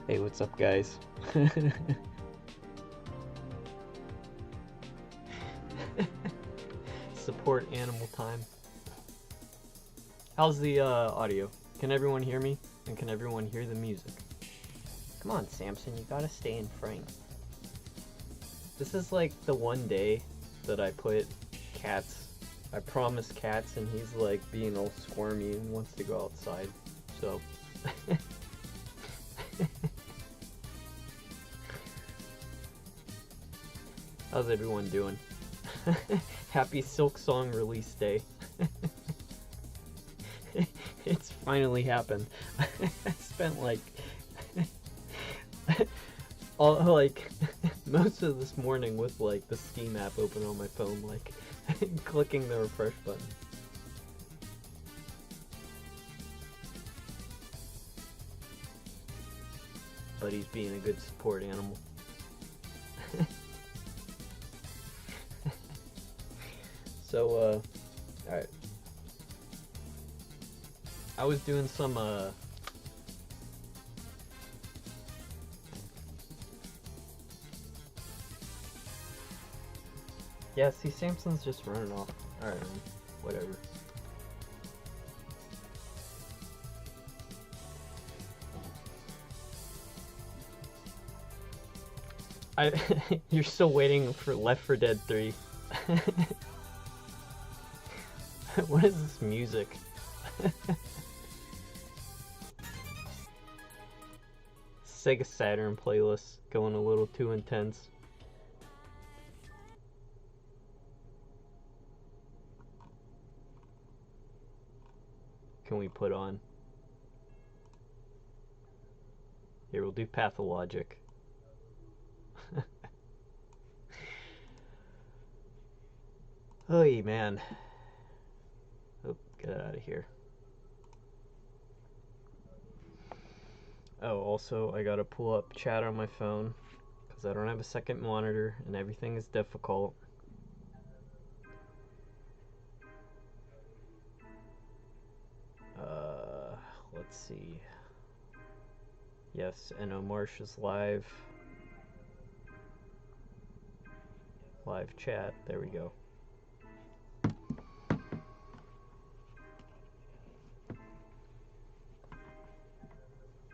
Hey, what's up, guys? Support animal time. How's the audio? Can everyone hear me? And can everyone hear the music? Come on, Samson, you gotta stay in frame. This is like the one day that I put cats. I promised cats, and he's like being all squirmy and wants to go outside. So. How's everyone doing? Happy Silk Song release day. It's finally happened. I spent like most of this morning with like the Steam app open on my phone, like clicking the refresh button. But he's being a good support animal. So, alright. I was doing some, yeah, see, Samson's just running off. Alright, whatever. You're still waiting for Left 4 Dead 3. What is this music? Sega Saturn playlist going a little too intense. Can we put on? Here, we'll do Pathologic. Oh, man. Oh, get out of here. Oh, also, I gotta pull up chat on my phone because I don't have a second monitor and everything is difficult. Let's see. Yes, NO Marsh is live. Live chat. There we go.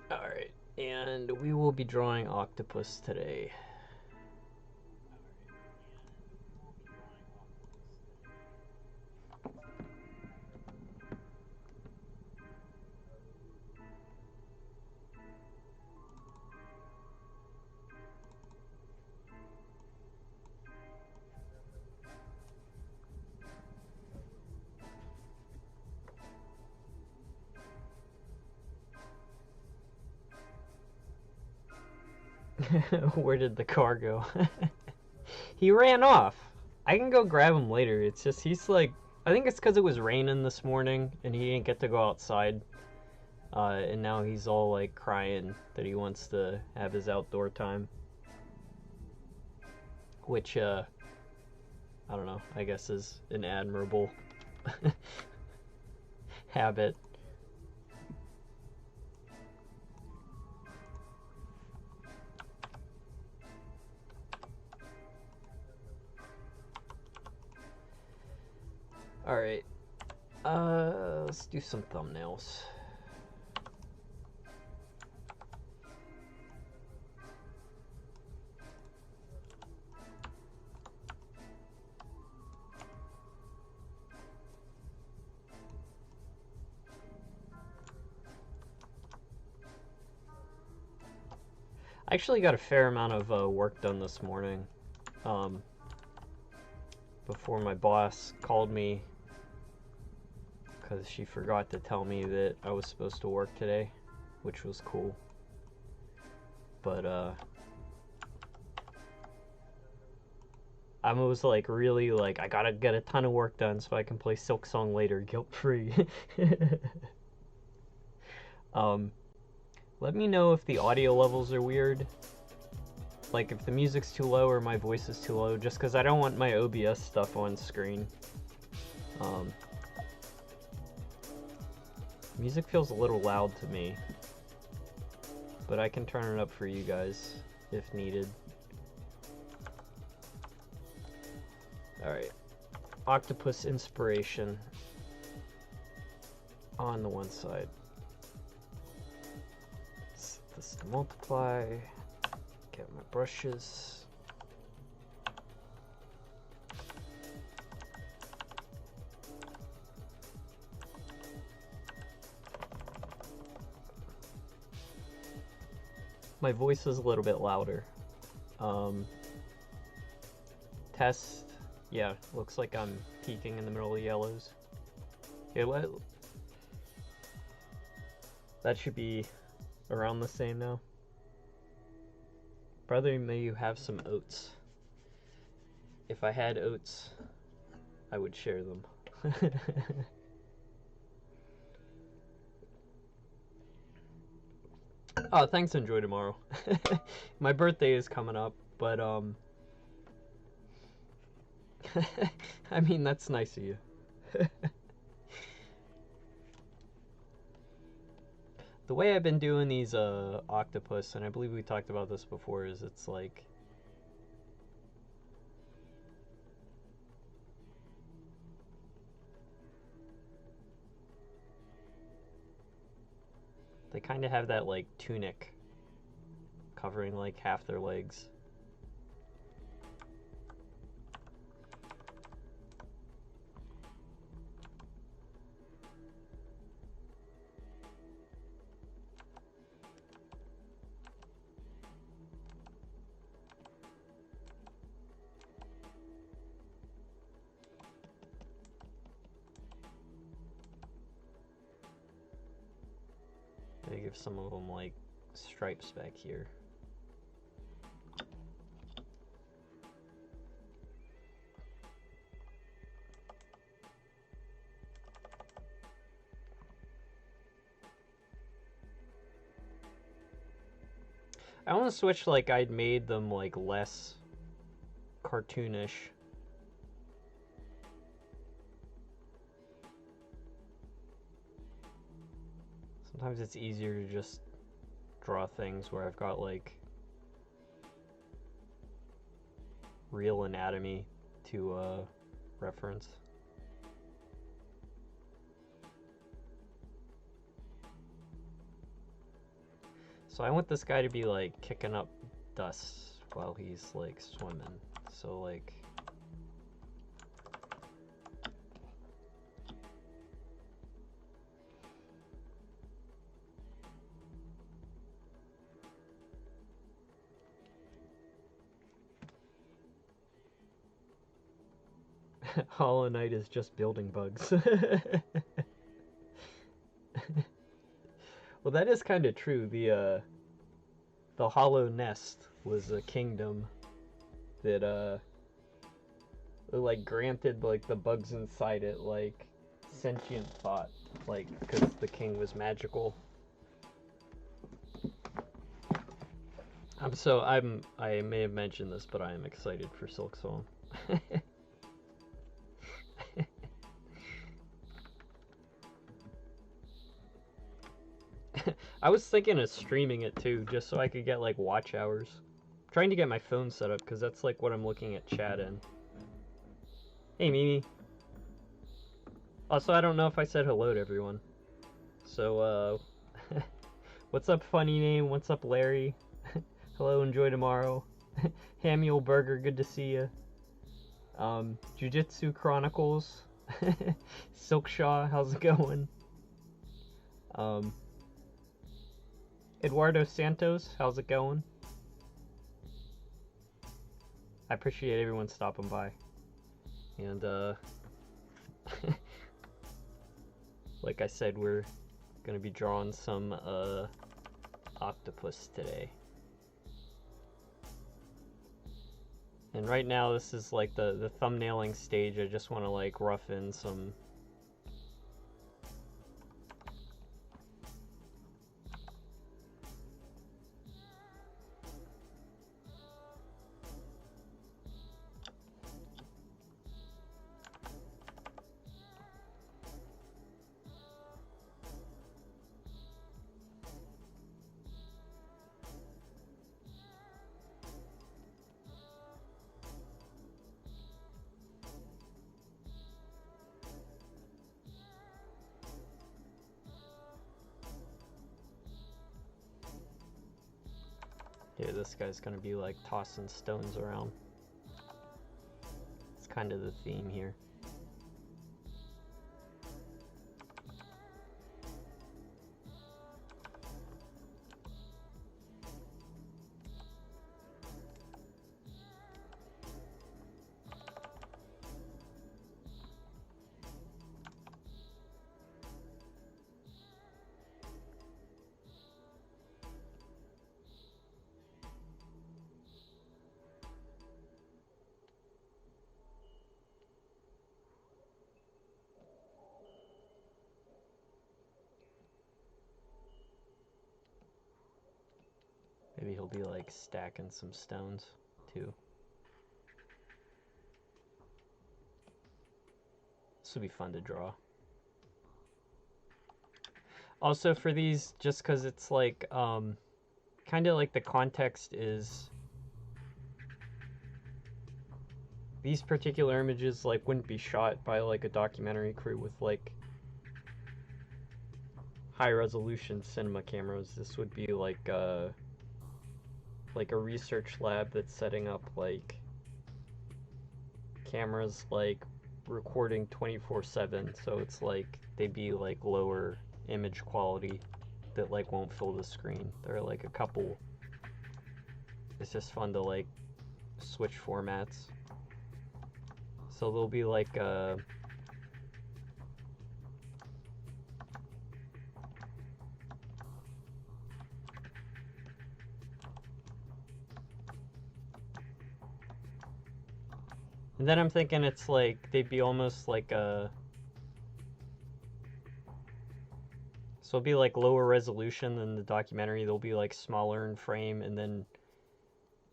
Alright, and we will be drawing octopus today. Where did the car go? He ran off. I can go grab him later. It's just he's like, I think it's because it was raining this morning and he didn't get to go outside. And now he's all like crying that he wants to have his outdoor time. Which, I don't know, I guess is an admirable habit. Alright, let's do some thumbnails. I actually got a fair amount of work done this morning. Before my boss called me because she forgot to tell me that I was supposed to work today, which was cool. But I was like really like, I gotta get a ton of work done so I can play Silk Song later guilt-free. Let me know if the audio levels are weird. Like if the music's too low or my voice is too low, just because I don't want my OBS stuff on screen. Music feels a little loud to me. but I can turn it up for you guys if needed. Alright, octopus inspiration on the one side. Set this to multiply, get my brushes. My voice is a little bit louder. Test. Yeah, looks like I'm peaking in the middle of the yellows. Okay, that should be around the same now. Brother, may you have some oats. If I had oats, I would share them. Oh, thanks, enjoy tomorrow. My birthday is coming up, but I mean, that's nice of you. The way I've been doing these octopus, and I believe we talked about this before, is it's like they kind of have that like tunic covering like half their legs. They give some of them like stripes back here. I want to switch, like I'd made them like less cartoonish. Sometimes it's easier to just draw things where I've got like real anatomy to reference. So I want this guy to be like kicking up dust while he's like swimming. So like Hollow Knight is just building bugs. Well, that is kind of true. The Hollow Nest was a kingdom that like granted like the bugs inside it like sentient thought, like because the king was magical. I may have mentioned this, but I am excited for Silk Song. I was thinking of streaming it too, just so I could get like watch hours. I'm trying to get my phone set up because that's like what I'm looking at chat in. Hey Mimi. Also, I don't know if I said hello to everyone. So, what's up, funny name? What's up, Larry? Hello, enjoy tomorrow. Hamuel Burger, good to see you. Jiu-Jitsu Chronicles. Silkshaw, how's it going? Eduardo Santos, how's it going? I appreciate everyone stopping by. And, like I said, we're gonna be drawing some, octopus today. And right now, this is like the thumbnailing stage. I just want to like rough in some this guy's gonna be like tossing stones around. It's kind of the theme here. Maybe he'll be like stacking some stones too. This would be fun to draw. Also for these, just because it's like, kind of like the context is, these particular images like wouldn't be shot by like a documentary crew with like high resolution cinema cameras. This would be like a research lab that's setting up like cameras like recording 24/7, so it's like they'd be like lower image quality that like won't fill the screen. There are like a couple. It's just fun to like switch formats. So there'll be like and then I'm thinking it's like they'd be almost like a, so it'll be like lower resolution than the documentary. They'll be like smaller in frame, and then,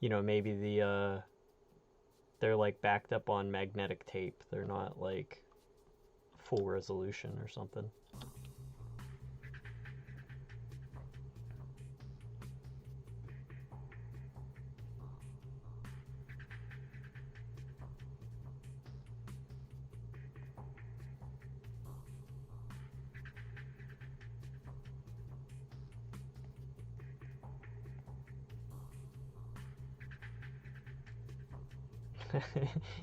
you know, maybe the they're like backed up on magnetic tape. They're not like full resolution or something.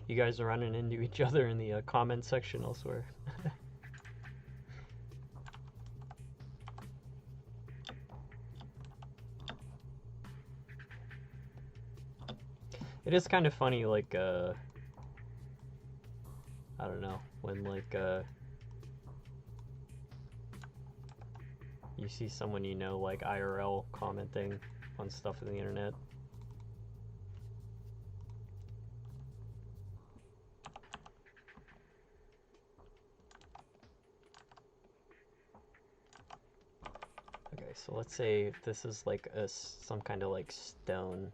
You guys are running into each other in the comment section elsewhere. It is kind of funny, like, I don't know, when, like, you see someone you know, like, IRL commenting on stuff on the internet. Okay, so let's say if this is, like, some kind of, like, stone.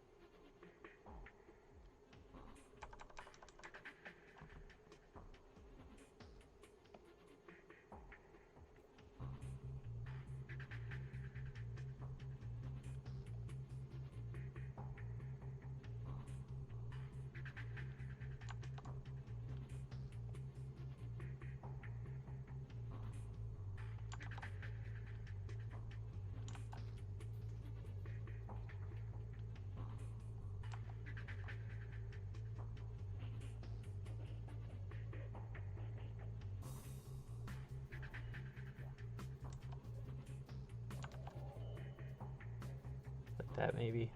That maybe.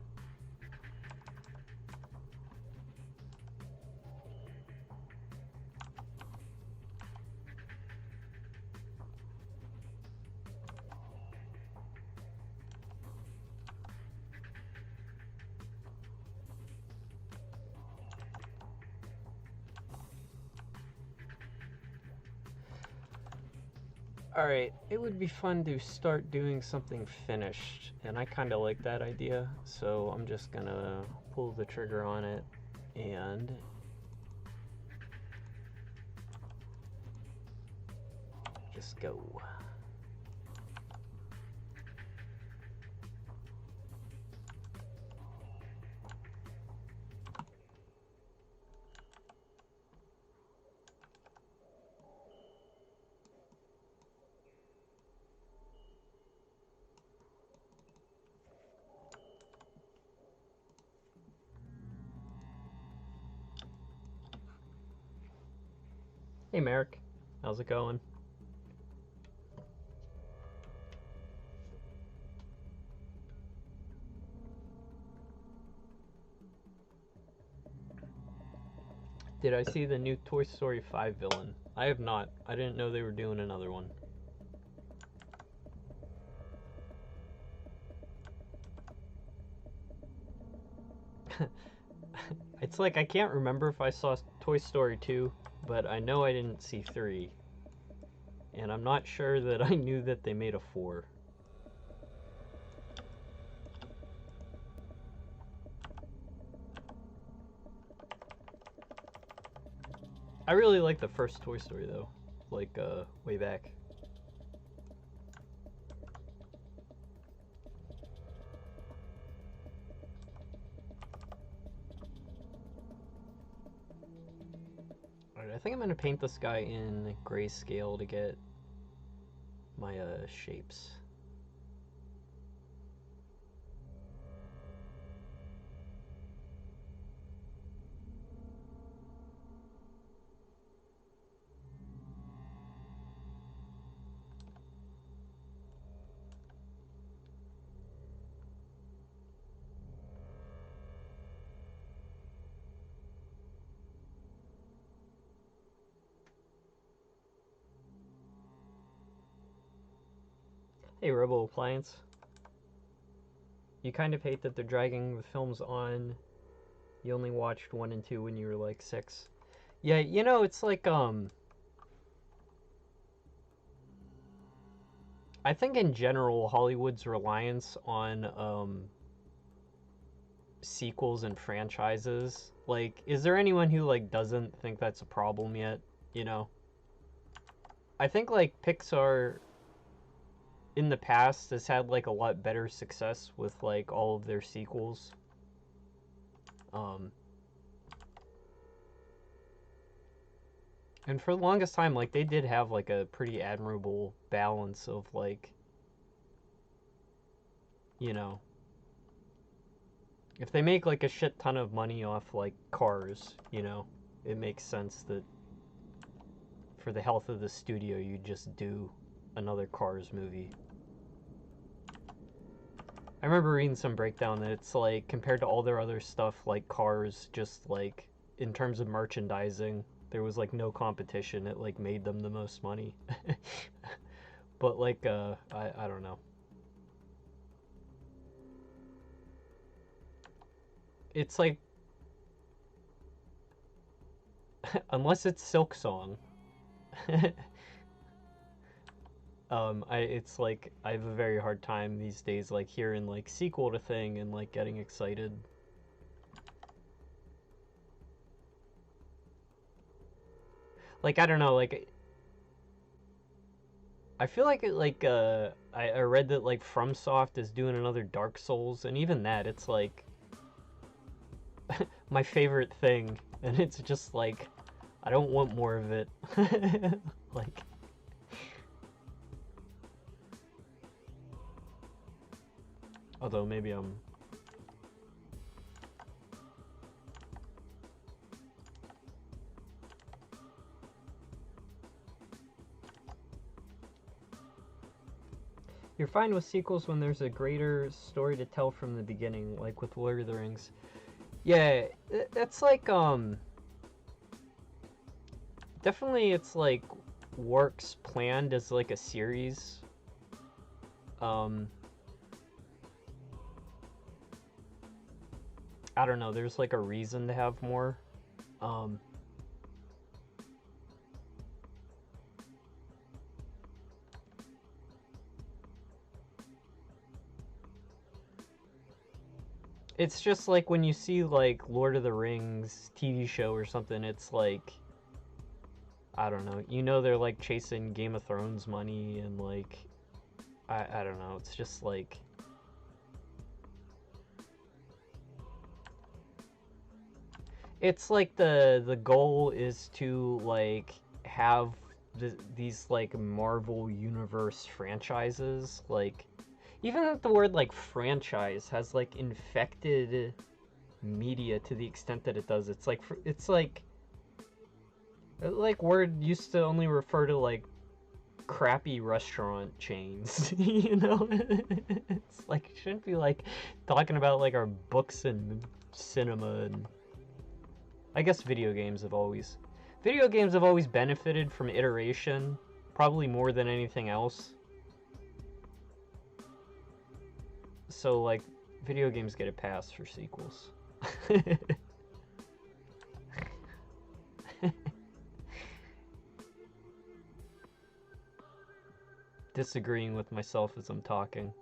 Alright, it would be fun to start doing something finished, and I kind of like that idea, so I'm just gonna pull the trigger on it and just go. Hey Merrick, how's it going? Did I see the new Toy Story 5 villain? I have not. I didn't know they were doing another one. It's like I can't remember if I saw Toy Story 2, but I know I didn't see 3. And I'm not sure that I knew that they made a 4. I really like the first Toy Story though, like way back. Alright, I think I'm gonna paint this guy in grayscale to get my shapes. Hey Robo Appliance. You kind of hate that they're dragging the films on. You only watched 1 and 2 when you were like 6. Yeah, you know, it's like, I think in general, Hollywood's reliance on, sequels and franchises, like, is there anyone who, like, doesn't think that's a problem yet, you know? I think, like, Pixar in the past has had, like, a lot better success with, like, all of their sequels. And for the longest time, like, they did have, like, a pretty admirable balance of, like, you know, if they make, like, a shit ton of money off, like, Cars, you know, it makes sense that for the health of the studio, you just do another Cars movie. I remember reading some breakdown that it's, like, compared to all their other stuff, like, Cars, just, like, in terms of merchandising, there was, like, no competition. It, like, made them the most money. But, like, I don't know. It's like, unless it's Silk Song, it's like I have a very hard time these days, like hearing like sequel to thing and like getting excited. Like I don't know, like I feel like it, like I read that like FromSoft is doing another Dark Souls, and even that, it's like my favorite thing, and it's just like I don't want more of it. Like. Although maybe I'm... You're fine with sequels when there's a greater story to tell from the beginning, like with Lord of the Rings. Yeah, that's like, definitely it's like works planned as like a series. I don't know, there's like a reason to have more. It's just like when you see like Lord of the Rings TV show or something, it's like, I don't know, you know they're like chasing Game of Thrones money and like, I don't know, it's just like, it's like the goal is to like have these like Marvel Universe franchises, like even if the word like franchise has like infected media to the extent that it does, it's like Like, word used to only refer to, like, crappy restaurant chains, you know? It's like, it shouldn't be, like, talking about, like, our books and cinema and... I guess video games have always benefited from iteration, probably more than anything else. So, like, video games get a pass for sequels. Disagreeing with myself as I'm talking.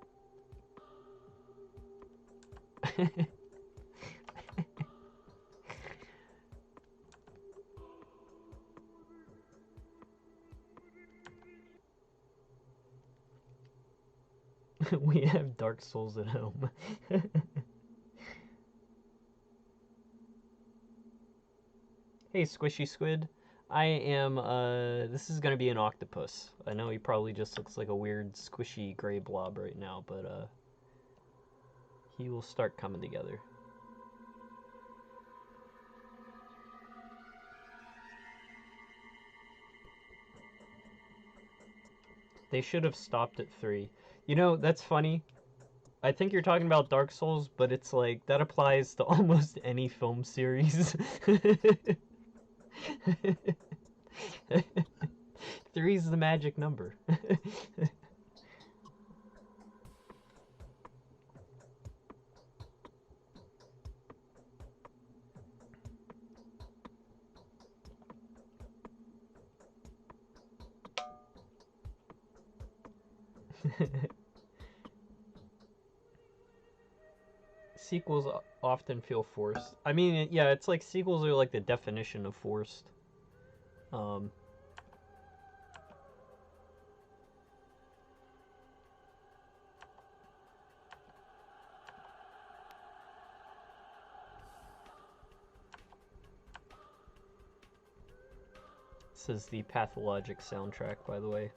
We have Dark Souls at home. Hey, Squishy Squid. I am, this is gonna be an octopus. I know he probably just looks like a weird squishy gray blob right now, but, he will start coming together. They should have stopped at 3. You know, that's funny. I think you're talking about Dark Souls, but it's like, that applies to almost any film series. 3's the magic number. Sequels often feel forced. I mean, yeah, it's like sequels are like the definition of forced. This is the Pathologic soundtrack, by the way.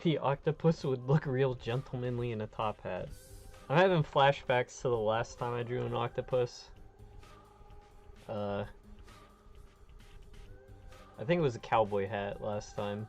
The octopus would look real gentlemanly in a top hat. I'm having flashbacks to the last time I drew an octopus. I think it was a cowboy hat last time.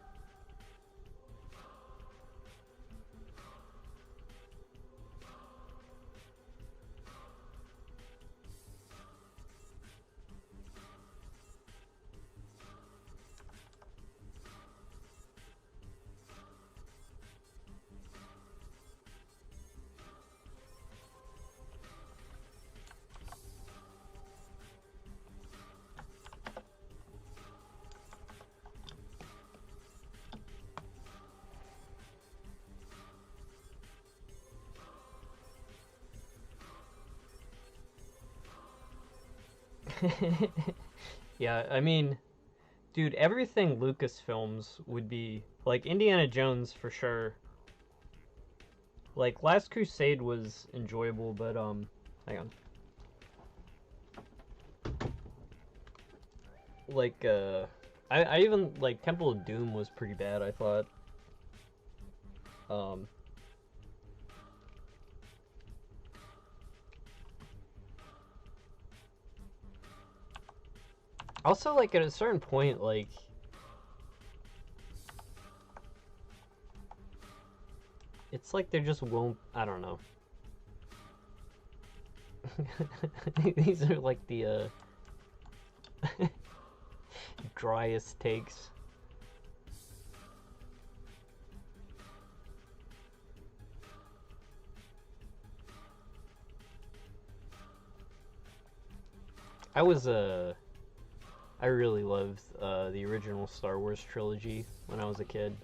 Yeah, I mean, dude, everything Lucasfilms would be like Indiana Jones for sure. Like Last Crusade was enjoyable, but hang on. Like I even like Temple of Doom was pretty bad, I thought. Also, like, at a certain point, like... It's like they just won't... I don't know. These are, like, the, driest takes. I really loved the original Star Wars trilogy when I was a kid.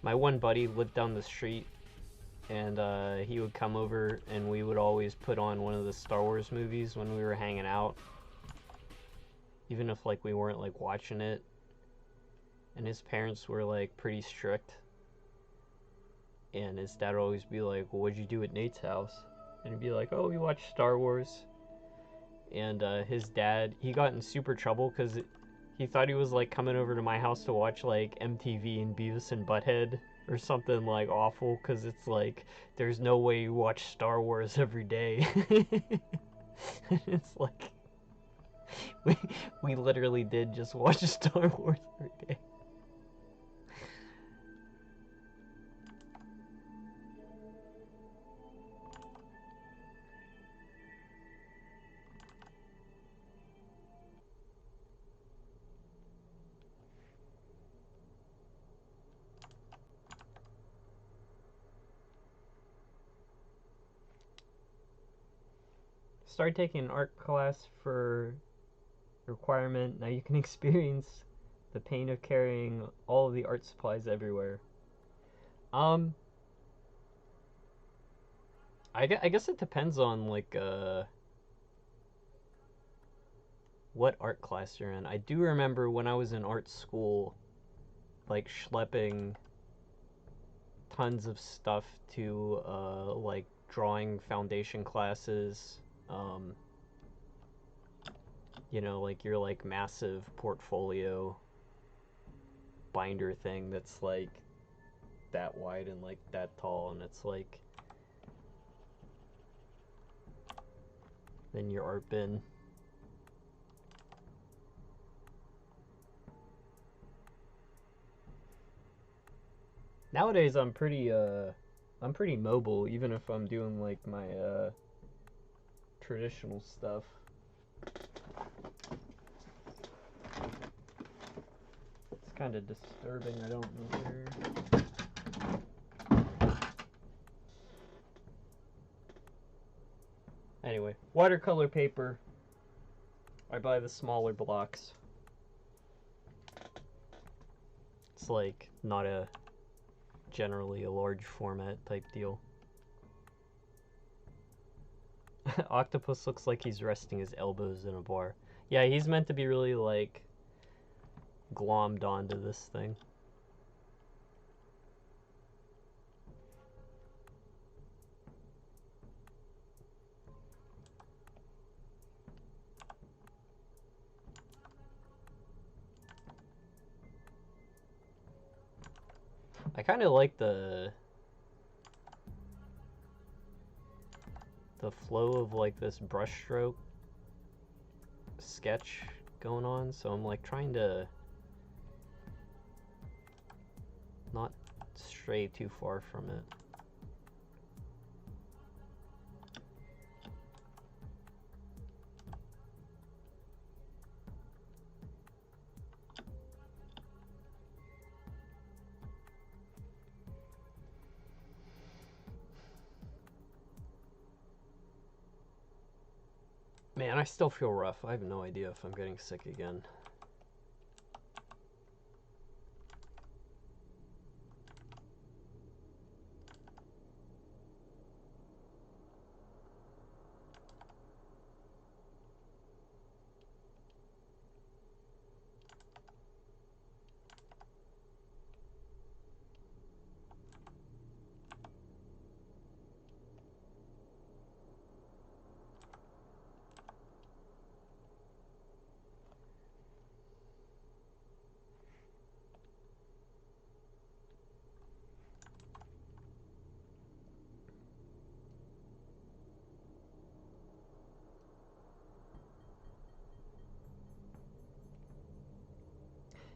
My one buddy lived down the street, and he would come over, and we would always put on one of the Star Wars movies when we were hanging out, even if like we weren't like watching it. And his parents were like pretty strict, and his dad would always be like, "Well, what'd you do at Nate's house?" and he'd be like, "Oh, we watched Star Wars." And his dad, he got in super trouble because he thought he was like coming over to my house to watch like MTV and Beavis and Butthead or something like awful, because it's like there's no way you watch Star Wars every day. It's like we literally did just watch Star Wars every day. Start taking an art class for requirement. Now you can experience the pain of carrying all of the art supplies everywhere. I guess it depends on like what art class you're in. I do remember when I was in art school, like schlepping tons of stuff to like drawing foundation classes. You know, like your like massive portfolio binder thing that's like that wide and like that tall, and it's like then your art bin. Nowadays I'm pretty mobile, even if I'm doing like my traditional stuff. It's kind of disturbing. I don't know where. Anyway, watercolor paper. I buy the smaller blocks. It's like not a generally a large format type deal. Octopus looks like he's resting his elbows in a bar. Yeah, he's meant to be really like glommed onto this thing. I kind of like the flow of like this brushstroke sketch going on, so I'm like trying to not stray too far from it. Man, I still feel rough. I have no idea if I'm getting sick again.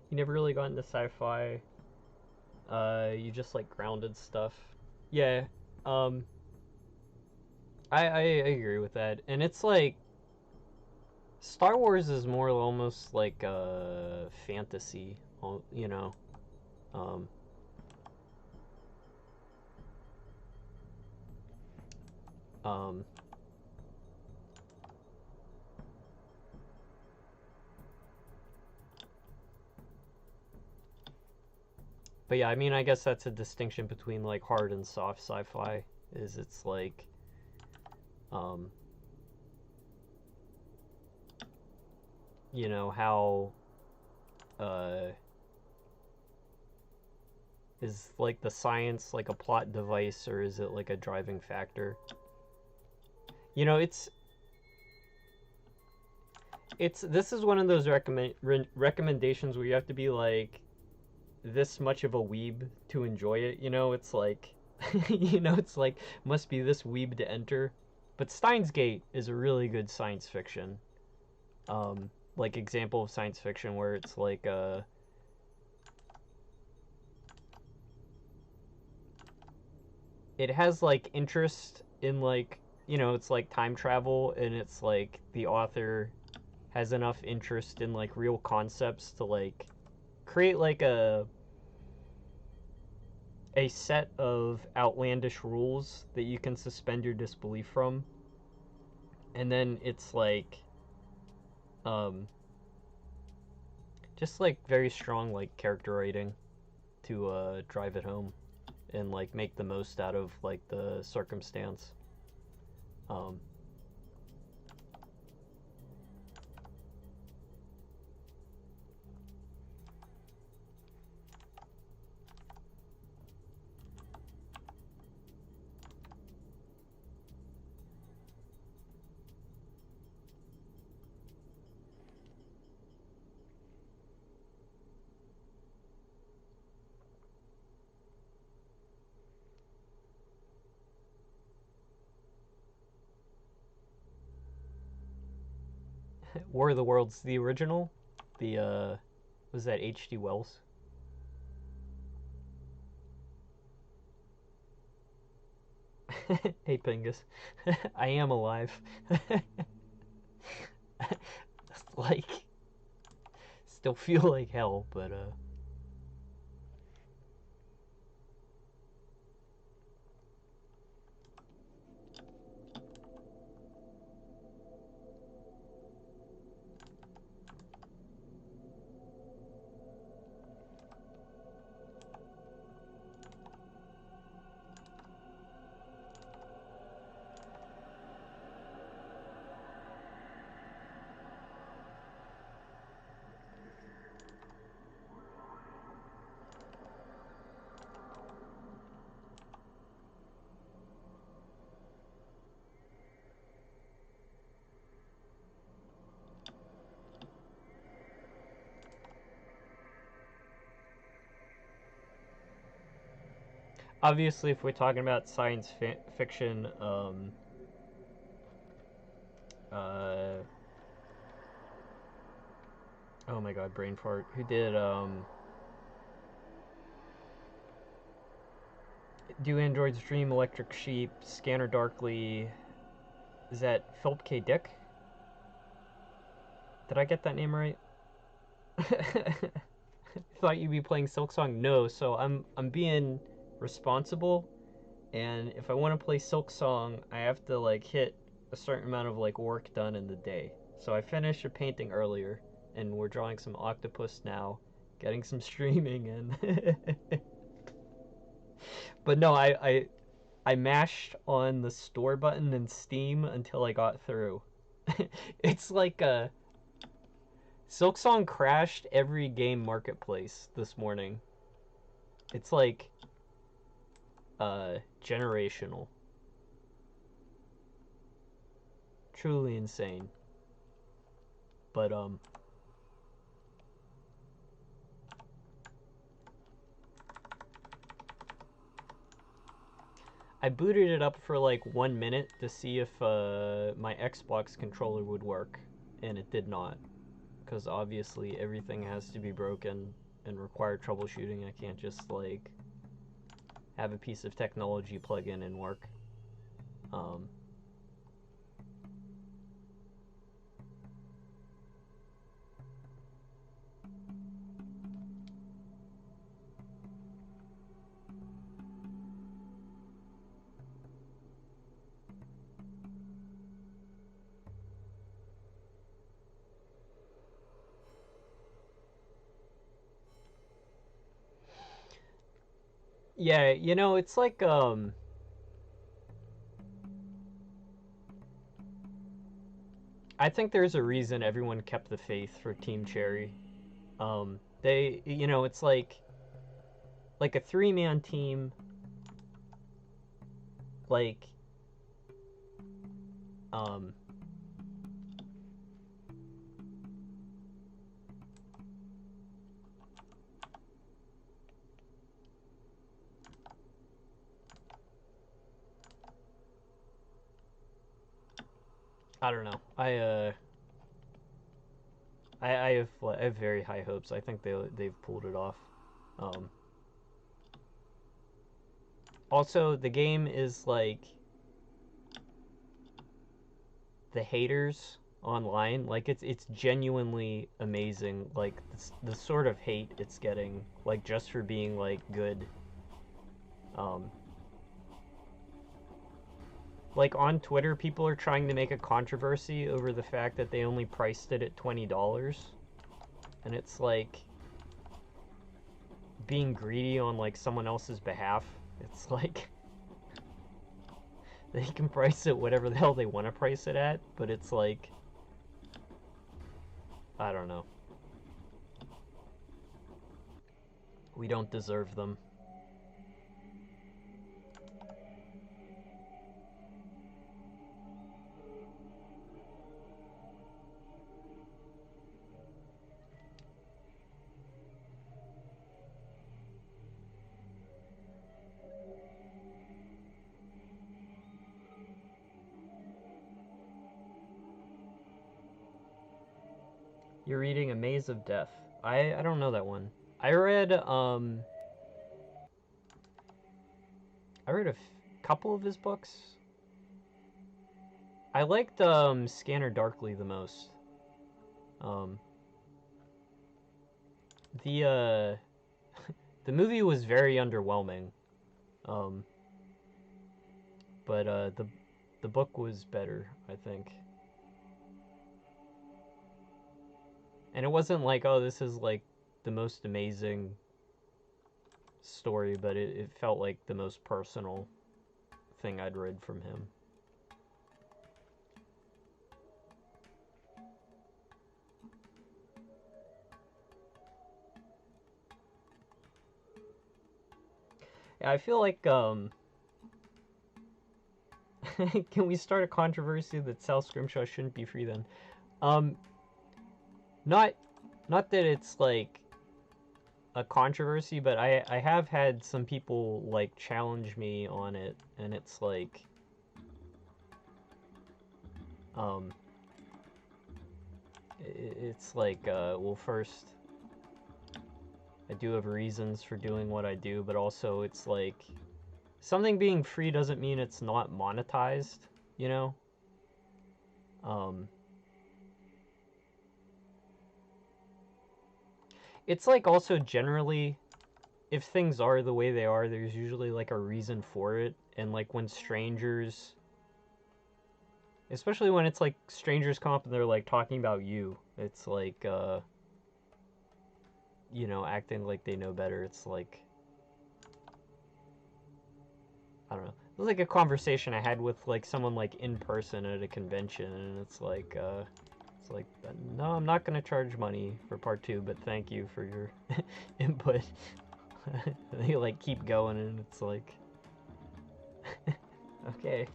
You never really got into sci-fi. You just like grounded stuff. Yeah. Um. I agree with that, and it's like Star Wars is more almost like a fantasy, you know. Um. Um. But yeah, I mean, I guess that's a distinction between like hard and soft sci-fi. Is it's like, you know, how, is like the science like a plot device, or is it like a driving factor? You know, this is one of those recommendations where you have to be like this much of a weeb to enjoy it. You know, it's like, it's like must be this weeb to enter. But Steins Gate is a really good science fiction, like example of science fiction where it's like it has like interest in like it's like time travel, and it's like the author has enough interest in like real concepts to like create like a set of outlandish rules that you can suspend your disbelief from, and then it's like um just like very strong like character writing to drive it home and like make the most out of like the circumstance. um War of the Worlds, the original, the was that H.G. Wells? Hey Pingus, I am alive. Like, still feel like hell, but obviously, if we're talking about science fiction, uh, oh my god, brain fart. Who did Do Androids Dream, Electric Sheep, Scanner Darkly? Is that Philip K. Dick? Did I get that name right? Thought you'd be playing Silksong. No, so I'm being responsible, and if I want to play Silksong, I have to like hit a certain amount of like work done in the day. So I finished a painting earlier, and we're drawing some octopus now, getting some streaming in. But no, I mashed on the store button in Steam until I got through. It's like a Silksong crashed every game marketplace this morning. It's like generational. Truly insane. But I booted it up for like 1 minute to see if my Xbox controller would work, and it did not. Because obviously everything has to be broken and require troubleshooting. I can't just like have a piece of technology plug in and work. Um, yeah, it's like I think there's a reason everyone kept the faith for Team Cherry. They, it's like a three-man team. Like Um, I don't know. I have very high hopes. I think they've pulled it off. Also, the game is like the haters online. Like it's genuinely amazing. Like the sort of hate it's getting, like just for being like good. Like on Twitter, people are trying to make a controversy over the fact that they only priced it at $20, and it's like being greedy on like someone else's behalf. It's like they can price it whatever the hell they want to price it at, but it's like, I don't know. We don't deserve them. You're reading A Maze of Death. I don't know that one. I read a couple of his books. I liked Scanner Darkly the most. The the movie was very underwhelming. But the book was better, I think. And it wasn't like, oh, this is like the most amazing story, but it felt like the most personal thing I'd read from him. Yeah, I feel like can we start a controversy that Sal Scrimshaw shouldn't be free then? Not that it's like a controversy, but I have had some people like challenge me on it, and it's like it's like well, first I do have reasons for doing what I do, but also it's like something being free doesn't mean it's not monetized, you know? It's like also generally, if things are the way they are, there's usually like a reason for it. And like when strangers, especially when it's like strangers come up and they're like talking about you, it's like, you know, acting like they know better. It's like, I don't know. It was like a conversation I had with like someone like in person at a convention, and it's like, no, I'm not gonna charge money for part 2, but thank you for your input. They like keep going, and it's like, okay.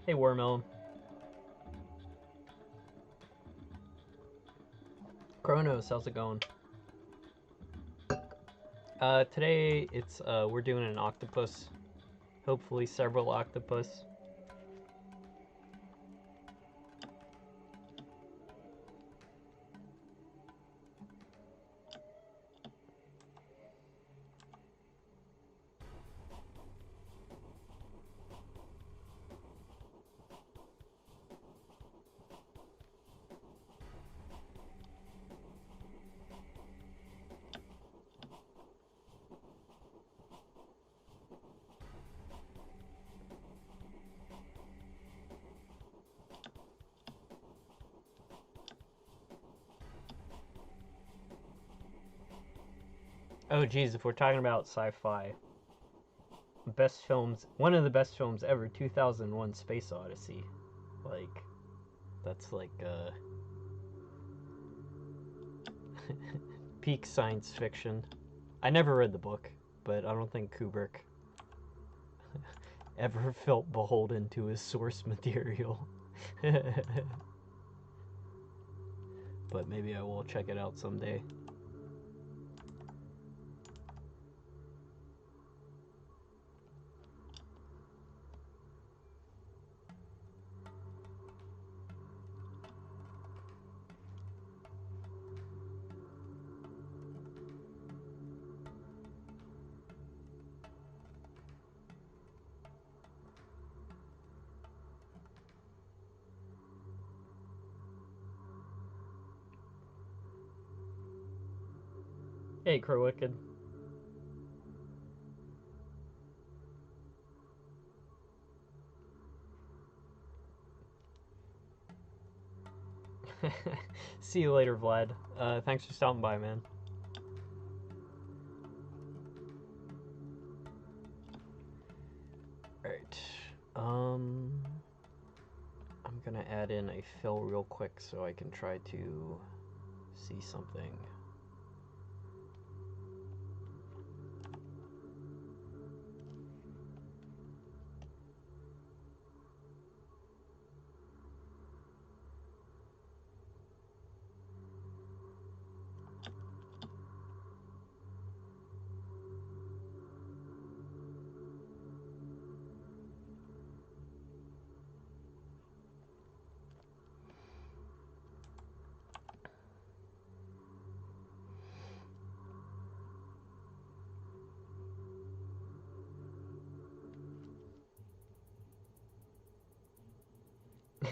Hey, Wormelon. Kronos, how's it going? Today it's we're doing an octopus. Hopefully several octopus. Oh geez, if we're talking about sci-fi, best films, one of the best films ever, 2001 Space Odyssey. Like, that's like, peak science fiction. I never read the book, but I don't think Kubrick ever felt beholden to his source material. But maybe I will check it out someday. Hey, Crow Wicked. See you later, Vlad. Thanks for stopping by, man. Alright. I'm gonna add in a fill real quick so I can try to see something.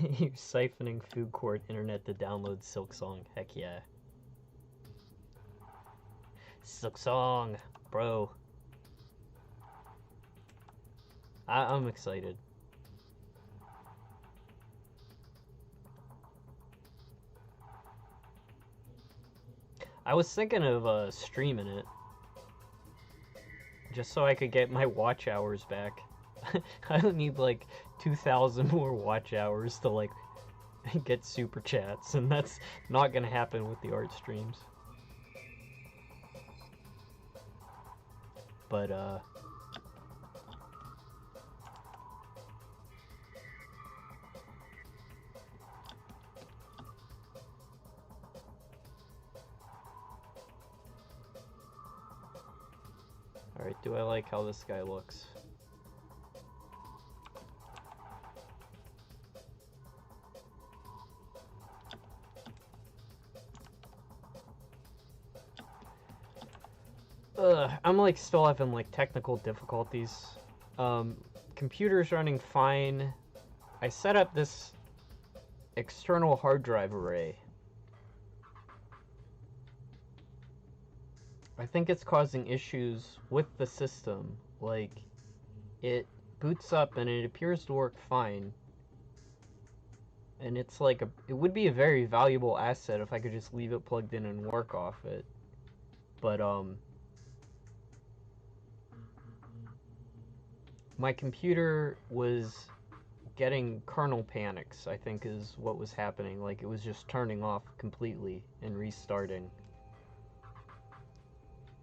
You're siphoning food court internet to download Silksong. Heck yeah. Silksong, bro. I'm excited. I was thinking of streaming it. Just so I could get my watch hours back. I don't need like 2,000 more watch hours to like get super chats, and that's not gonna happen with the art streams. But alright, do I like how this guy looks? I'm like still having like technical difficulties. Computer's running fine. I set up this external hard drive array. I think it's causing issues with the system. Like, it boots up and it appears to work fine. And it's like it would be a very valuable asset if I could just leave it plugged in and work off it. But my computer was getting kernel panics, I think is what was happening. Like, it was just turning off completely and restarting.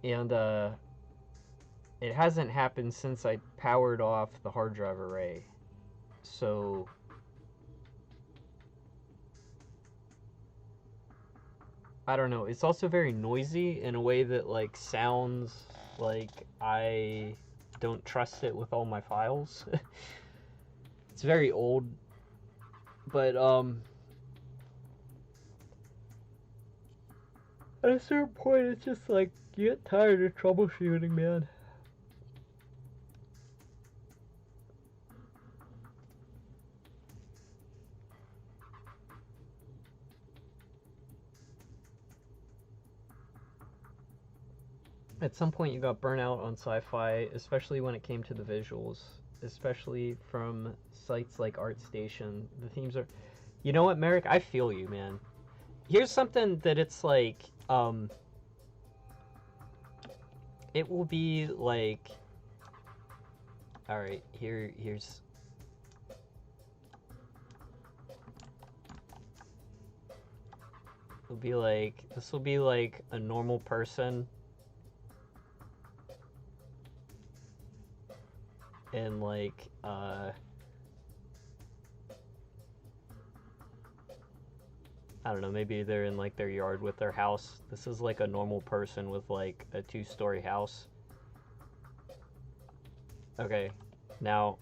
And it hasn't happened since I powered off the hard drive array. So I don't know. It's also very noisy in a way that like sounds like I don't trust it with all my files. It's very old, but at a certain point it's just like you get tired of troubleshooting, man. At some point you got burnt out on sci-fi, especially when it came to the visuals, especially from sites like ArtStation. The themes are... You know what, Merrick? I feel you, man. Here's something that it's like, it will be like... Alright, here's... It'll be like, this will be like a normal person and like, I don't know, maybe they're in like their yard with their house. This is like a normal person with like a 2-story house. Okay, now,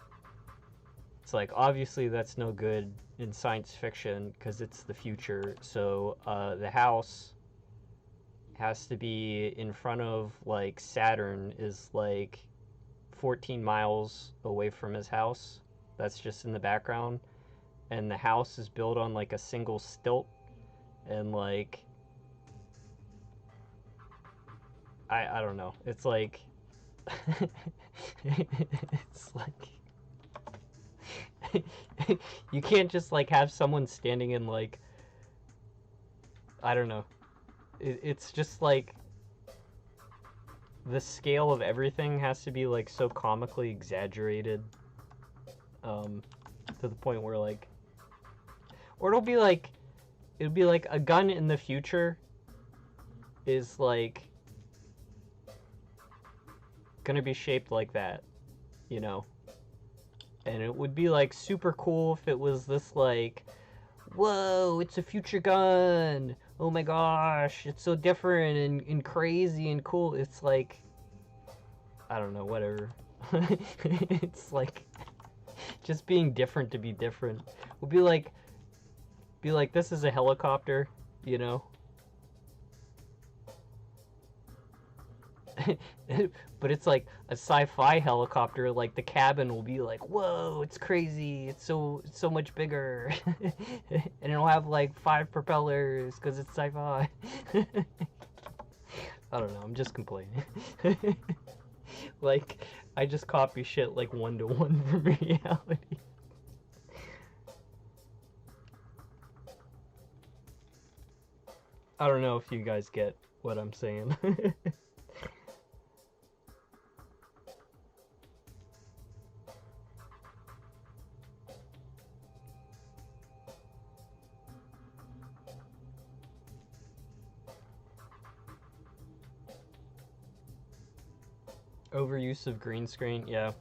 it's like, obviously that's no good in science fiction because it's the future, so the house has to be in front of, like, Saturn is like 14 miles away from his house. That's just in the background. And the house is built on like a single stilt, and like, I don't know. It's like it's like you can't just like have someone standing in like, I don't know. It's just like the scale of everything has to be like so comically exaggerated, to the point where like, or it'll be like a gun in the future is like gonna be shaped like that, you know? And it would be like super cool if it was this like, whoa, it's a future gun, oh my gosh, it's so different and crazy and cool. It's like, I don't know, whatever. It's like just being different to be different. Would be like this is a helicopter, you know? But it's like a sci-fi helicopter. Like the cabin will be like, whoa, it's crazy, it's so much bigger. And it'll have like 5 propellers because it's sci-fi. I don't know, I'm just complaining. Like, I just copy shit like 1-to-1 from reality. I don't know if you guys get what I'm saying. Overuse of green screen, yeah.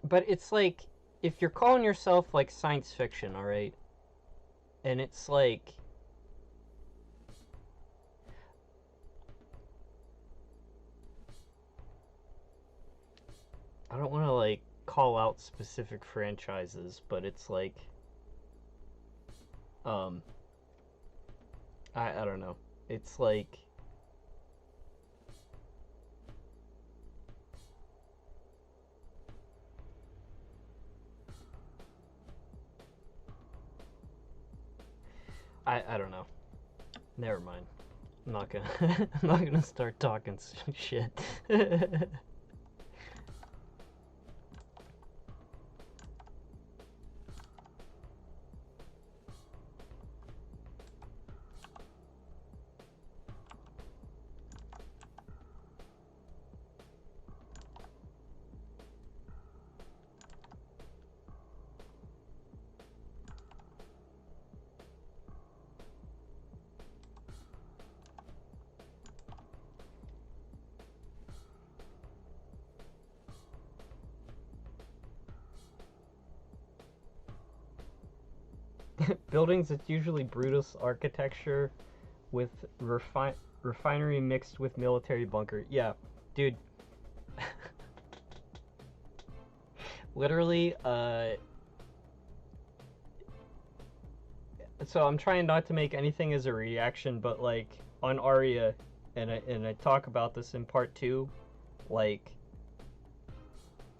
But it's like, if you're calling yourself like science fiction, alright? And it's like, I don't want to like call out specific franchises, but it's like, I don't know. It's like, I don't know. Never mind. I'm not gonna I'm not gonna start talking shit. Buildings, it's usually Brutus architecture with refinery mixed with military bunker. Yeah, dude. Literally, so I'm trying not to make anything as a reaction, but like on Aria, and I talk about this in part 2, like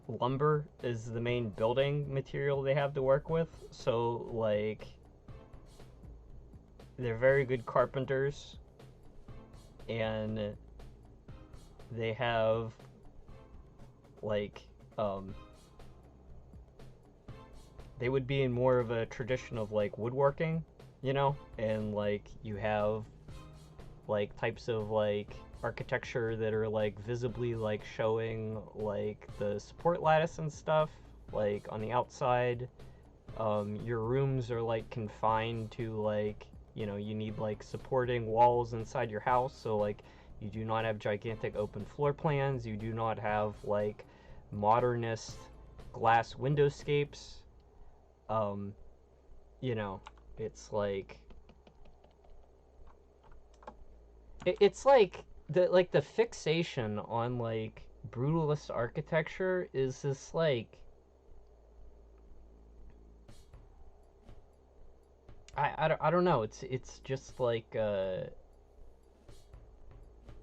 lumber is the main building material they have to work with, so like they're very good carpenters, and they have like they would be in more of a tradition of like woodworking, you know, and like you have like types of like architecture that are like visibly like showing like the support lattice and stuff like on the outside. Your rooms are like confined to like, you know, you need like supporting walls inside your house, so like you do not have gigantic open floor plans, you do not have like modernist glass windowscapes. You know, it's like it's like the fixation on like brutalist architecture is this like I don't know, it's just like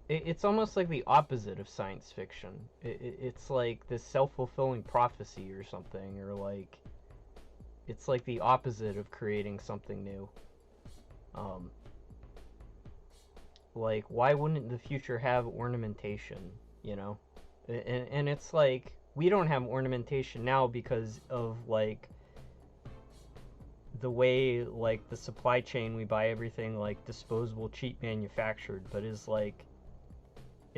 it's almost like the opposite of science fiction. It's like this self-fulfilling prophecy or something, or like it's like the opposite of creating something new. Like, why wouldn't the future have ornamentation, you know? And it's like, we don't have ornamentation now because of, like, the way, like, the supply chain, we buy everything, like, disposable, cheap manufactured, but is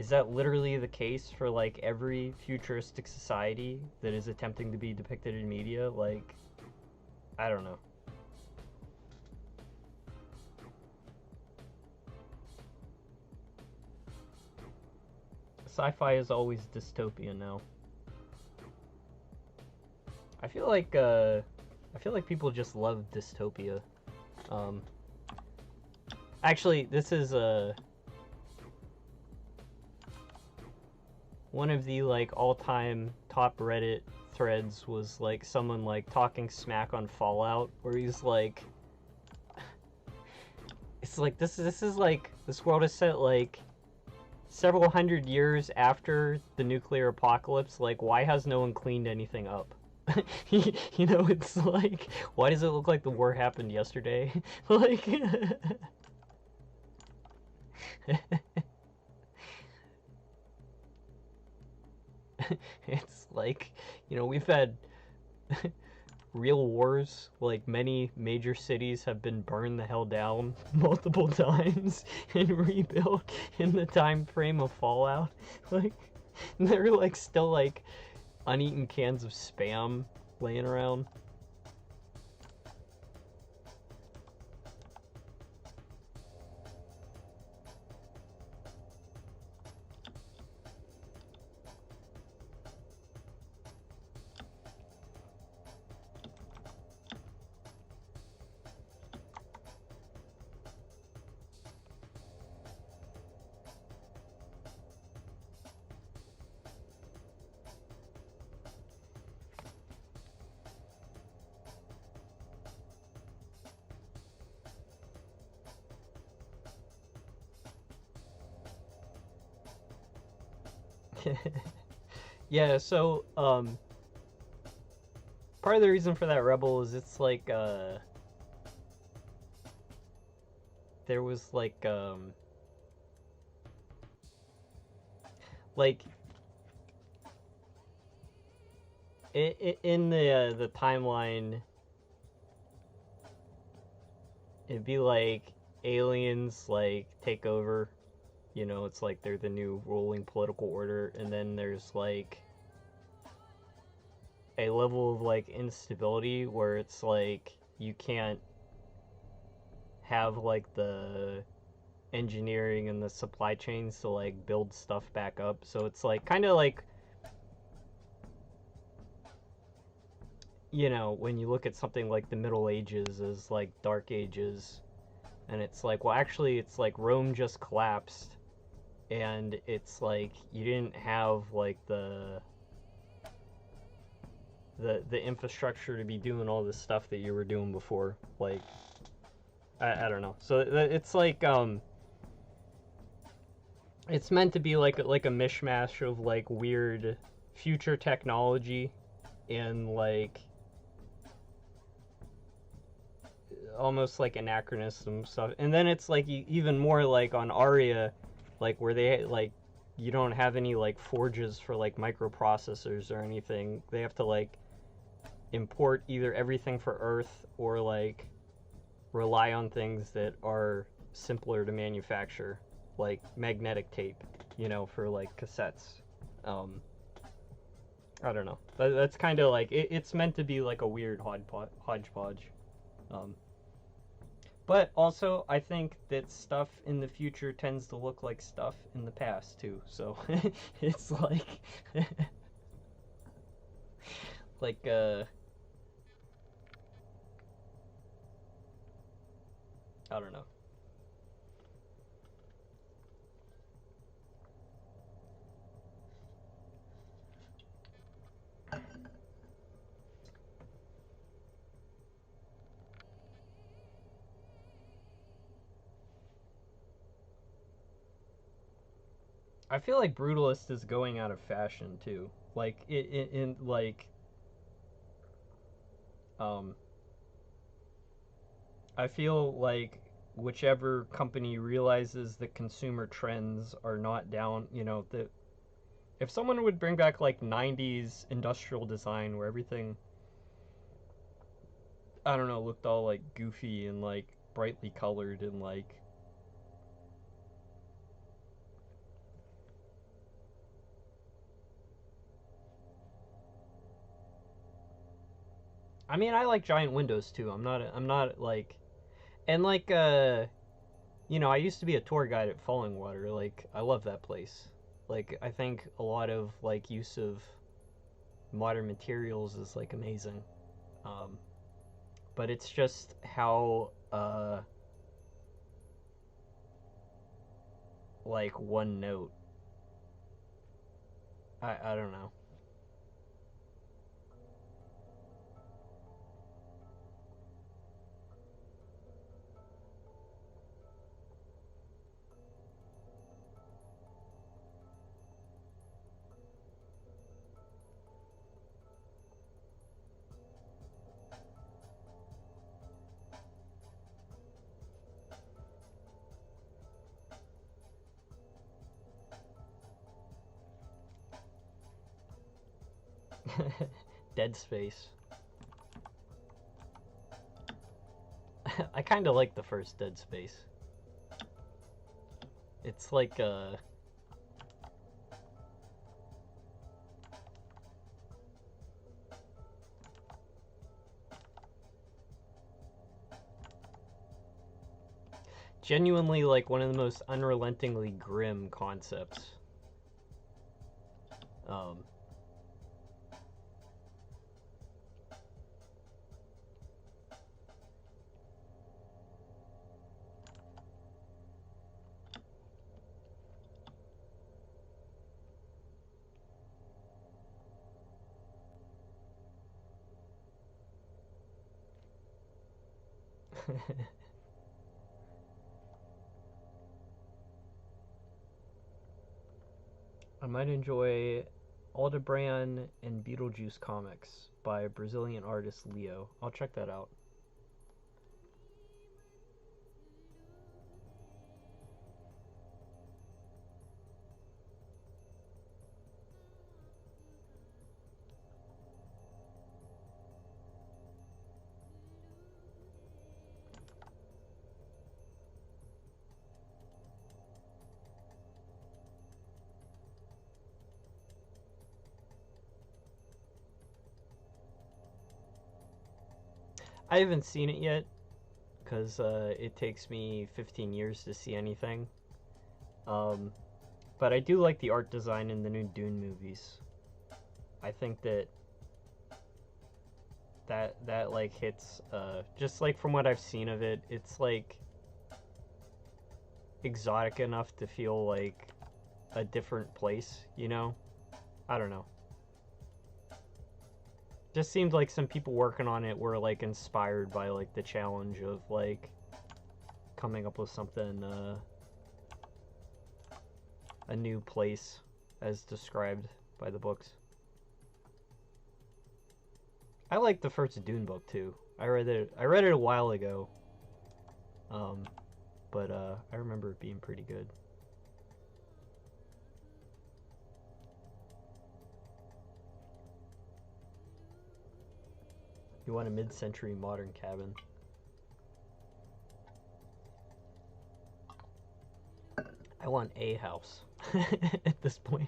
that literally the case for, like, every futuristic society that is attempting to be depicted in media? Like, I don't know. Sci-fi is always dystopian now. I feel like people just love dystopia. Actually, this is one of the like all-time top Reddit threads was like someone like talking smack on Fallout, where he's like, it's like this is like this world is set like several hundred years after the nuclear apocalypse. Like, why has no one cleaned anything up? You know, it's like, why does it look like the war happened yesterday? Like, it's like, you know, we've had real wars, like many major cities have been burned the hell down multiple times and rebuilt in the time frame of Fallout. Like, there are like still like uneaten cans of Spam laying around. Yeah, so part of the reason for that rebel is it's like there was like in the timeline, it'd be like aliens like take over. You know, it's like they're the new ruling political order, and then there's like a level of like instability where it's like you can't have like the engineering and the supply chains to like build stuff back up. So it's like kind of like, you know, when you look at something like the Middle Ages as like Dark Ages, and it's like, well, actually it's like Rome just collapsed, and it's like you didn't have like the infrastructure to be doing all this stuff that you were doing before. Like, I don't know. So it's like it's meant to be like a mishmash of like weird future technology and like almost like anachronism stuff. And then it's like even more like on Aria, like where they like you don't have any like forges for like microprocessors or anything. They have to like import either everything for Earth or like rely on things that are simpler to manufacture. like magnetic tape, you know, for like cassettes. I don't know. That's kind of like it's meant to be like a weird hodgepodge. But also, I think that stuff in the future tends to look like stuff in the past too. So it's like, like I don't know. I feel like brutalist is going out of fashion too. Like in like um I feel like whichever company realizes that consumer trends are not down, you know, that if someone would bring back like 90s industrial design where everything, I don't know, looked all like goofy and like brightly colored and like, I mean, I like giant windows too. I'm not like, and like you know, I used to be a tour guide at Falling Water. Like, I love that place. Like, I think a lot of like use of modern materials is like amazing. Um, but it's just how like one note. I don't know. Dead Space. I kind of like the first Dead Space. It's like genuinely like one of the most unrelentingly grim concepts. Um, I might enjoy Aldebaran and Beetlejuice comics by Brazilian artist Leo. I'll check that out. I haven't seen it yet because it takes me 15 years to see anything. Um, but I do like the art design in the new Dune movies. I think that like hits just like from what I've seen of it, it's like exotic enough to feel like a different place, you know? I don't know. Just seemed like some people working on it were like inspired by like the challenge of like coming up with something a new place as described by the books. I like the first Dune book too. I read it a while ago. Um, but I remember it being pretty good. You want a mid-century modern cabin. I want a house at this point.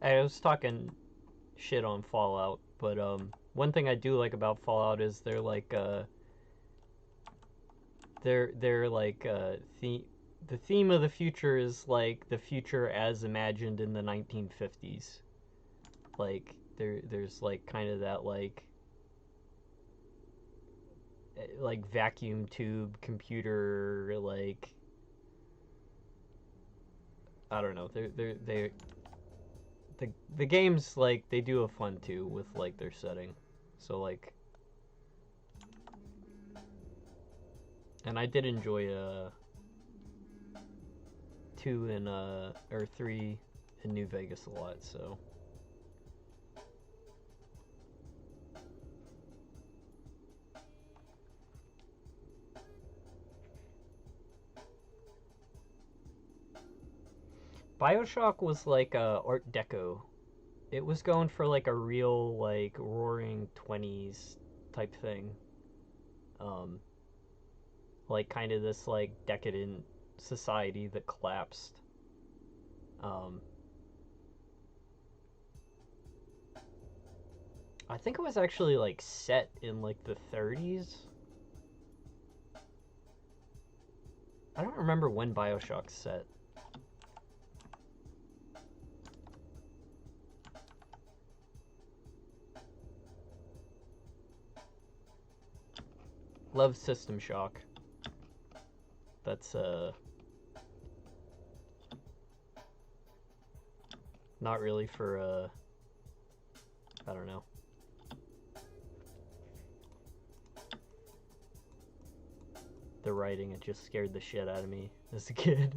I was talking shit on Fallout, but one thing I do like about Fallout is they're like the theme of the future is like the future as imagined in the 1950s. Like there's like kind of that like vacuum tube computer, like I don't know. The games, like, they do have fun too with like their setting. So like, and I did enjoy 2 and or 3 in New Vegas a lot, so BioShock was like Art Deco. It was going for like a real like roaring 20s type thing. Like kind of this like decadent society that collapsed. I think it was actually like set in like the 30s. I don't remember when BioShock's set. Love System Shock. That's not really for I don't know. The writing, it just scared the shit out of me as a kid.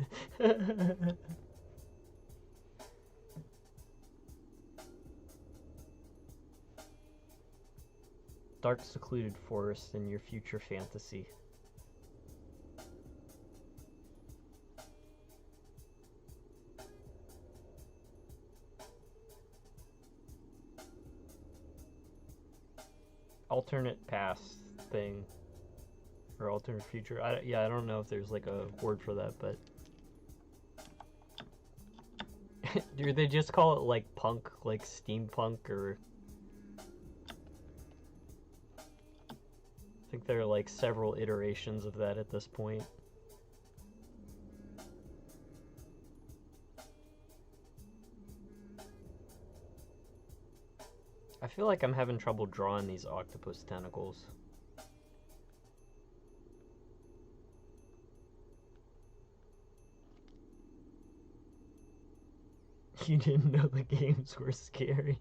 Dark secluded forest in your future fantasy. Alternate past thing. Or alternate future. I don't know if there's like a word for that, but do they just call it like punk, like steampunk, or I think there are like several iterations of that at this point. I feel like I'm having trouble drawing these octopus tentacles. You didn't know the games were scary.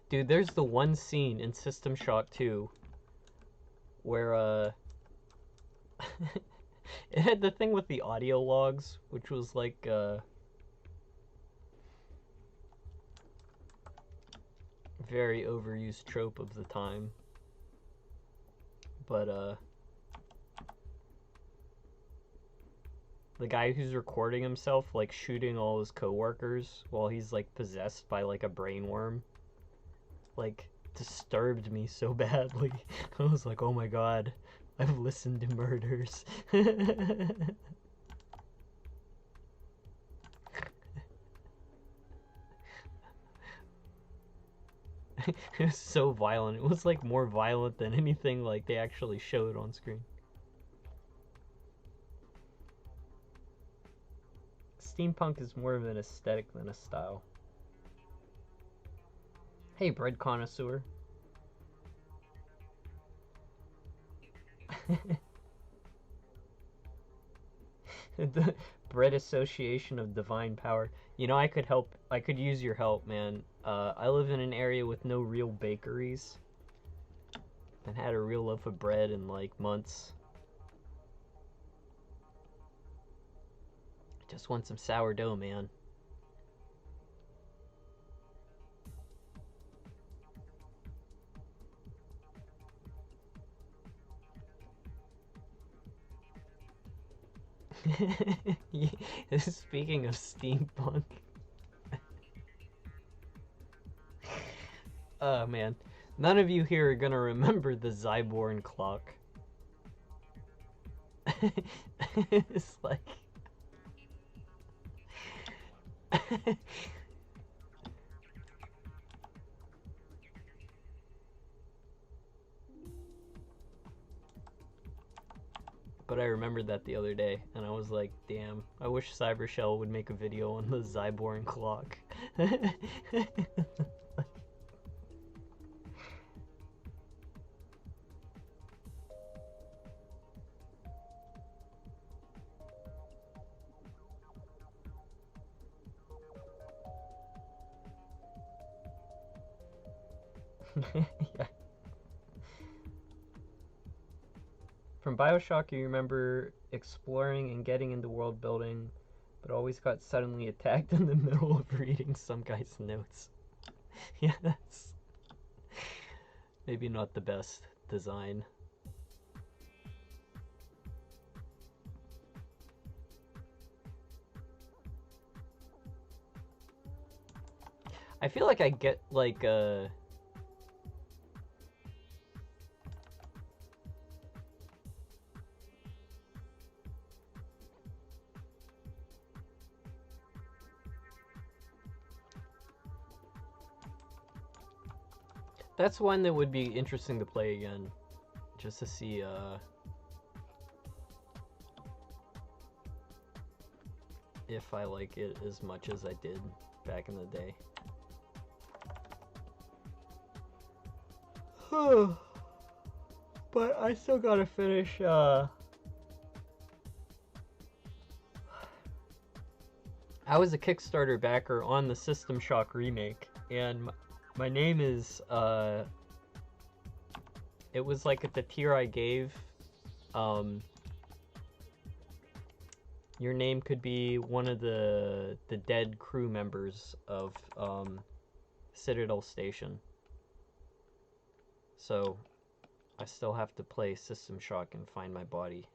Dude, there's the one scene in System Shock 2 where it had the thing with the audio logs, which was like very overused trope of the time. But the guy who's recording himself like shooting all his coworkers while he's like possessed by like a brain worm, like disturbed me so badly. I was like, oh my god, I've listened to murders. It was so violent. It was like more violent than anything like they actually showed on screen. Steampunk is more of an aesthetic than a style. Hey, bread connoisseur. The Bread Association of Divine Power. You know, I could help. I could use your help, man. I live in an area with no real bakeries. And had a real loaf of bread in like months. Just want some sourdough, man. Speaking of steampunk. Oh man, none of you here are gonna remember the Zyborn clock. It's like but I remembered that the other day, and I was like, damn, I wish Cybershell would make a video on the Zyborn clock. Yeah. From Bioshock, you remember exploring and getting into world building, but always got suddenly attacked in the middle of reading some guy's notes. Yeah, that's maybe not the best design. I feel like I get like that's one that would be interesting to play again, just to see if I like it as much as I did back in the day. But I still gotta finish I was a Kickstarter backer on the System Shock remake, and my name is it was like at the tier I gave, your name could be one of the dead crew members of Citadel Station. So I still have to play System Shock and find my body.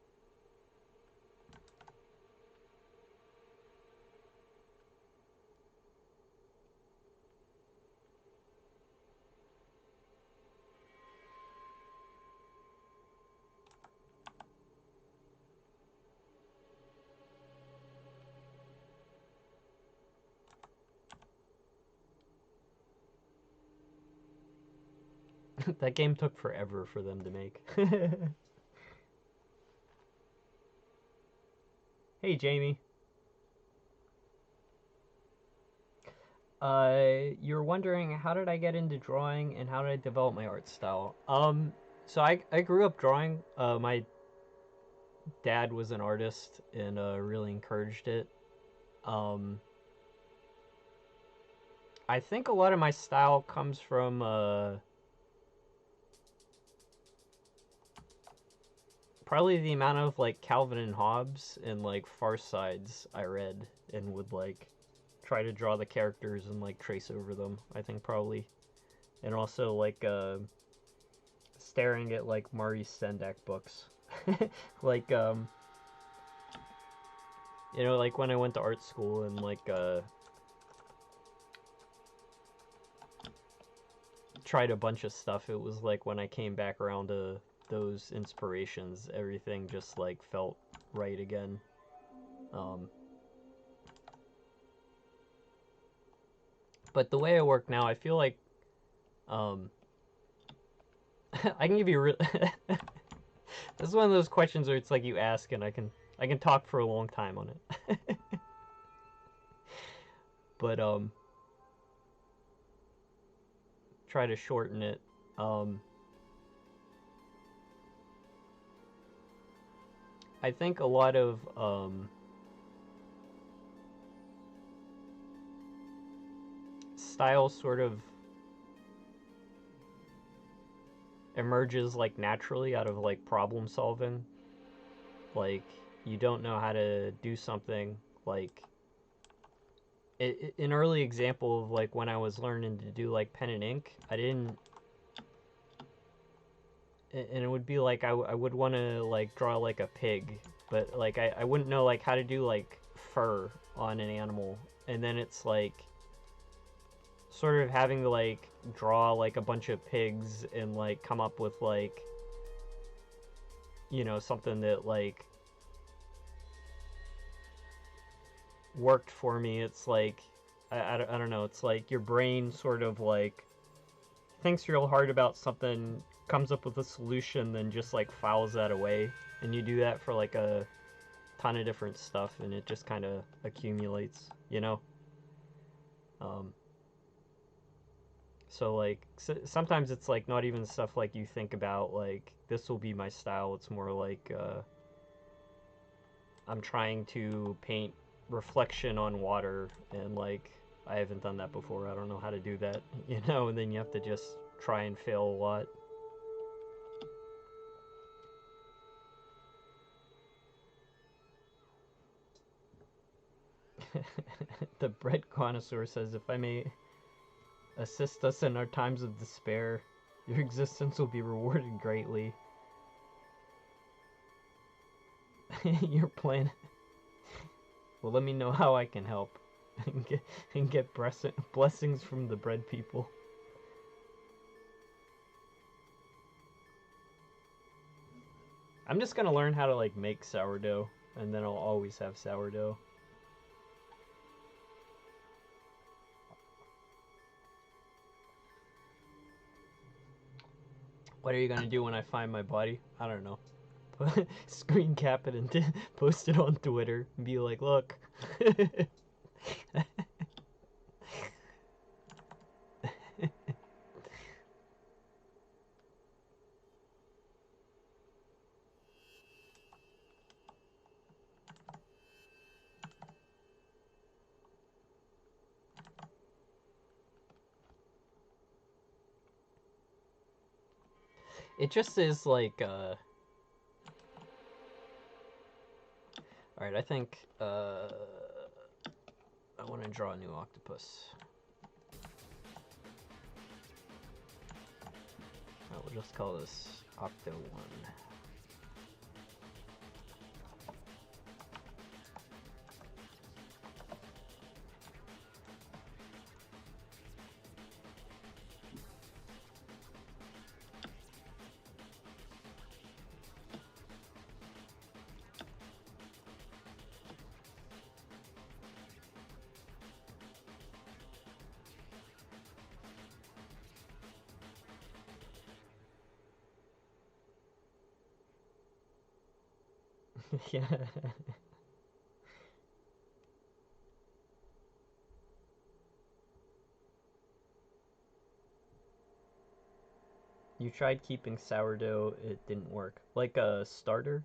That game took forever for them to make. Hey, Jamie. You're wondering how did I get into drawing and how did I develop my art style? So I grew up drawing. My dad was an artist and really encouraged it. I think a lot of my style comes from probably the amount of like Calvin and Hobbes and like Far Sides I read and would like try to draw the characters and like trace over them. I think probably, and also like staring at like Maurice Sendak books, like you know, like when I went to art school and like tried a bunch of stuff. It was like when I came back around to those inspirations, everything just like felt right again. But the way I work now, I feel like I can give you this is one of those questions where it's like you ask and I can talk for a long time on it. But try to shorten it. I think a lot of style sort of emerges like naturally out of like problem solving. Like you don't know how to do something, like an early example of like when I was learning to do like pen and ink, I didn't, and it would be like I would want to like draw like a pig, but like I wouldn't know like how to do like fur on an animal, and then it's like sort of having to like draw like a bunch of pigs and like come up with like, you know, something that like worked for me. It's like I don't know, it's like your brain sort of like thinks real hard about something, comes up with a solution, then just like files that away, and you do that for like a ton of different stuff, and it just kind of accumulates, you know. So like sometimes it's like not even stuff like you think about like this will be my style. It's more like I'm trying to paint reflection on water, and like I haven't done that before. I don't know how to do that, you know, and then you have to just try and fail a lot. The bread connoisseur says, if I may assist us in our times of despair, your existence will be rewarded greatly. Your plan. Well, let me know how I can help and get blessings from the bread people. I'm just gonna learn how to like make sourdough, and then I'll always have sourdough. What are you gonna do when I find my body? I don't know. Screen cap it and post it on Twitter and be like, look. It just is like, alright, I think, I want to draw a new octopus. We'll just call this Octo 1. Yeah. You tried keeping sourdough, it didn't work. Like a starter?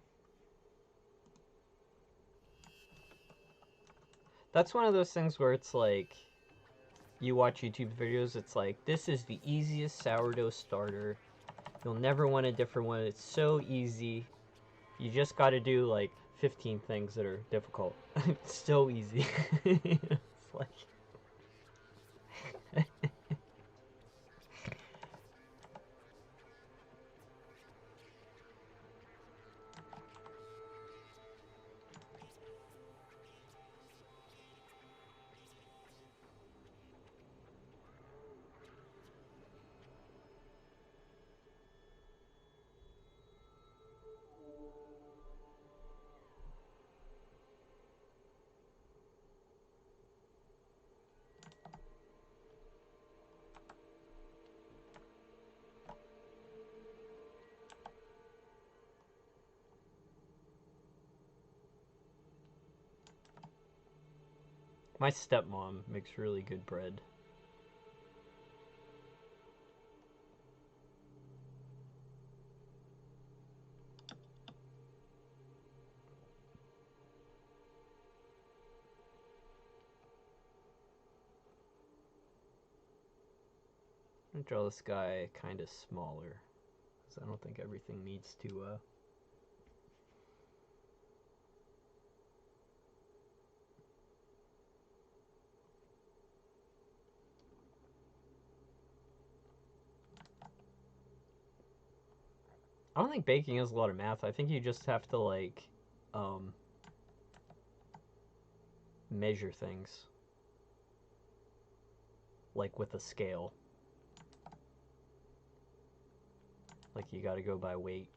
That's one of those things where it's like, you watch YouTube videos, it's like, this is the easiest sourdough starter. You'll never want a different one. It's so easy. You just gotta do like 15 things that are difficult. It's so easy. It's like... My stepmom makes really good bread. I'm gonna draw this guy kind of smaller, because I don't think everything needs to, I don't think baking is a lot of math. I think you just have to, like, measure things. Like with a scale. Like you gotta go by weight.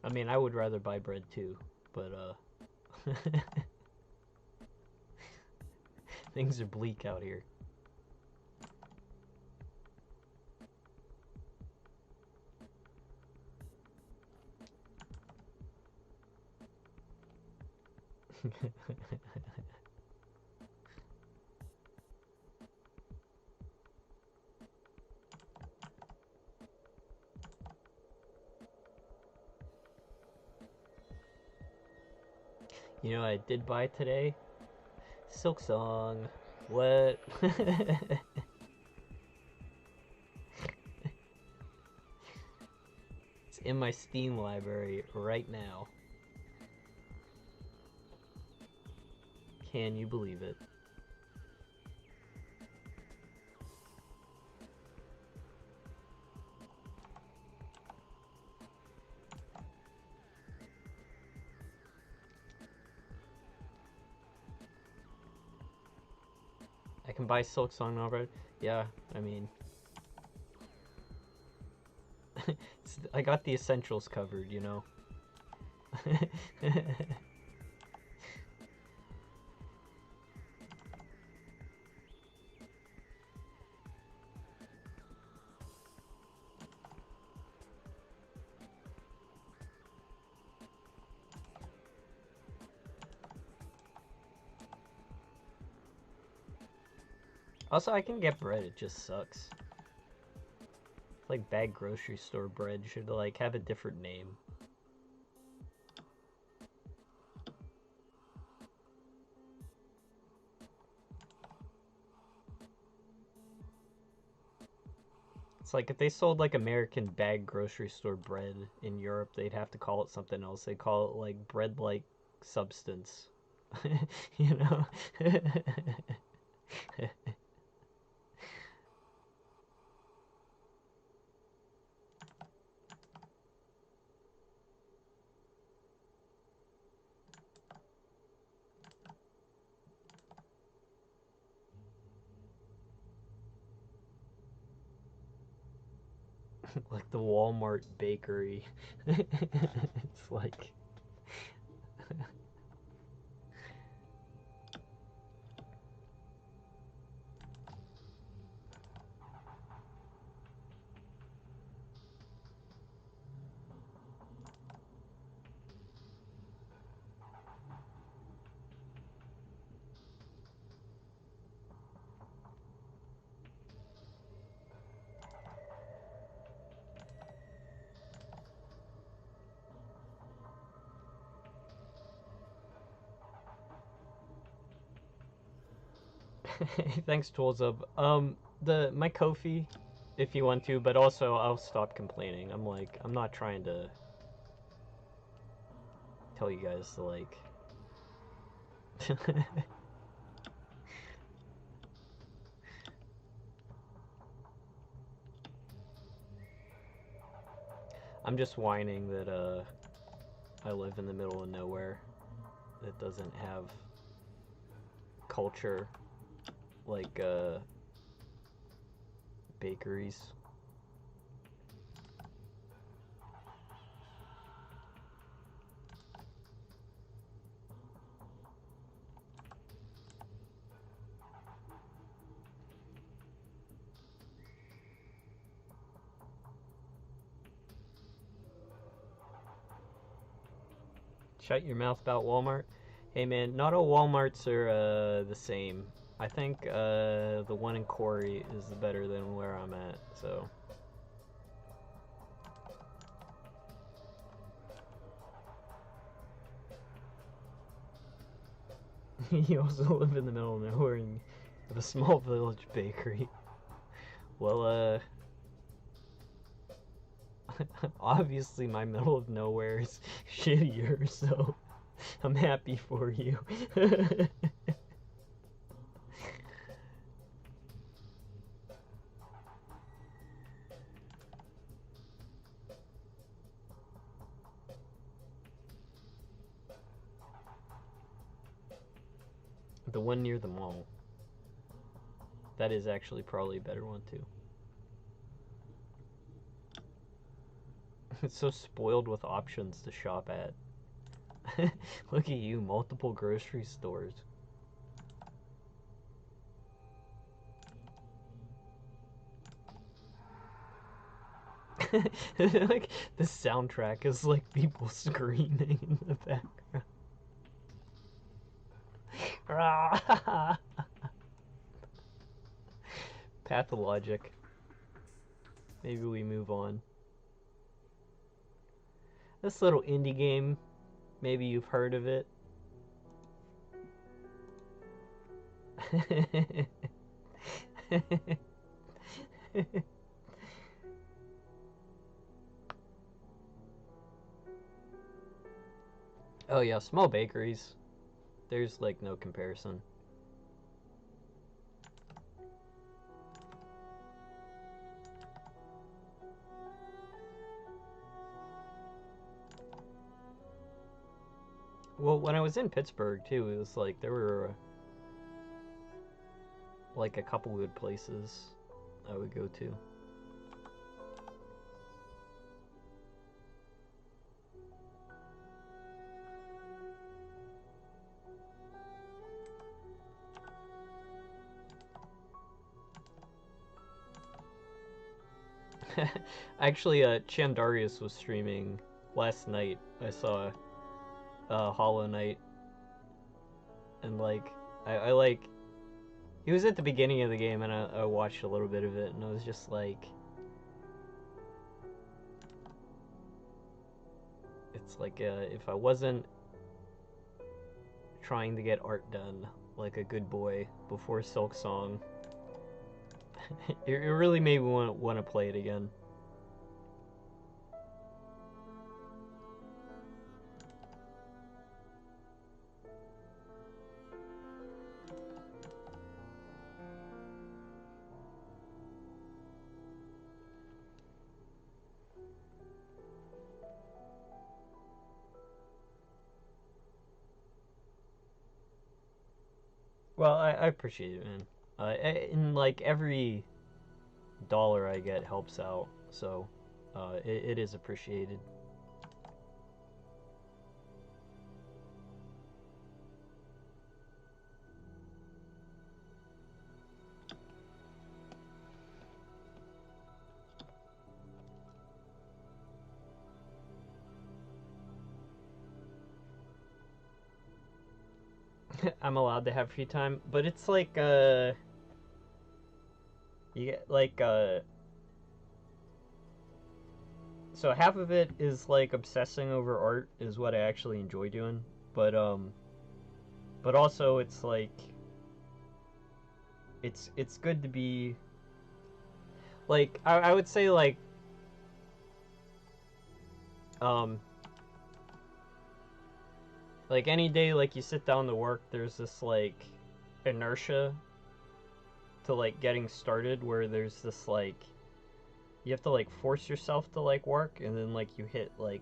I mean, I would rather buy bread too, but things are bleak out here. You know what I did buy today? Silk Song. What? It's in my Steam library right now. Can you believe it? I can buy Silk Song already. Yeah, I mean, I got the essentials covered, you know. Also, I can get bread, it just sucks. Like bag grocery store bread should like have a different name. It's like if they sold like American bag grocery store bread in Europe, they'd have to call it something else. They call it like bread-like substance. You know? Like the Walmart bakery. It's like... Thanks, Tools Up. My Ko-fi, if you want to, but also I'll stop complaining. I'm not trying to tell you guys to, like... I'm just whining that, I live in the middle of nowhere that doesn't have culture like, bakeries. Shut your mouth about Walmart. Hey man, not all Walmarts are the same. I think the one in Quarry is better than where I'm at, so. You also live in the middle of nowhere and have a small village bakery. Well, obviously my middle of nowhere is shittier, so I'm happy for you. The one near the mall. That is actually probably a better one too. It's so spoiled with options to shop at. Look at you, multiple grocery stores. Like the soundtrack is like people screaming in the background. Pathologic. Maybe we move on. This little indie game, maybe you've heard of it. Oh yeah, small bakeries. There's like no comparison. Well, when I was in Pittsburgh too, it was like there were like a couple good places I would go to. Actually, Chandarius was streaming last night. I saw Hollow Knight, and like I like he was at the beginning of the game, and I watched a little bit of it, and I was just like, it's like if I wasn't trying to get art done like a good boy before Silk Song, it really made me want to play it again. Well, I appreciate it, man. And like every dollar I get helps out, so it is appreciated. I'm allowed to have free time, but it's like you get like so half of it is like obsessing over art is what I actually enjoy doing, but also it's like it's good to be like I would say like like any day like you sit down to work, there's this like inertia to like getting started where there's this like you have to like force yourself to like work, and then like you hit like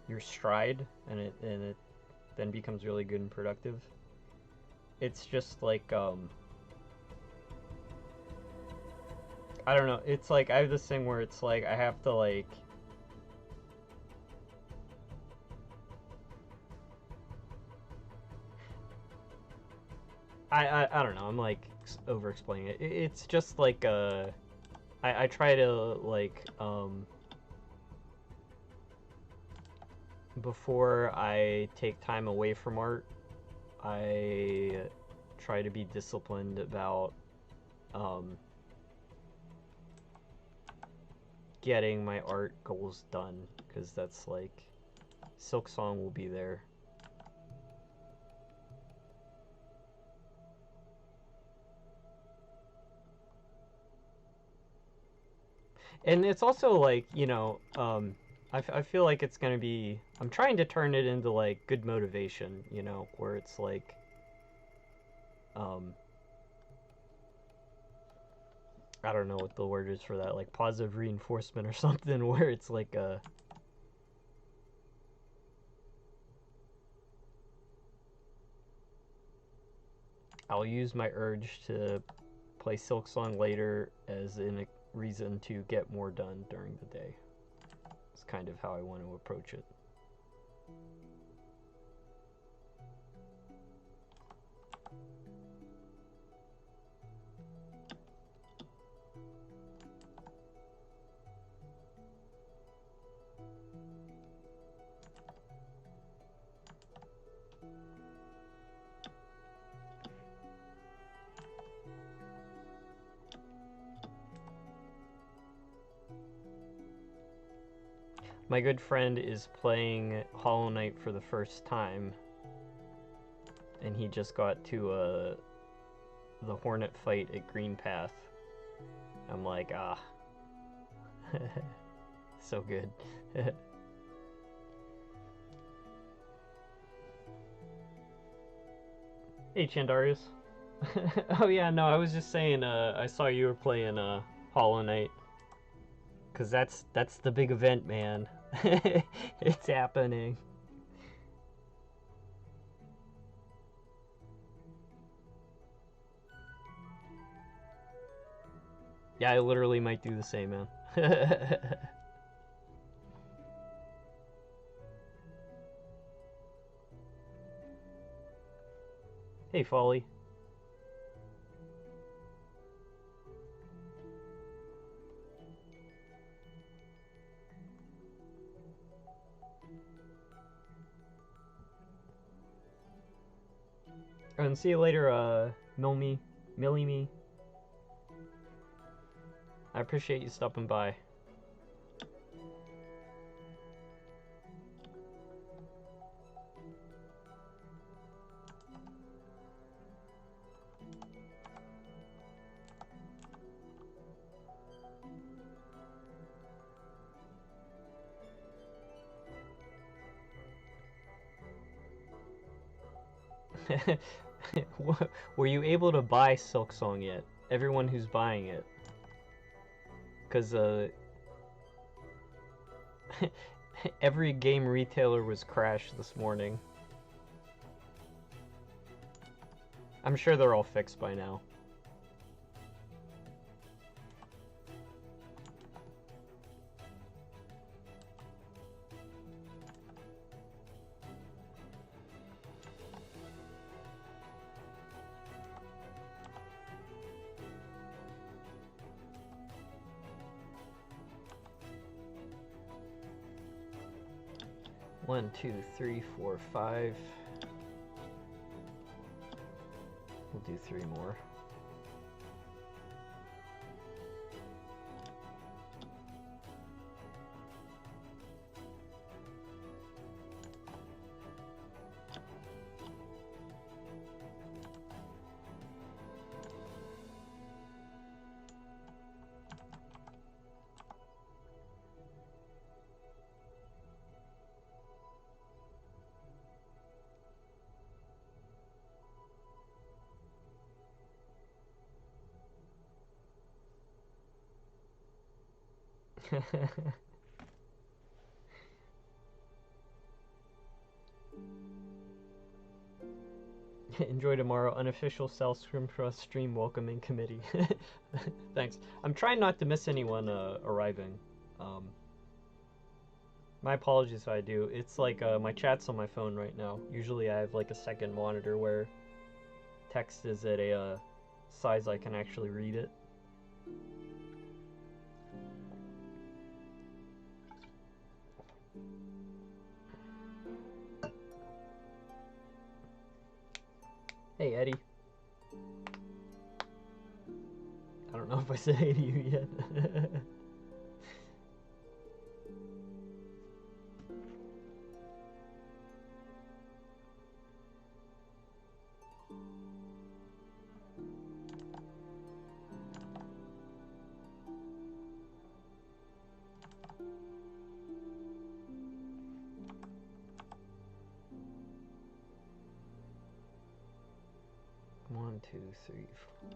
your stride, and it then becomes really good and productive. It's just like I don't know, it's like I have this thing where it's like I have to like I don't know, I'm like over explaining it. It's just like I try to like before I take time away from art, I try to be disciplined about getting my art goals done, because that's like Silksong will be there. And it's also like, you know, I feel like it's gonna be, I'm trying to turn it into like good motivation, you know, where it's like I don't know what the word is for that, like positive reinforcement or something, where it's like I'll use my urge to play Silksong later as in a reason to get more done during the day. It's kind of how I want to approach it. My good friend is playing Hollow Knight for the first time, and he just got to the Hornet fight at Green Path. I'm like, ah, so good. Hey, Chandarius. Oh yeah, no, I was just saying, I saw you were playing Hollow Knight, cause that's the big event, man. It's happening. Yeah, I literally might do the same, man. Hey, Folly. And see you later, Millie Me. I appreciate you stopping by. Were you able to buy Silksong yet? Everyone who's buying it. Because, every game retailer was crashed this morning. I'm sure they're all fixed by now. 1, 2, 3, 4, 5. We'll do 3 more. Enjoy tomorrow. Unofficial South Scrimshaw stream welcoming committee. Thanks. I'm trying not to miss anyone arriving. My apologies if I do. It's like my chat's on my phone right now. Usually I have like a second monitor where text is at a size I can actually read it. Hey, Eddie. I don't know if I said hey to you yet. One, two, three, four.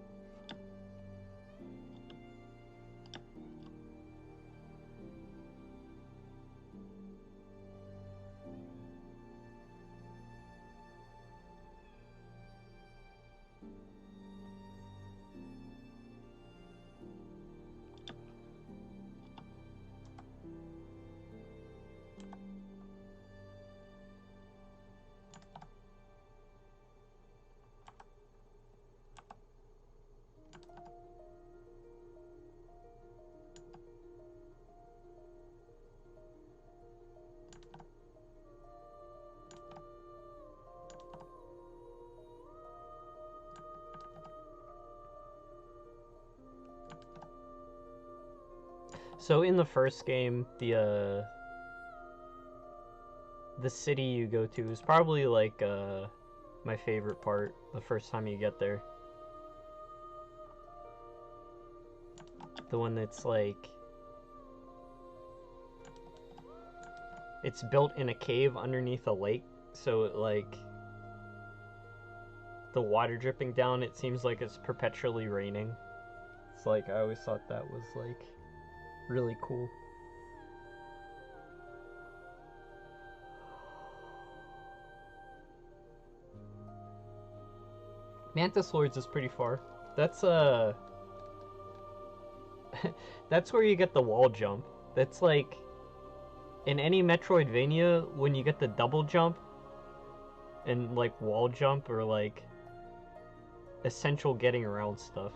So in the first game, the city you go to is probably like my favorite part the first time you get there. The one that's like, it's built in a cave underneath a lake, so it like, the water dripping down, it seems like it's perpetually raining. It's like, I always thought that was like really cool. Mantis Lords is pretty far. That's that's where you get the wall jump. That's like, in any Metroidvania, when you get the double jump and like wall jump or like essential getting around stuff.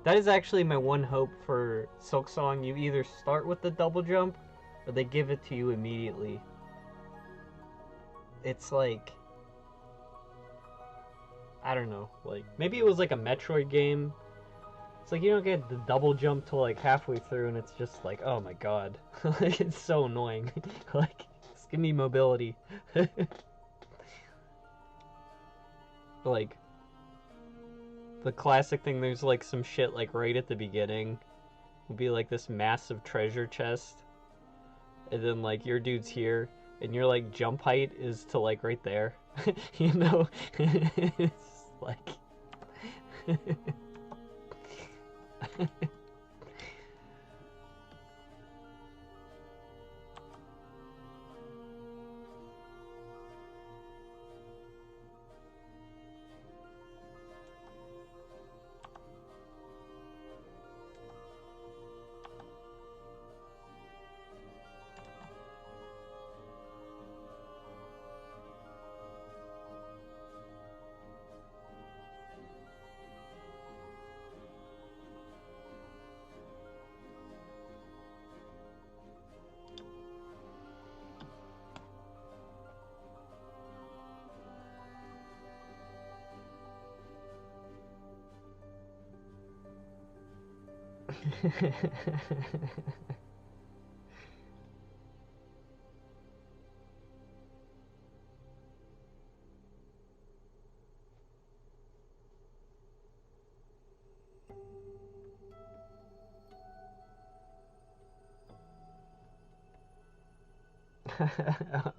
That is actually my one hope for Silksong. You either start with the double jump or they give it to you immediately. It's like, I don't know, like maybe it was like a Metroid game. It's like you don't get the double jump till like halfway through and it's just like, oh my god. Like, it's so annoying. Like, just give me mobility. Like, the classic thing, there's like some shit like right at the beginning. Will be like this massive treasure chest. And then like your dude's here and your like jump height is to like right there. You know? It's like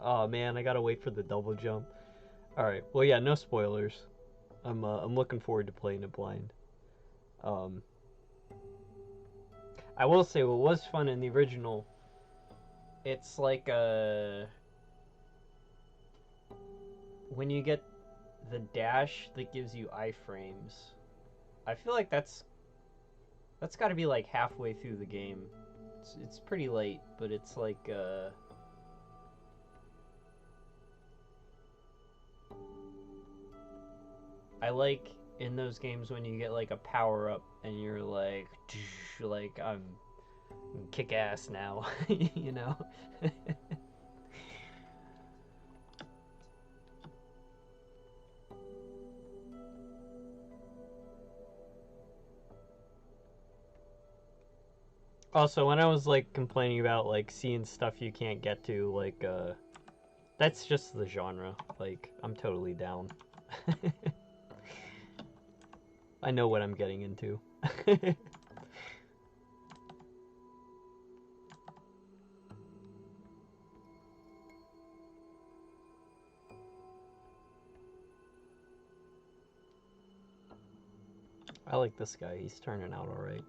Oh man, I gotta wait for the double jump. Alright, well yeah, no spoilers. I'm looking forward to playing it blind. Um, I will say what was fun in the original, it's like when you get the dash that gives you iframes. I feel like that's got to be like halfway through the game. It's pretty late, but it's like I like in those games when you get like a power up and you're like I'm kick ass now, you know. Also, when I was like complaining about like seeing stuff you can't get to, like that's just the genre. Like I'm totally down. I know what I'm getting into. I like this guy. He's turning out alright.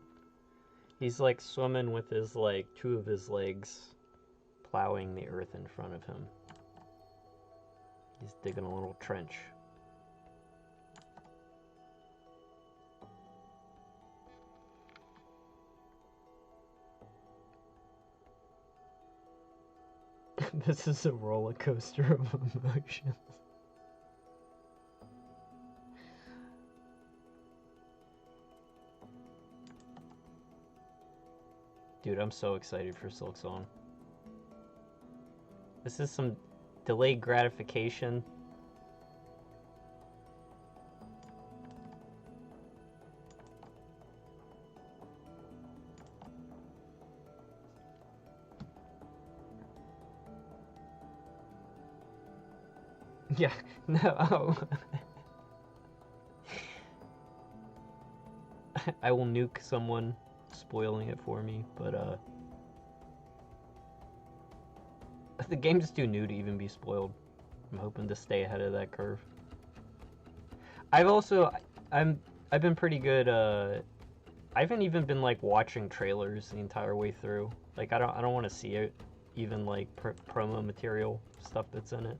He's like swimming with his like two of his legs plowing the earth in front of him. He's digging a little trench. This is a roller coaster of emotions. Dude, I'm so excited for Silk Song. This is some delayed gratification. Yeah, no. I will nuke someone spoiling it for me, but the game's too new to even be spoiled. I'm hoping to stay ahead of that curve. I've been pretty good. I haven't even been like watching trailers the entire way through. Like I don't want to see it, even like promo material stuff that's in it.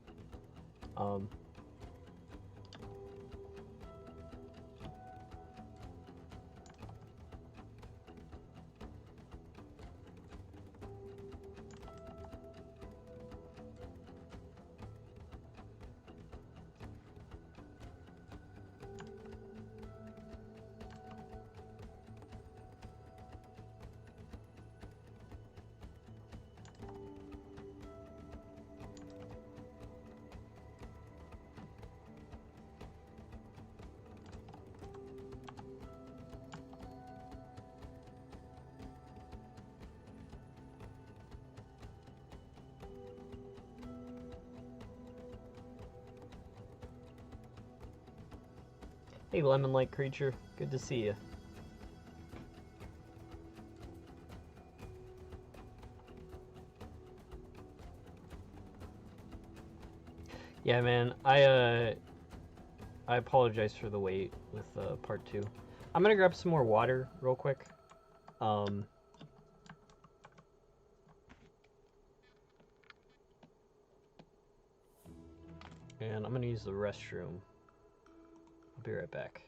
Hey, lemon-like creature. Good to see you. Yeah, man. I apologize for the wait with part 2. I'm gonna grab some more water real quick. And I'm gonna use the restroom. I'll be right back.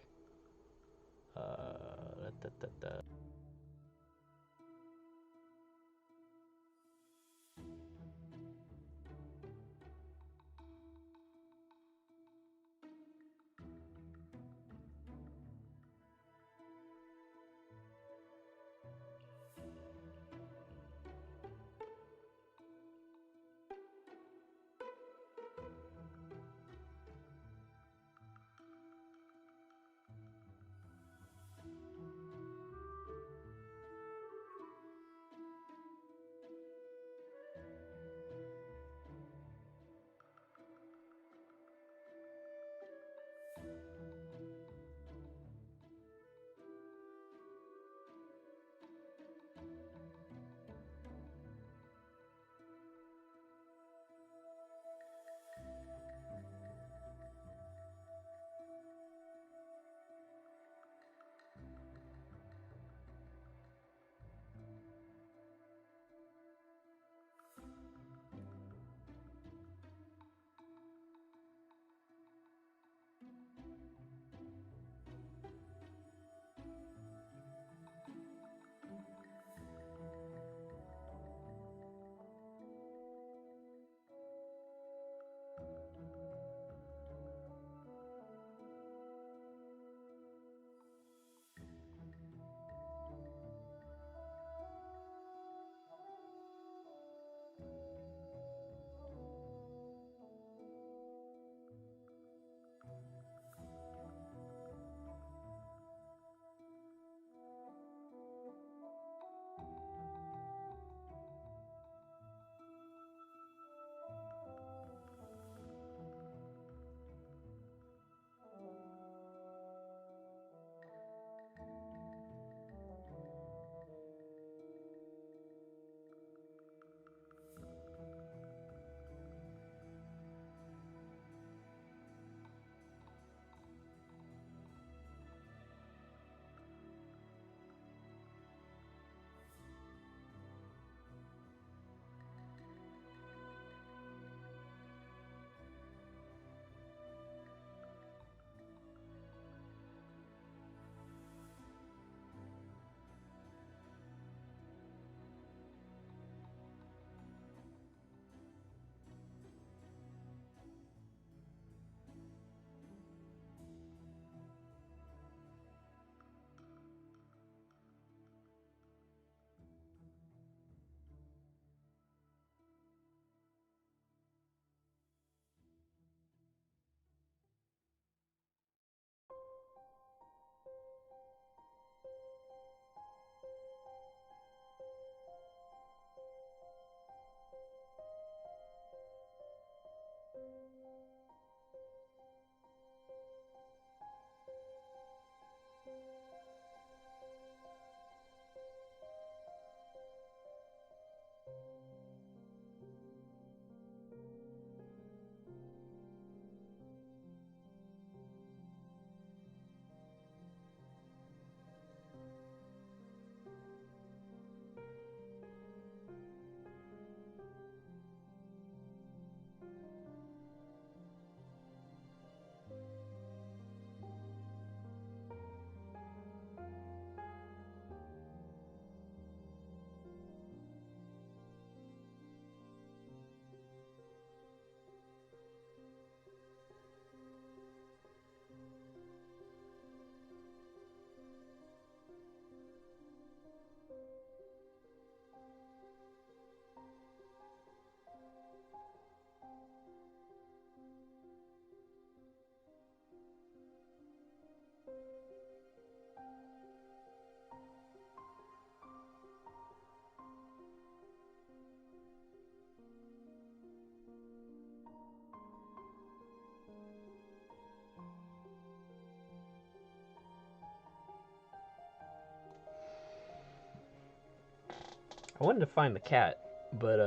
I wanted to find the cat, but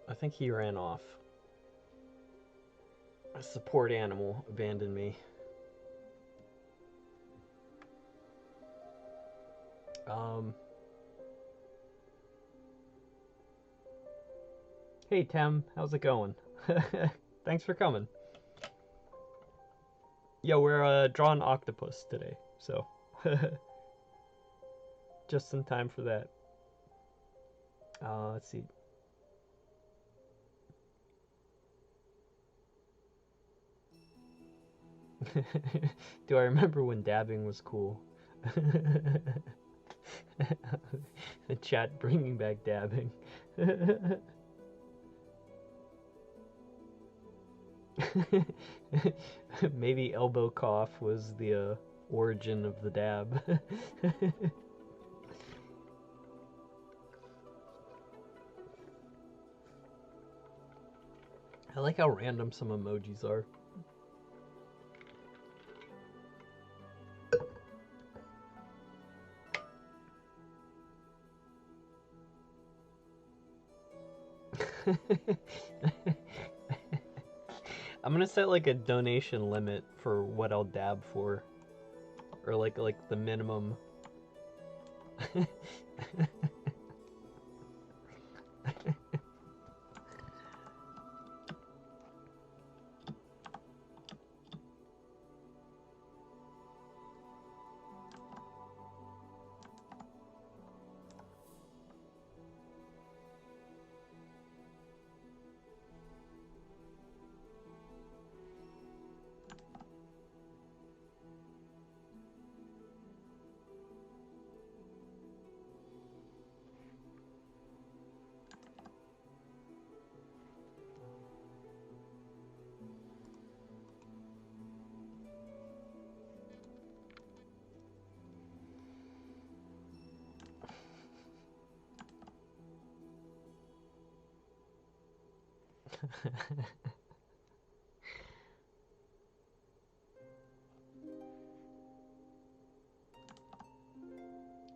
I think he ran off. A support animal abandoned me. Hey Tem, how's it going? Thanks for coming. Yeah, we're drawing octopus today, so just in time for that. Let's see. Do I remember when dabbing was cool? The chat bringing back dabbing. Maybe elbow cough was the origin of the dab. I like how random some emojis are. I'm gonna set like a donation limit for what I'll dab for, or like the minimum.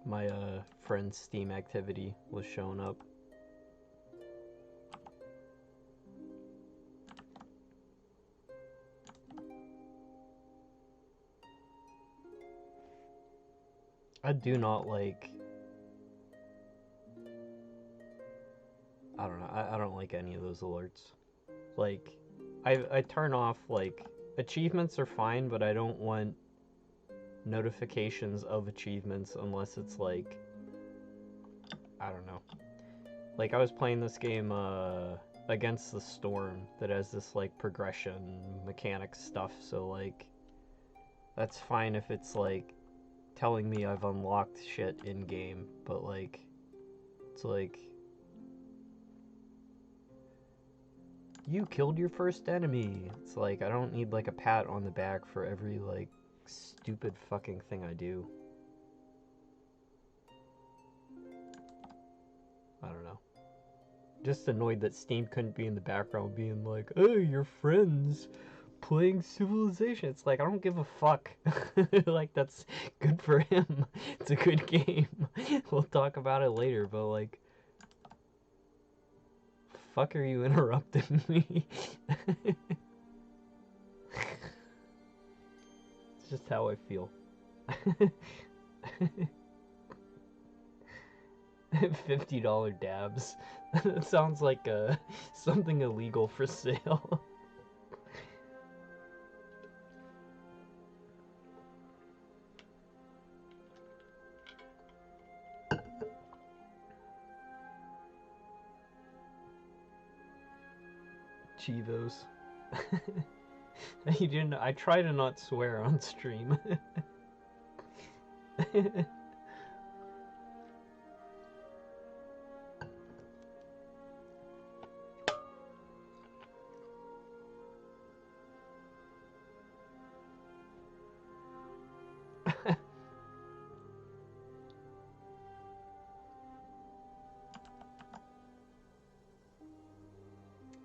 My friend's Steam activity was showing up. I do not like, I don't know, I don't like any of those alerts. Like, I turn off, like, achievements are fine, but I don't want notifications of achievements unless it's like, I don't know. Like, I was playing this game, Against the Storm, that has this, like, progression mechanics stuff, so, like, that's fine if it's, like, telling me I've unlocked shit in-game, but, like, it's like, you killed your first enemy. It's like, I don't need, like, a pat on the back for every, like, stupid fucking thing I do. I don't know. Just annoyed that Steam couldn't be in the background being like, oh, your friends playing Civilization. It's like, I don't give a fuck. Like, that's good for him. It's a good game. We'll talk about it later, but like, fuck are you interrupting me? It's just how I feel. $50 dabs. That sounds like something illegal for sale. Chivos. You didn't. I try to not swear on stream.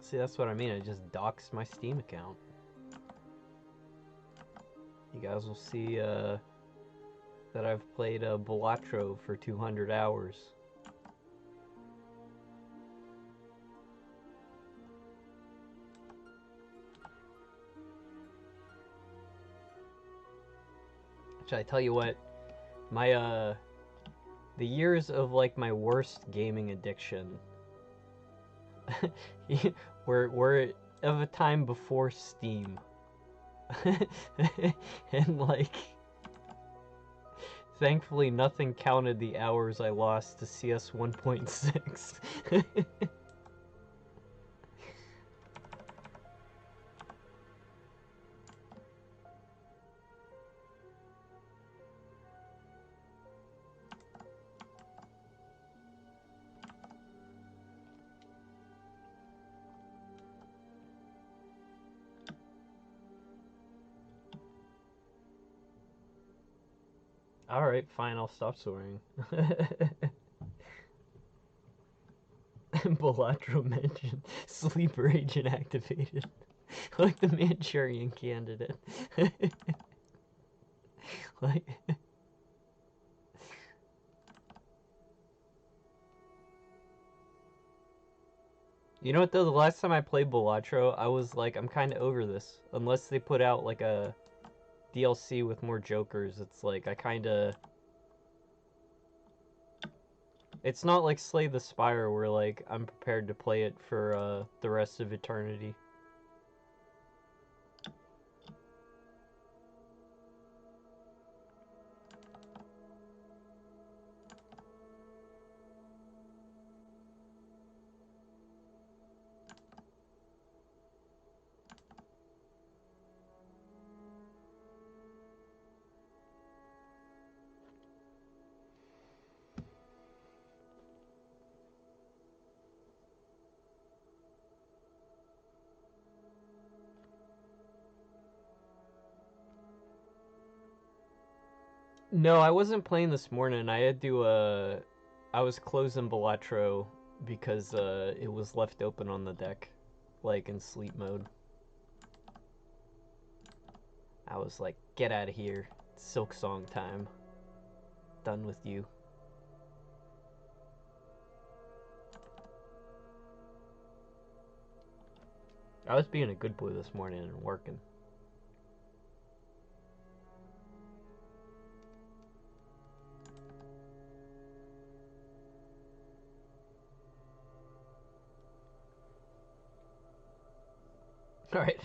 See, that's what I mean. I just doxed my Steam account. You guys will see that I've played Balatro for 200 hours. Should I tell you what? My, the years of, like, my worst gaming addiction were of a time before Steam. And, like, thankfully nothing counted the hours I lost to CS 1.6. Alright, fine, I'll stop swearing. Balatro mentioned sleeper agent activated. Like the Manchurian candidate. Like... You know what though, the last time I played Balatro, I was like, I'm kinda over this. Unless they put out like a DLC with more jokers, it's like, I kinda... It's not like Slay the Spire where like, I'm prepared to play it for the rest of eternity. No, I wasn't playing this morning. I had to, I was closing Balatro because, it was left open on the deck, like, in sleep mode. I was like, get out of here. Silk Song time. Done with you. I was being a good boy this morning and working. Alright.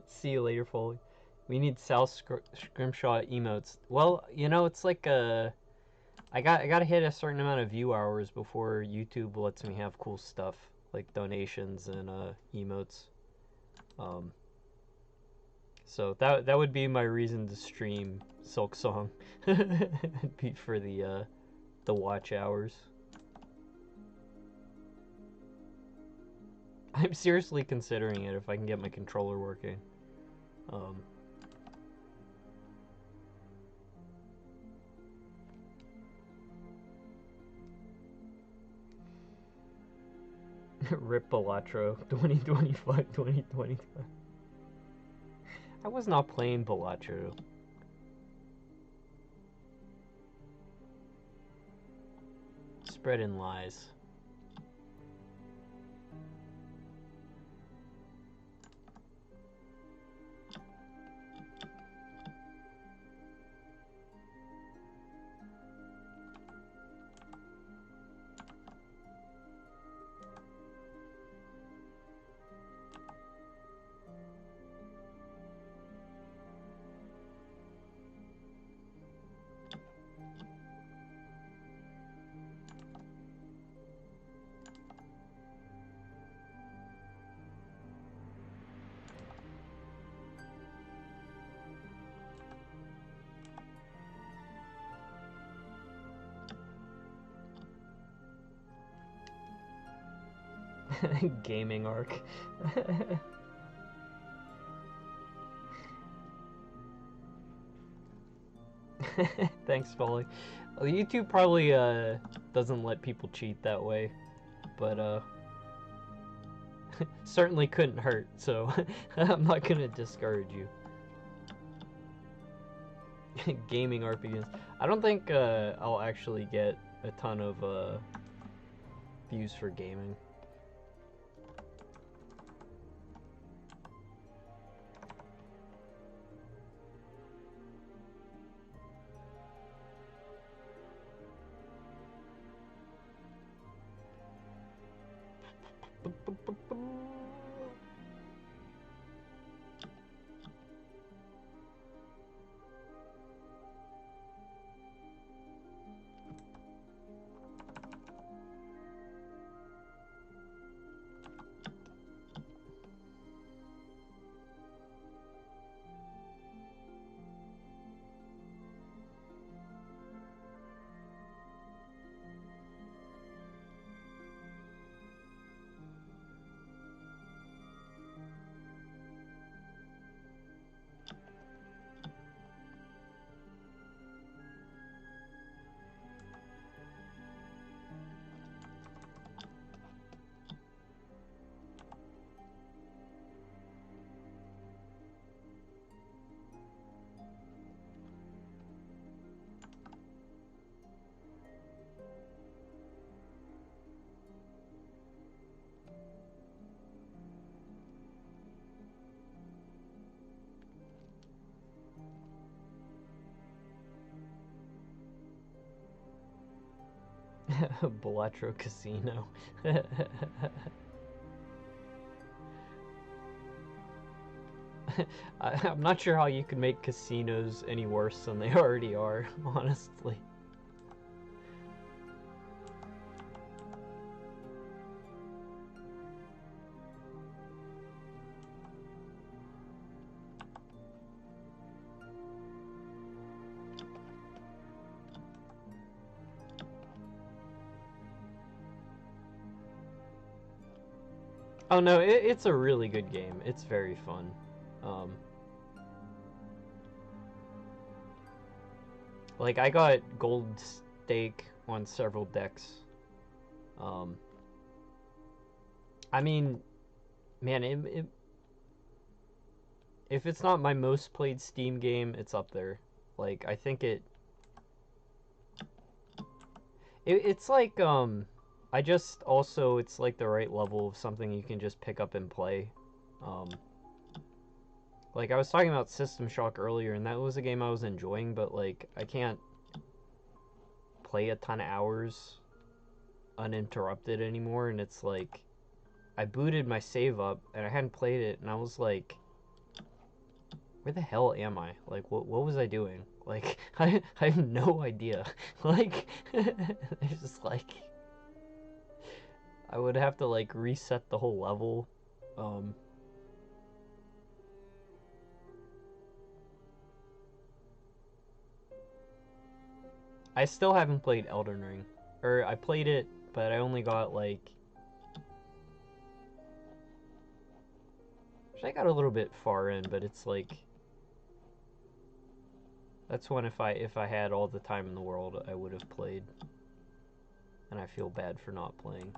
See you later, Foley. We need South Scrimshaw emotes. Well, you know, it's like I gotta hit a certain amount of view hours before YouTube lets me have cool stuff like donations and emotes. So that would be my reason to stream Silk Song. Be for the watch hours. I'm seriously considering it if I can get my controller working. Rip Balatro 2025 2025. I was not playing Balatro. Spreading lies. Gaming arc. Thanks, Foley. Well, YouTube probably doesn't let people cheat that way, but certainly couldn't hurt, so I'm not gonna discourage you. Gaming RPGs. I don't think I'll actually get a ton of views for gaming. Balatro Casino. I'm not sure how you could make casinos any worse than they already are, honestly. Oh no, it's a really good game. It's very fun. Like, I got gold stake on several decks. I mean, man, if it's not my most played Steam game, it's up there. Like, I think it's like, I just also, it's like the right level of something you can just pick up and play. Like, I was talking about System Shock earlier, and that was a game I was enjoying, but, like, I can't play a ton of hours uninterrupted anymore, and it's like, I booted my save up, and I hadn't played it, and I was like, where the hell am I? Like, what was I doing? Like, I have no idea. Like, it's just like, I would have to, like, reset the whole level. I still haven't played Elden Ring. Or, I played it, but I only got, like... I got a little bit far in, but it's like... That's one if I had all the time in the world, I would have played. And I feel bad for not playing.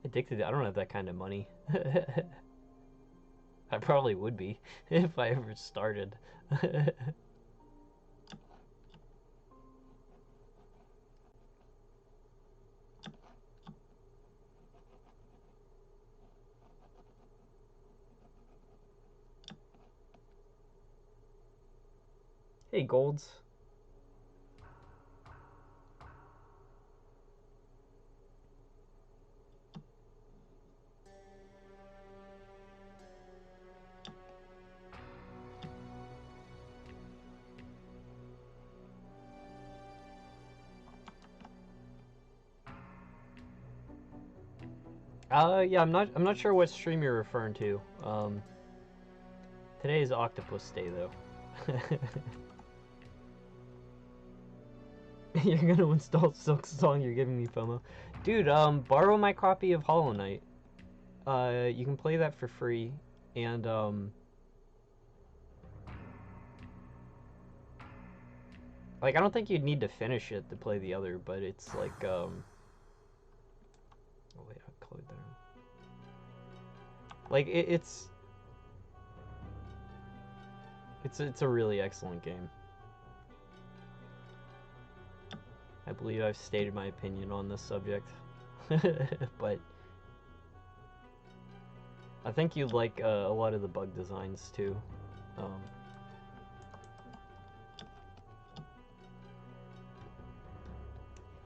Addicted. I don't have that kind of money. I probably would be if I ever started. Hey, Golds. Yeah, I'm not sure what stream you're referring to. Today is Octopus Day, though. You're gonna install Silk Song, you're giving me FOMO. Dude, borrow my copy of Hollow Knight. You can play that for free, and, like, I don't think you'd need to finish it to play the other, but it's like, oh wait, I closed that. Like, it's a really excellent game. I believe I've stated my opinion on this subject, but I think you'd like a lot of the bug designs too.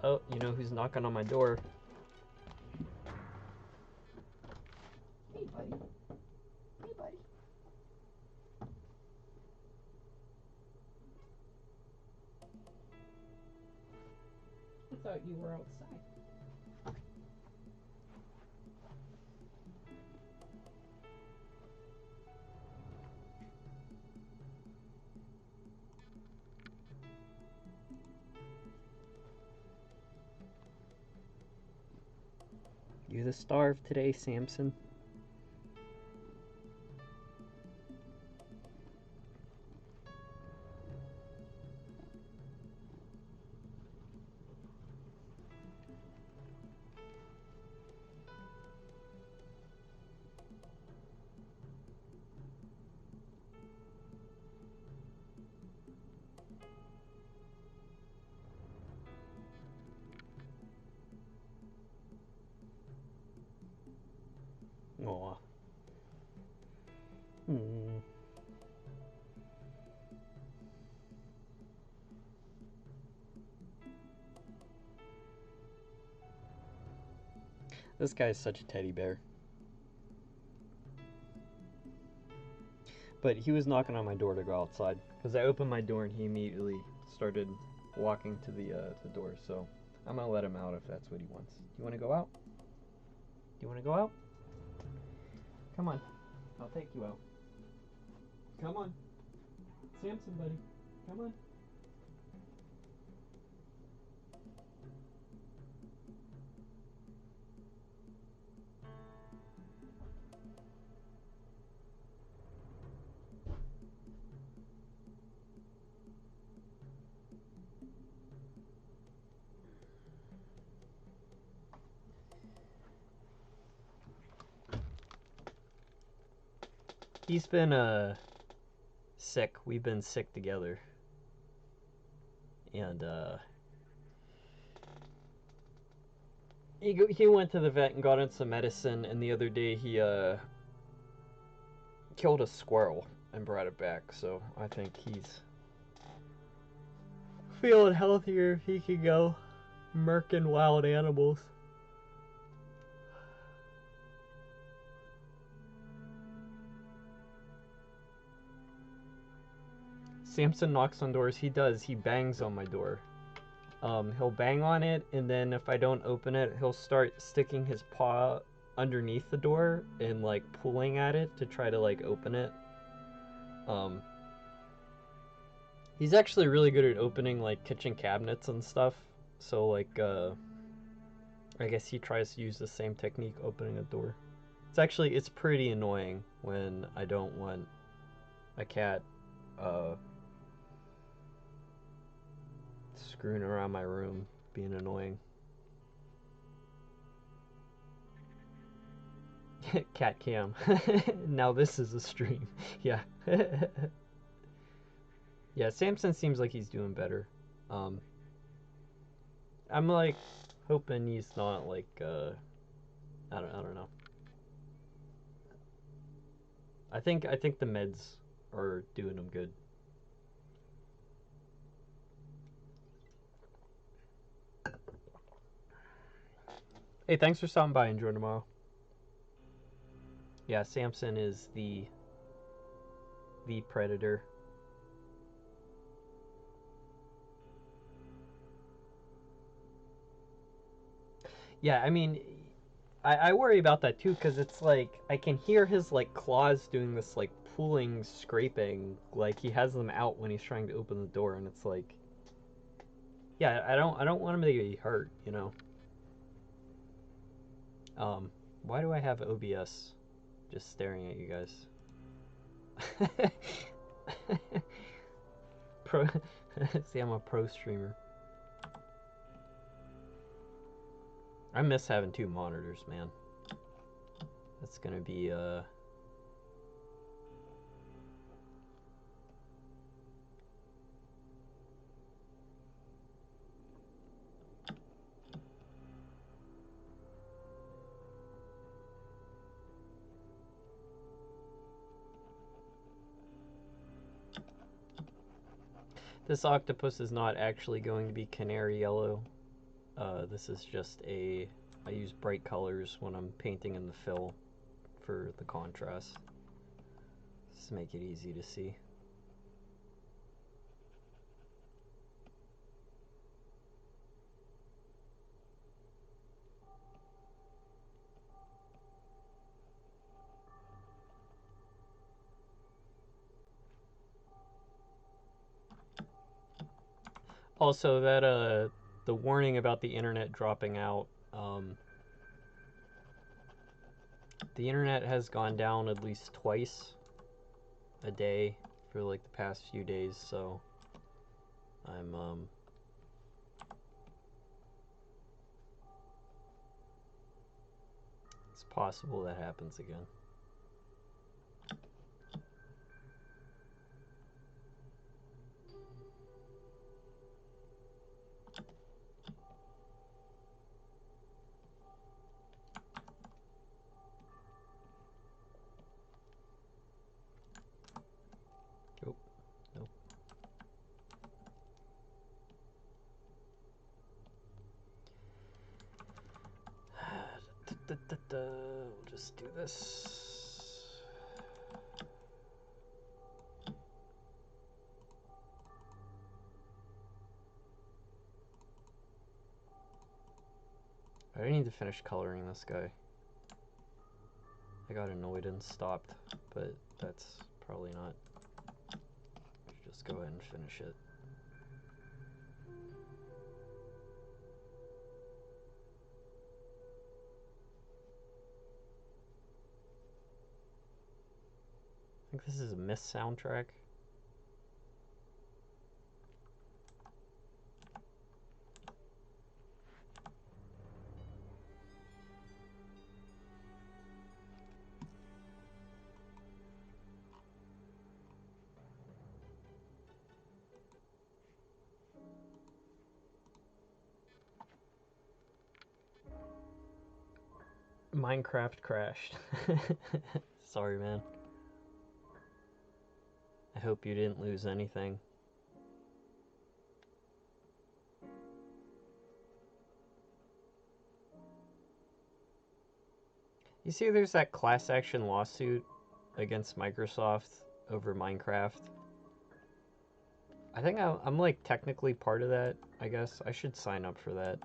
Oh, you know who's knocking on my door? Hey, buddy. Hey, buddy. I thought you were outside. You're the star of today, Samson. Aw. This guy's such a teddy bear. But he was knocking on my door to go outside. Because I opened my door and he immediately started walking to the door. So I'm going to let him out if that's what he wants. Do you want to go out? Do you want to go out? Come on. I'll take you out. Come on. Samson, buddy. Come on. He's been sick. We've been sick together. And he went to the vet and got in some medicine, and the other day he killed a squirrel and brought it back. So I think he's feeling healthier if he can go murking wild animals. Samson knocks on doors. He does. He bangs on my door. He'll bang on it, and then if I don't open it, he'll start sticking his paw underneath the door and like pulling at it to try to like open it. He's actually really good at opening like kitchen cabinets and stuff. So like I guess he tries to use the same technique opening a door. It's pretty annoying when I don't want a cat screwing around my room, being annoying. Cat cam. Now this is a stream. Yeah. Yeah, Samson seems like he's doing better. I'm like hoping he's not like I don't know. I think the meds are doing him good. Hey, thanks for stopping by. Enjoy tomorrow. Yeah, Samson is the predator. Yeah, I mean, I worry about that too, because it's like I can hear his like claws doing this like pulling, scraping, like he has them out when he's trying to open the door, and it's like, yeah, I don't want him to get hurt, you know. Why do I have OBS just staring at you guys? See, I'm a pro streamer. I miss having two monitors, man. That's gonna be this octopus is not actually going to be canary yellow. This is just I use bright colors when I'm painting in the fill for the contrast. Just to make it easy to see. Also, that the warning about the internet dropping out, the internet has gone down at least twice a day for like the past few days, so I'm it's possible that happens again. We'll just do this. I need to finish coloring this guy. I got annoyed and stopped, but that's probably not. Just go ahead and finish it. I think this is a Mist soundtrack. Minecraft crashed. Sorry, man. I hope you didn't lose anything. You see there's that class action lawsuit against Microsoft over Minecraft. I think I'm like technically part of that, I guess. I should sign up for that.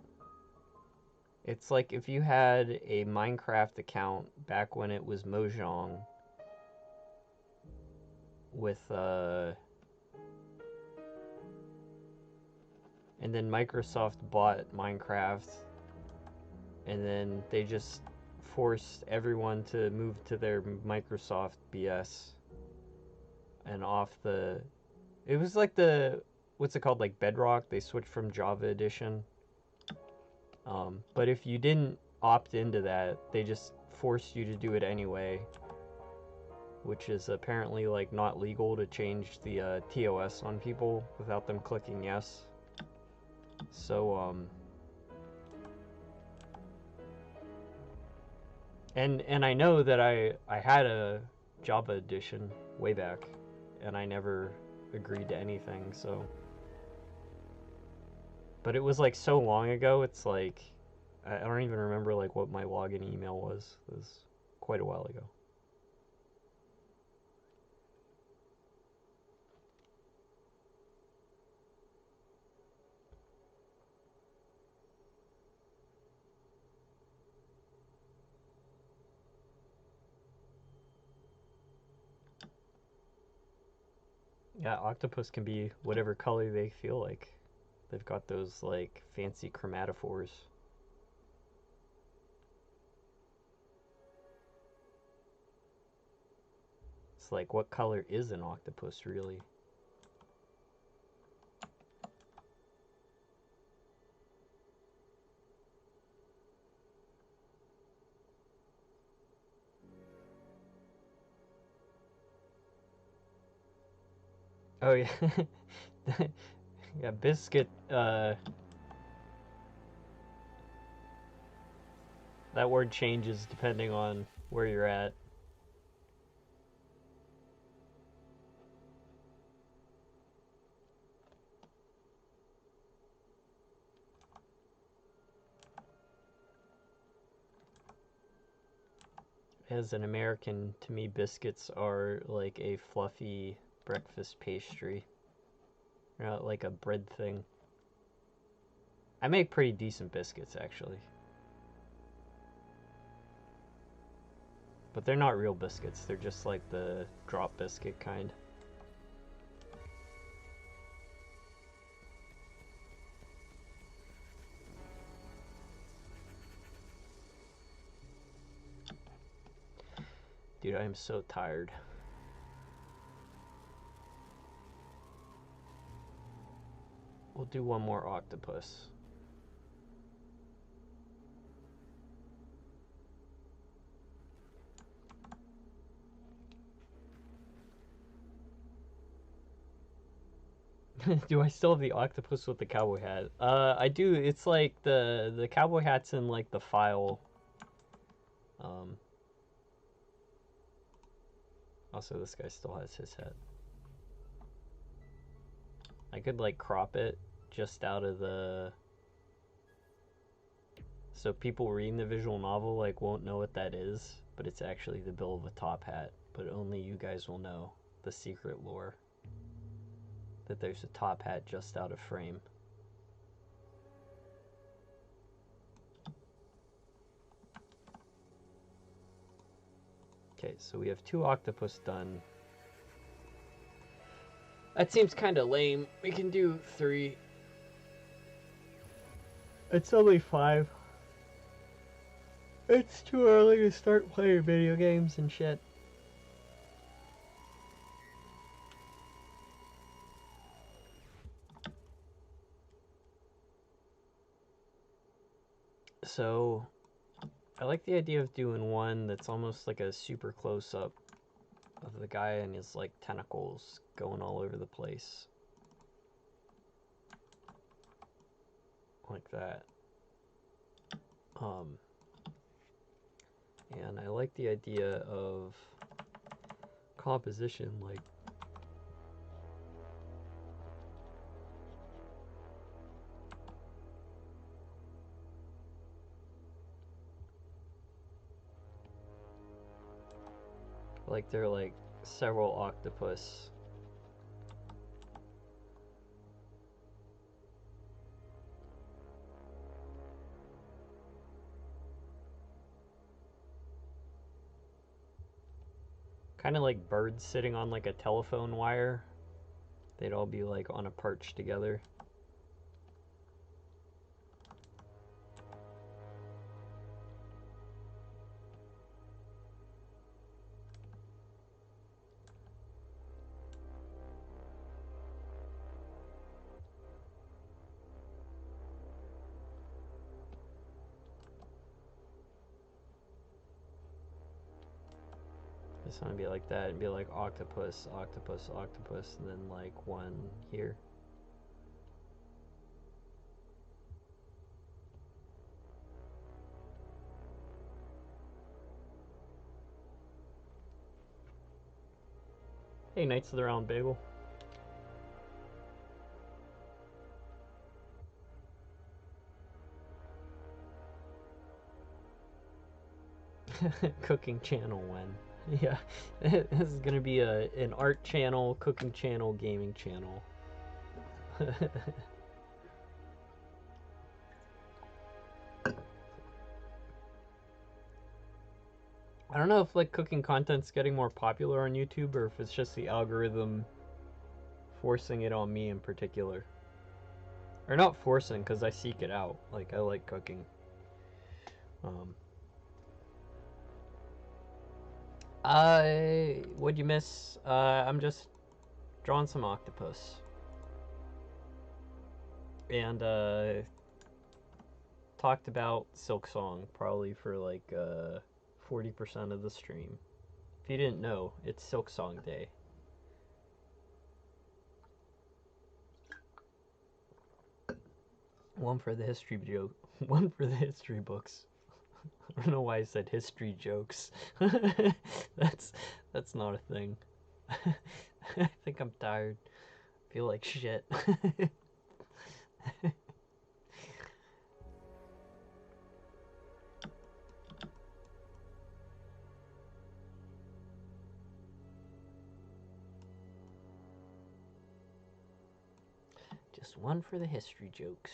It's like if you had a Minecraft account back when it was Mojang with and then Microsoft bought Minecraft and then they just forced everyone to move to their Microsoft BS and off the, it was like the, what's it called, like Bedrock. They switched from Java Edition, but if you didn't opt into that, they just forced you to do it anyway, which is apparently like not legal to change the TOS on people without them clicking yes. So and I know that I had a Java edition way back, and I never agreed to anything. So, but it was like so long ago. It's like I don't even remember like what my login email was. It was quite a while ago. Yeah, octopus can be whatever color they feel like. They've got those like fancy chromatophores. It's like, what color is an octopus really? Oh yeah. Yeah, biscuit, that word changes depending on where you're at. as an American, to me, biscuits are like a fluffy breakfast pastry. They're not like a bread thing. I make pretty decent biscuits, actually. But they're not real biscuits. They're just like the drop biscuit kind. Dude, I am so tired. We'll do one more octopus. Do I still have the octopus with the cowboy hat? I do. It's like the cowboy hat's in like the file. Also, this guy still has his head. I could like crop it just out of the... So people reading the visual novel like won't know what that is, but it's actually the bill of a top hat. But only you guys will know the secret lore. That there's a top hat just out of frame. Okay, so we have 2 octopus done. That seems kind of lame. We can do 3. It's only 5. It's too early to start playing video games and shit. So, I like the idea of doing one that's almost like a super close-up of the guy and his like tentacles going all over the place. Like that. And I like the idea of composition, like there are like several octopus. Kind of like birds sitting on like a telephone wire. They'd all be like on a perch together. This one would be like that. It'd be like octopus, octopus, octopus, and then like one here. Hey, Knights of the Round Bagel. Cooking channel when? Yeah, this is gonna be an art channel, cooking channel, gaming channel. I don't know if like cooking content's getting more popular on YouTube or if it's just the algorithm forcing it on me in particular. Or not forcing, because I seek it out. Like, I like cooking. What'd you miss? I'm just drawing some octopus. And, talked about Silk Song probably for like, 40% of the stream. If you didn't know, it's Silk Song Day. One for the history joke. One for the history books. I don't know why I said history jokes. That's not a thing. I think I'm tired. I feel like shit. Just one for the history jokes.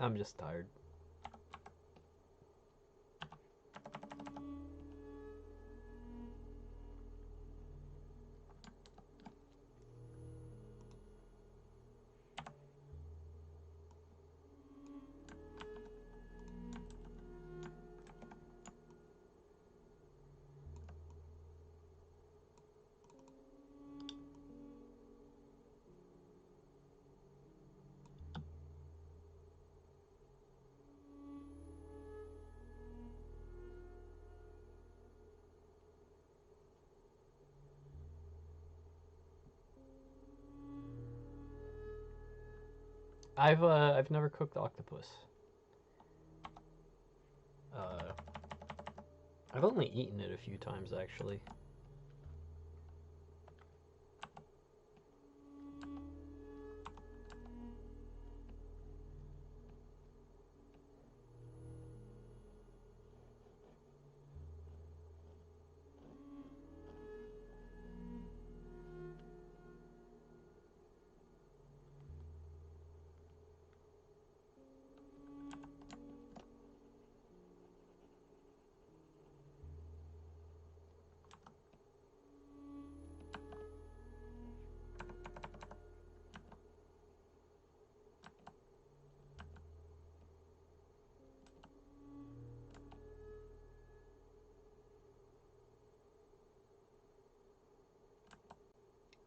I'm just tired. I've never cooked octopus. I've only eaten it a few times actually.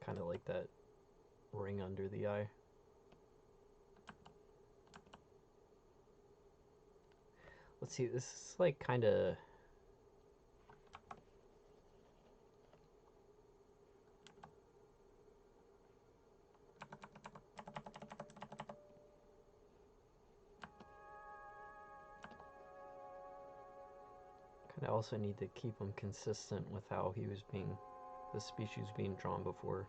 Kind of like that ring under the eye. Let's see, this is like kind of... kind of also need to keep him consistent with how he was being... the species being drawn before.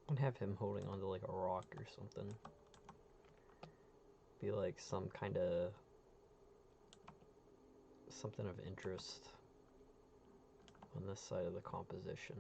And have him holding onto like a rock or something. Be like some kind of... something of interest on this side of the composition.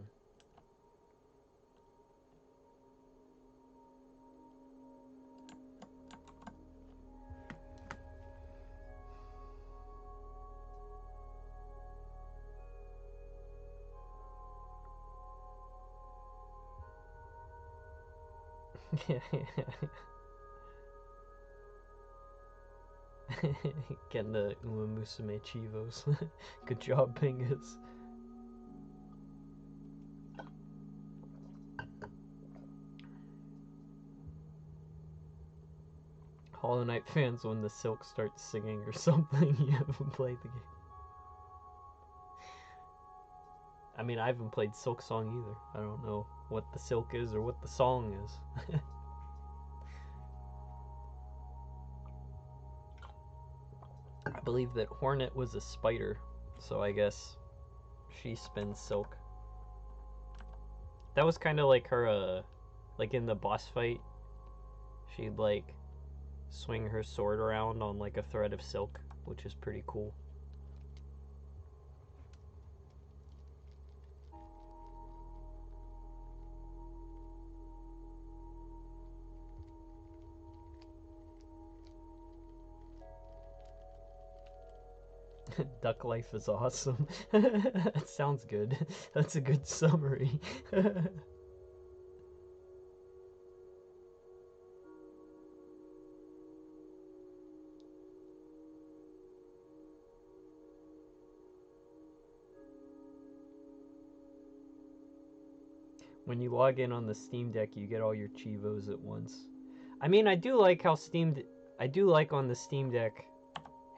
Getting the Uma Musume Chivos. Good job, Pingus. Hollow Knight fans when the Silk starts singing or something. You haven't played the game. I mean, I haven't played Silk Song either. I don't know what the Silk is or what the song is. I believe that Hornet was a spider, so I guess she spins silk. That was kind of like her, like in the boss fight, she'd like swing her sword around on like a thread of silk, which is pretty cool. Duck life is awesome. That sounds good. That's a good summary. When you log in on the Steam Deck, you get all your Chivos at once. I mean, I do like how I do like on the Steam Deck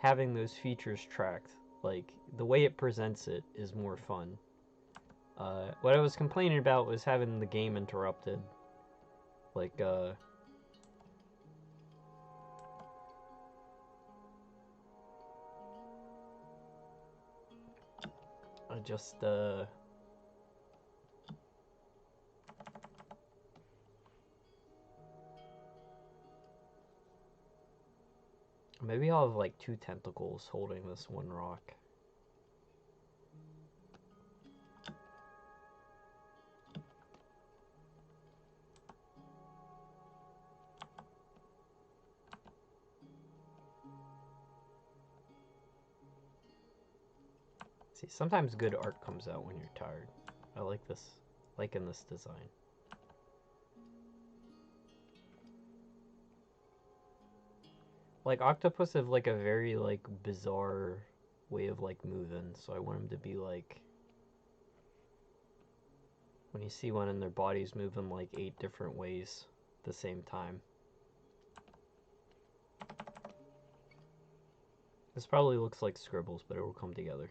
having those features tracked. Like, the way it presents it is more fun. What I was complaining about was having the game interrupted. Like, I just, maybe I'll have like 2 tentacles holding this one rock. See, sometimes good art comes out when you're tired. I like in this design. Like, octopus have like a very like bizarre way of like moving, so I want them to be like, when you see one in their bodies moving like 8 different ways at the same time. This probably looks like scribbles, but it will come together.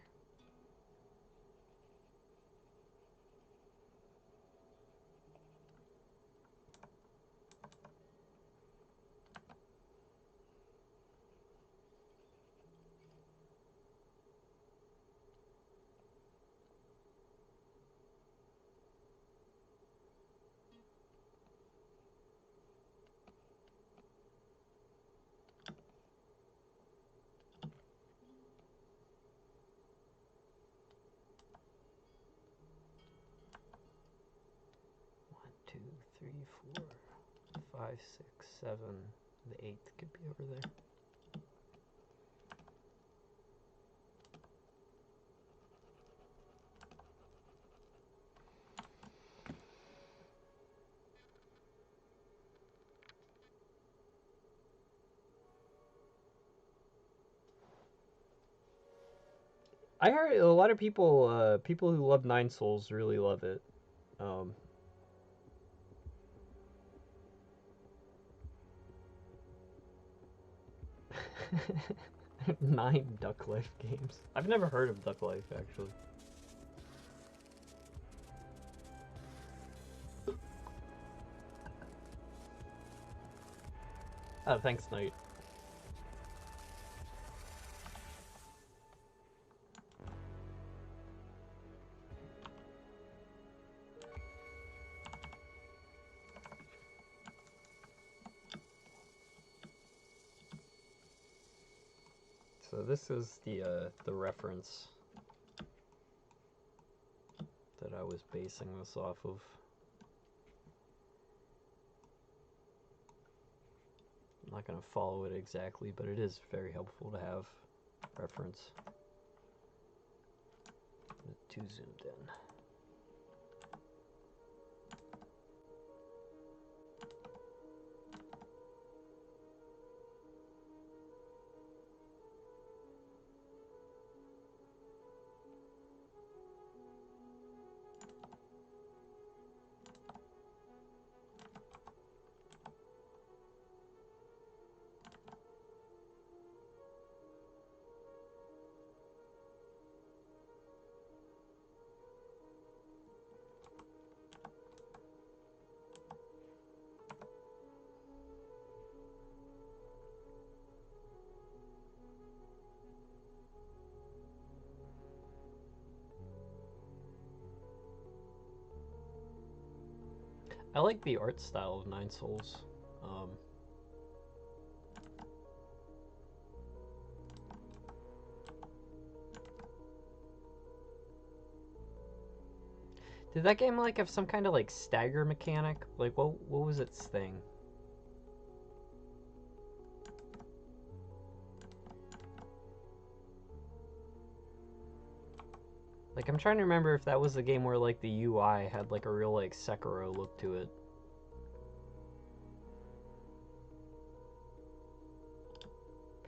Two, three, 4, 5, 6, 7. The 8th could be over there. I heard a lot of people, people who love Nine Souls really love it. 9 Duck Life games. I've never heard of Duck Life, actually. Oh, thanks, Knight. So this is the reference that I was basing this off of. I'm not going to follow it exactly, but it is very helpful to have reference. Too zoomed in. I like the art style of Nine Souls. Did that game like have some kind of like stagger mechanic? Like what was its thing? Like I'm trying to remember if that was the game where like the UI had like a real like Sekiro look to it.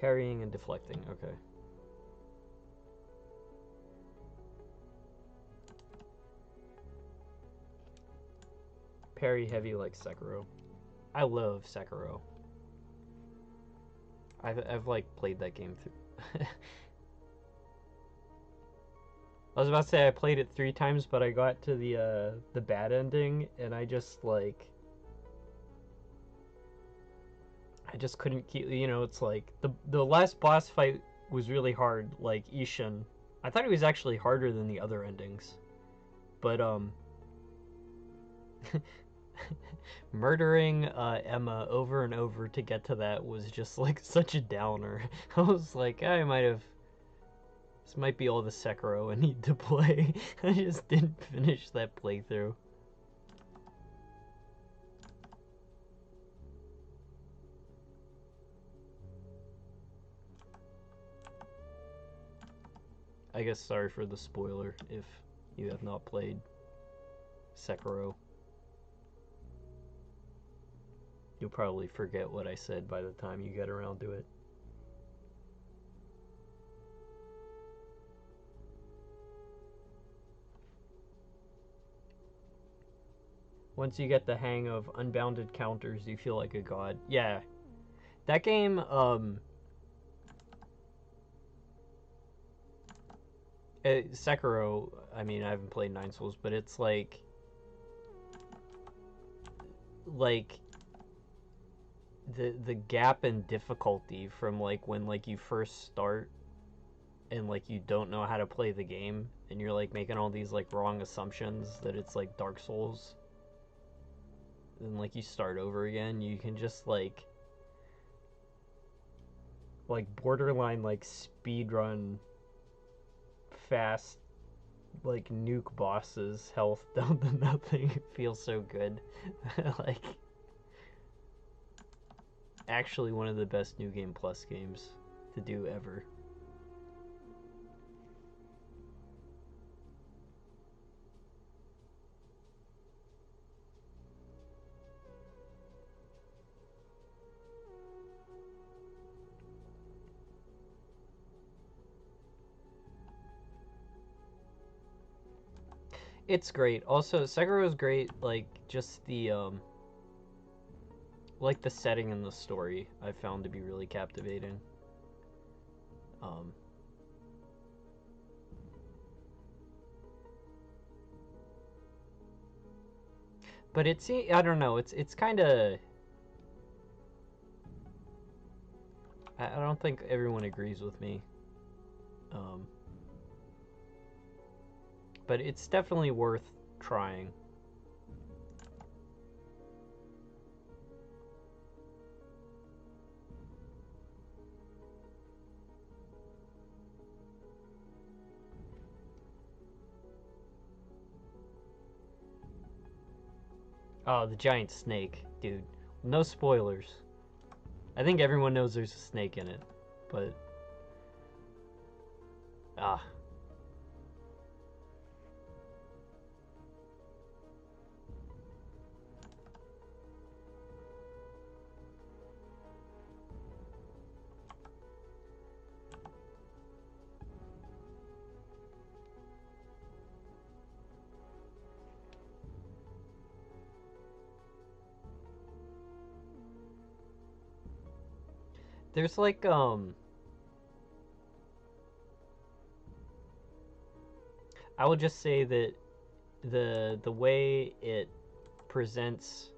Parrying and deflecting, okay. Parry heavy like Sekiro. I love Sekiro. I've like played that game through. I was about to say I played it 3 times, but I got to the bad ending, and I just like I just couldn't keep. You know, it's like the last boss fight was really hard, like Ishin. I thought it was actually harder than the other endings, but murdering Emma over and over to get to that was just like such a downer. I was like, I might have. This might be all the Sekiro I need to play. I just didn't finish that playthrough. I guess sorry for the spoiler if you have not played Sekiro. You'll probably forget what I said by the time you get around to it. Once you get the hang of unbounded counters, you feel like a god. Yeah. That game, Sekiro, I mean, I haven't played Nine Souls, but it's like the gap in difficulty from like when like you first start and like you don't know how to play the game and you're like making all these like wrong assumptions that it's like Dark Souls, and like you start over again, you can just like borderline like speed run fast like nuke bosses health down to nothing. It feels so good. Like actually one of the best New Game Plus games to do ever. It's great. Also, Sekiro is great. Like just the like the setting and the story, I found to be really captivating. Um, but it's I don't know. It's kind of I don't think everyone agrees with me. Um, but it's definitely worth trying. Oh, the giant snake, dude. No spoilers. I think everyone knows there's a snake in it, but ah. There's like I would just say that the way it presents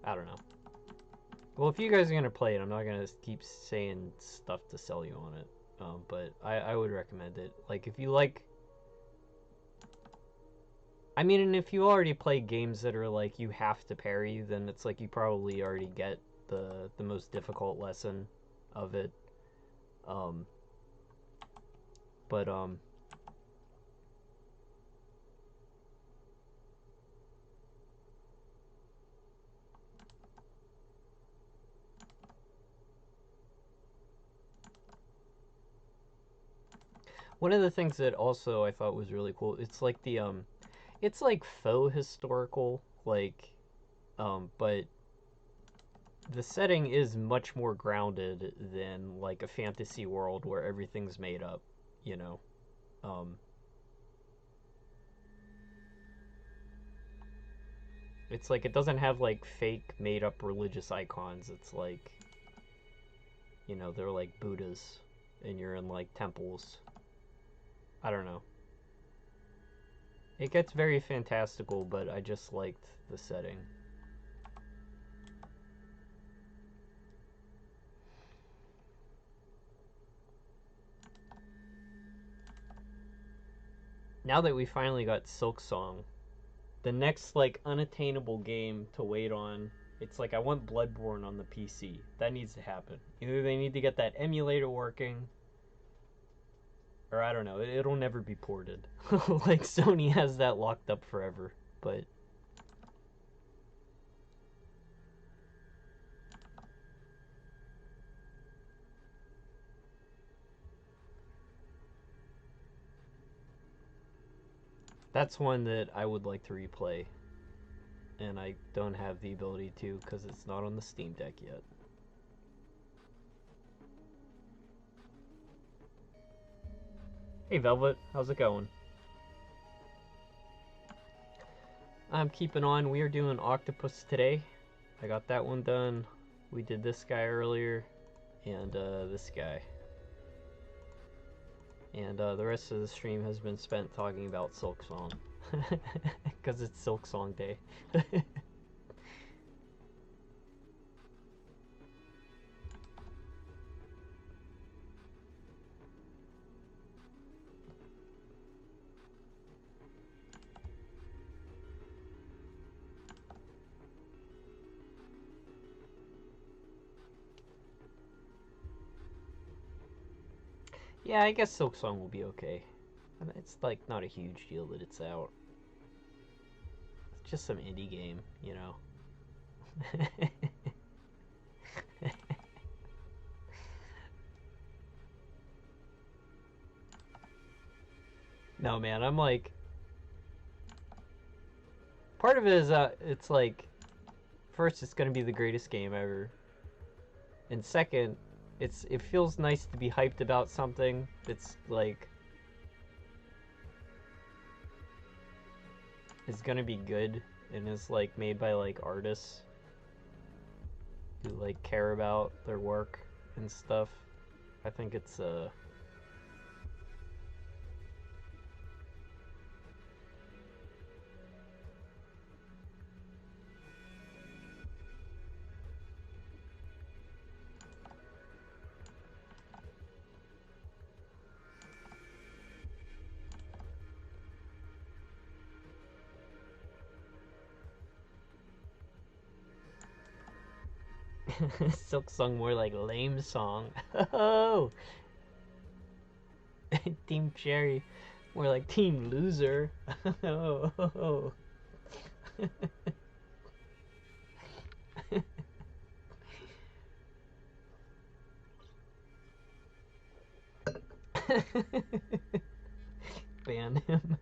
I don't know. Well, if you guys are gonna play it, I'm not gonna keep saying stuff to sell you on it. But I would recommend it. Like if you like I mean, and if you already play games that are like you have to parry, then it's like you probably already get the most difficult lesson of it. Um, But one of the things that also I thought was really cool, it's like the it's like faux historical, like but the setting is much more grounded than like a fantasy world where everything's made up, you know. Um, it's like it doesn't have like fake made up religious icons. It's like, you know, they're like Buddhas and you're in like temples. I don't know. It gets very fantastical, but I just liked the setting. Now that we finally got Silksong, the next like unattainable game to wait on, it's like I want Bloodborne on the PC. That needs to happen. Either they need to get that emulator working, or I don't know, it'll never be ported. Like Sony has that locked up forever. But that's one that I would like to replay, and I don't have the ability to because it's not on the Steam Deck yet. Hey Velvet, how's it going? I'm keeping on. We are doing Octopus today. I got that one done. We did this guy earlier, and this guy. And the rest of the stream has been spent talking about Silksong. Because it's Silksong Day. Yeah, I guess Silksong will be okay. I mean, it's like not a huge deal that it's out. It's just some indie game, you know. No, man, I'm like, part of it is it's like, first it's gonna be the greatest game ever, and second, it feels nice to be hyped about something that's like is gonna be good and is like made by like artists who like care about their work and stuff. I think it's Silk Song more like lame song. Oh, Team Cherry more like Team Loser. Oh. Ban him.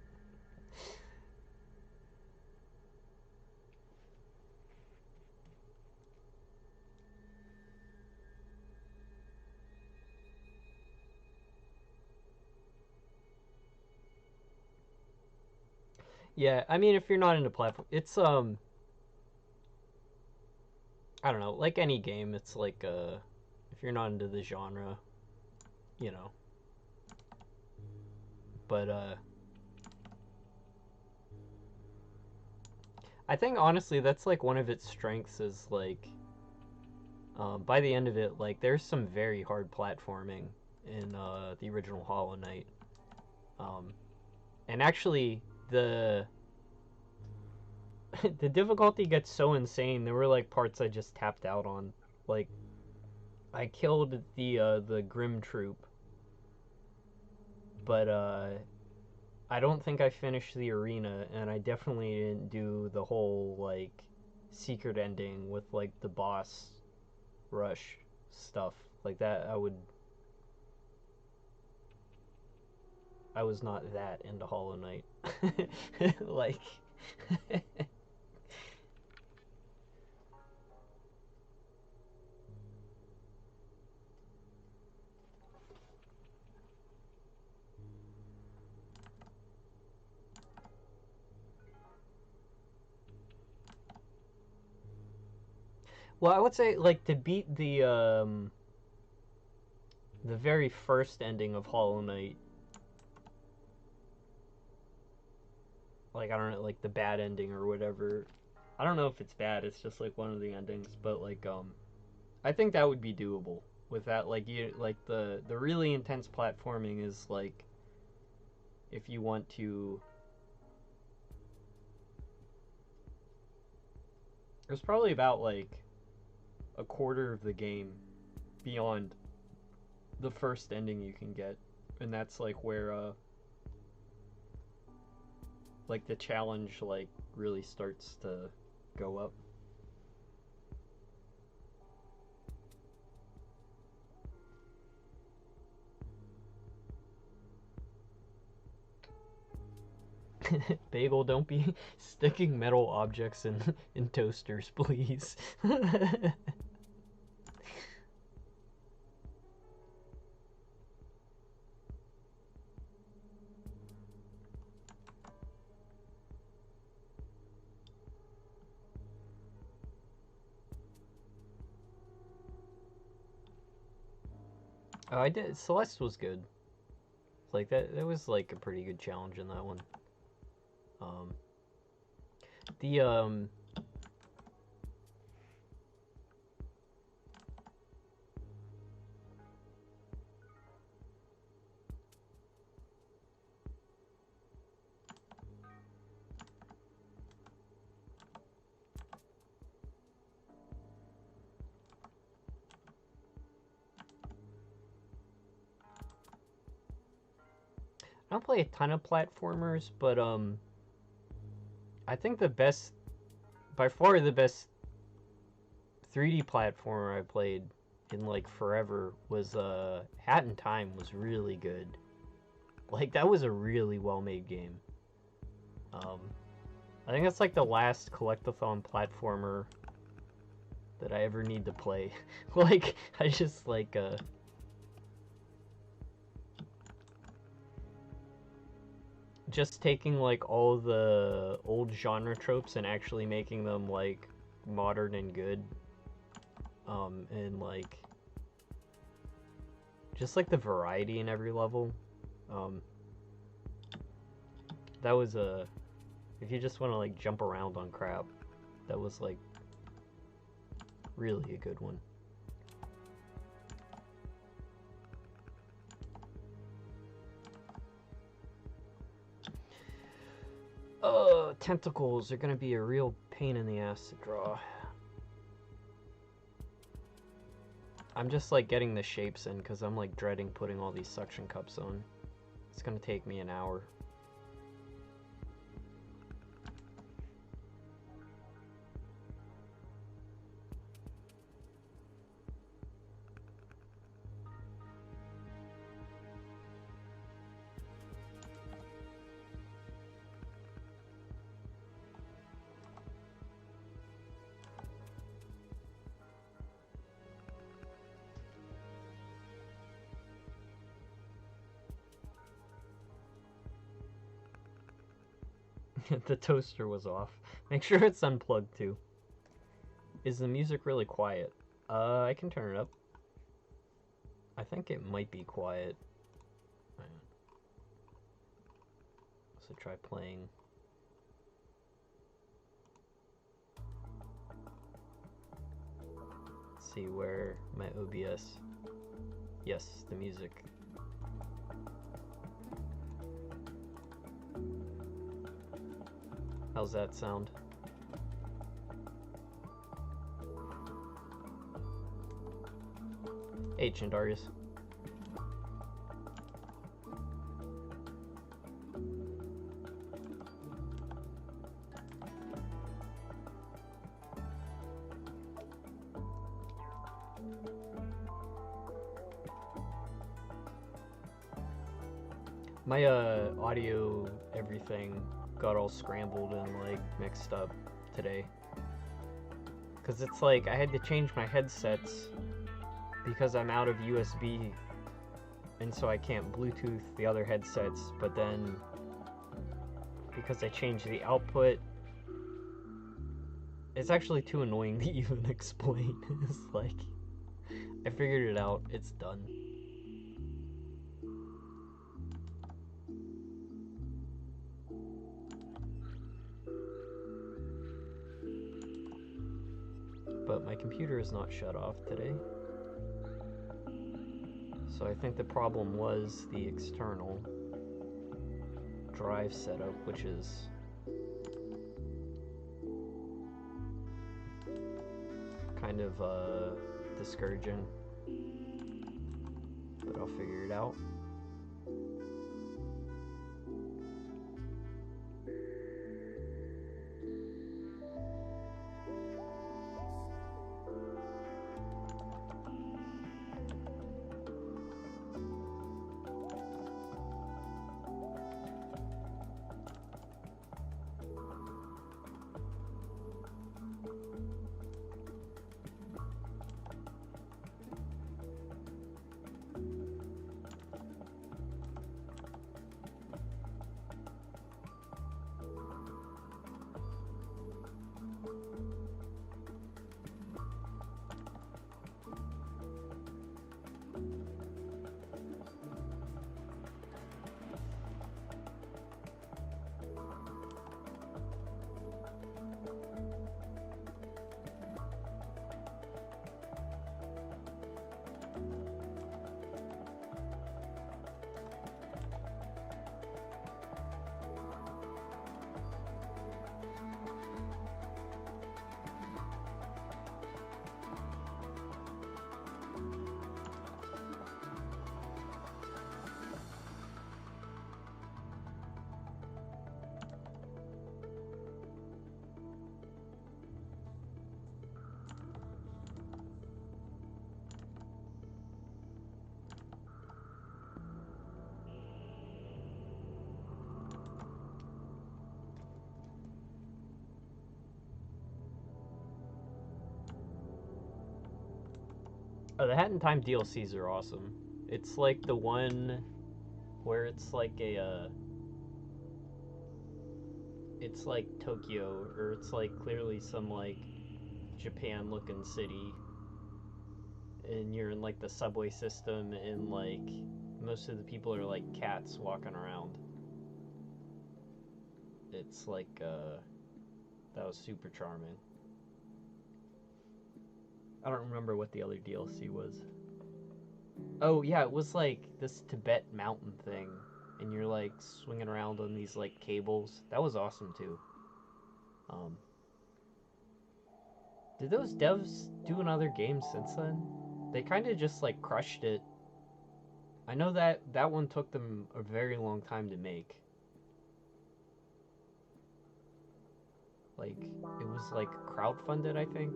Yeah, I mean, if you're not into platform, it's I don't know, like any game, it's like if you're not into the genre, you know. But I think honestly that's like one of its strengths is like by the end of it, like there's some very hard platforming in the original Hollow Knight. And actually the the difficulty gets so insane. There were like parts I just tapped out on. Like I killed the Grim Troop but I don't think I finished the arena, and I definitely didn't do the whole like secret ending with like the boss rush stuff like that. I was not that into Hollow Knight. Like well, I would say like to beat the very first ending of Hollow Knight, like I don't know, like the bad ending or whatever. I don't know if it's bad. It's just like one of the endings, but like I think that would be doable with that. Like you like the really intense platforming is like if you want to. There's probably about like a quarter of the game beyond the first ending you can get, and that's like where like the challenge like really starts to go up. Bagel, don't be sticking metal objects in toasters, please. Oh, I did. Celeste was good. Like that was like a pretty good challenge in that one. Um, the I don't play a ton of platformers, but I think the best, by far the best 3D platformer I played in like forever was Hat in Time was really good. Like that was a really well made game. Um, I think that's like the last collectathon platformer that I ever need to play. Like I just like just taking like all the old genre tropes and actually making them like modern and good. And like just like the variety in every level. Um, that was a if you just want to like jump around on crap, that was like really a good one. Tentacles are gonna be a real pain in the ass to draw. I'm just like getting the shapes in because I'm like dreading putting all these suction cups on. It's gonna take me an hour. The toaster was off. Make sure it's unplugged too. Is the music really quiet? I can turn it up. I think it might be quiet. So try playing. Let's see where my OBS. Yes, the music. How's that sound? Hey, Chindarius. My audio everything got all scrambled and like mixed up today. Cause it's like I had to change my headsets because I'm out of USB, and so I can't Bluetooth the other headsets, but then because I changed the output, it's actually too annoying to even explain. It's like, I figured it out, it's done. But my computer is not shut off today. So I think the problem was the external drive setup, which is kind of discouraging. But I'll figure it out. Oh, the Hat in Time DLCs are awesome. It's like the one where it's like it's like Tokyo, or it's like clearly some like Japan looking city, and you're in like the subway system, and like most of the people are like cats walking around. It's like that was super charming. I don't remember what the other DLC was. Oh yeah, it was like this Tibet mountain thing, and you're like swinging around on these like cables. That was awesome too. Did those devs do another game since then? They kind of just like crushed it. I know that that one took them a very long time to make. Like it was like crowdfunded, I think.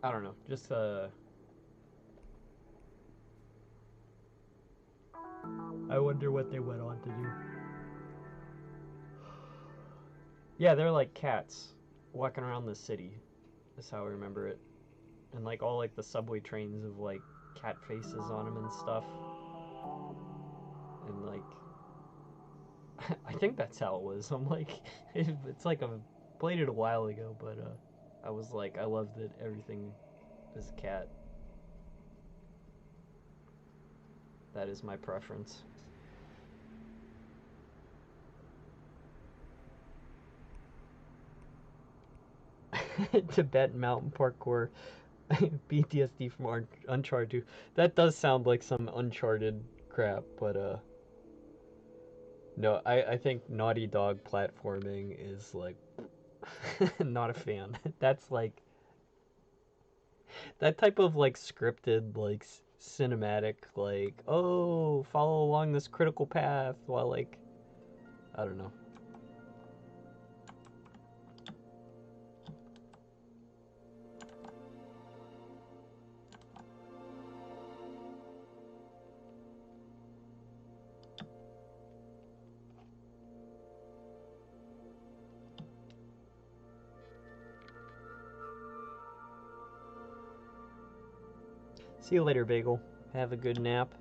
I don't know. Just I wonder what they went on to do. Yeah, they're like cats walking around the city. That's how I remember it. And like all like the subway trains of like cat faces on them and stuff. And like I think that's how it was. I'm like it's like I played it a while ago, but I was like I love that everything is cat. That is my preference. Tibetan mountain parkour. PTSD from Uncharted 2. That does sound like some Uncharted crap, but no, I think Naughty Dog platforming is like not a fan. That's like that type of like scripted like cinematic like oh follow along this critical path while like I don't know. See you later, Bagel. Have a good nap.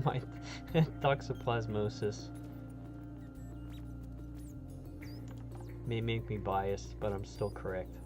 My toxoplasmosis may make me biased, but I'm still correct.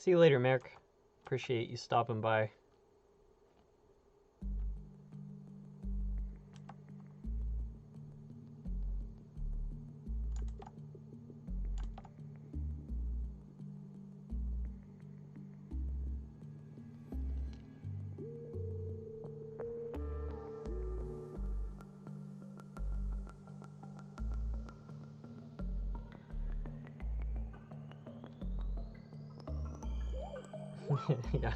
See you later, Merrick. Appreciate you stopping by. Yeah.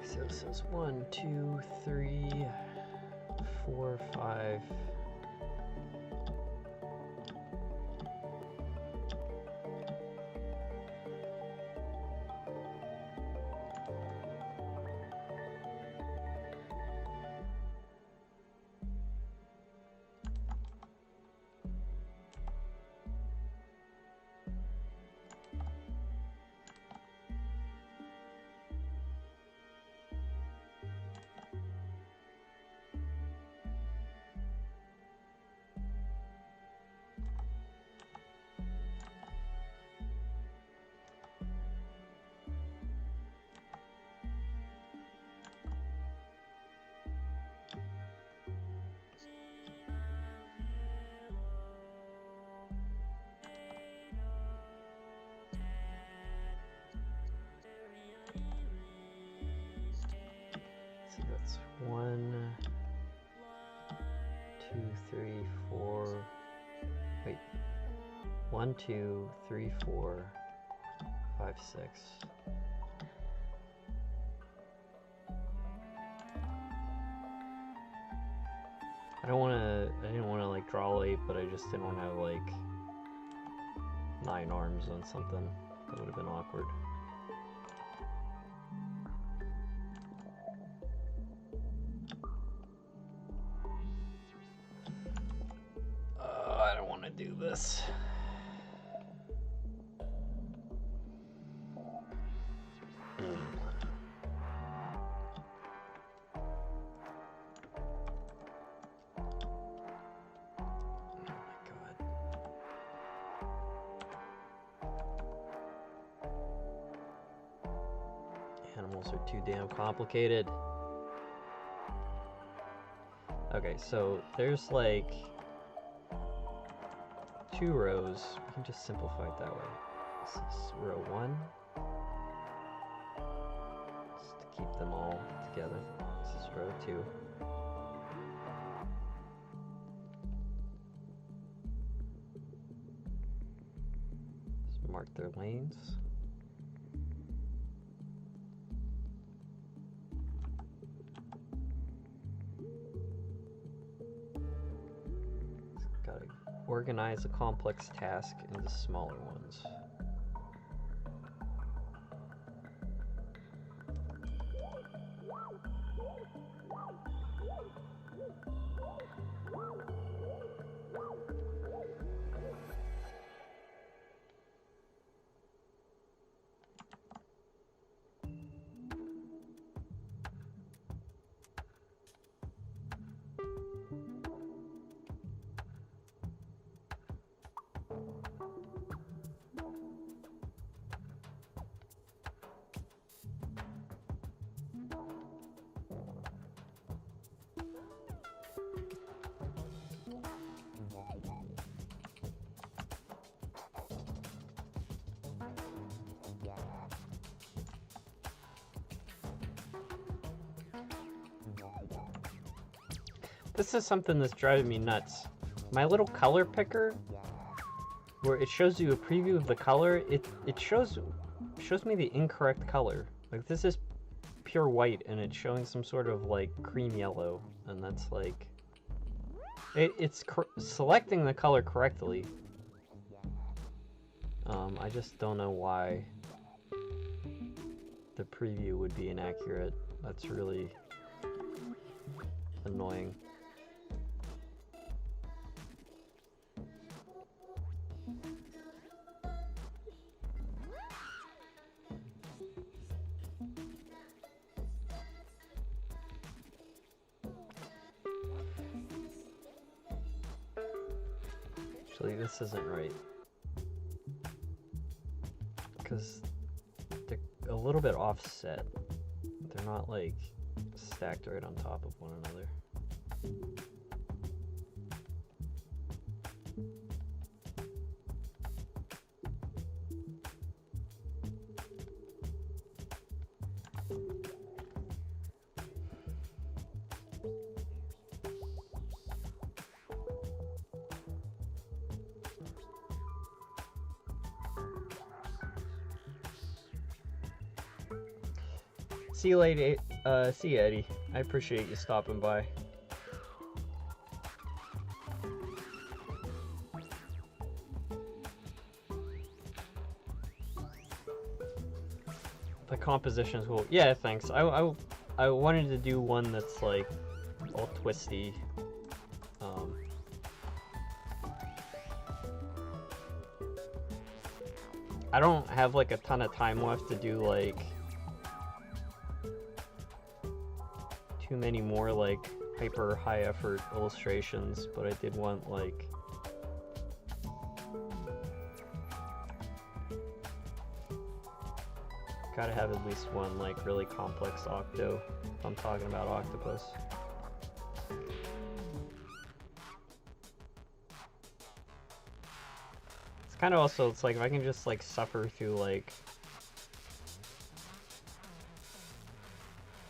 So this is 1, 2, 3, 4, 5. 1, 2, 3, 4. Wait. 1, 2, 3, 4, 5, 6. I didn't want to like draw 8, but I just didn't want to have like 9 arms on something. That would have been awkward. I don't want to do this. Animals are too damn complicated. Okay, so there's like 2 rows. We can just simplify it that way. This is row 1. Just to keep them all together. This is row 2. Just mark their lanes. Organize a complex task into smaller ones. This is something that's driving me nuts. My little color picker, where it shows you a preview of the color, it shows me the incorrect color. Like this is pure white and it's showing some sort of like cream yellow, and that's like it's selecting the color correctly. I just don't know why the preview would be inaccurate. That's really annoying. Actually, this isn't right, because they're a little bit offset. They're not like stacked right on top of one another. See you later. See you, Eddie. I appreciate you stopping by. The composition is cool. Yeah, thanks. I wanted to do one that's like all twisty. I don't have like a ton of time left to do like too many more like hyper high effort illustrations, but I did want like gotta have at least one like really complex octo if I'm talking about octopus. It's kind of also, it's like if I can just like suffer through like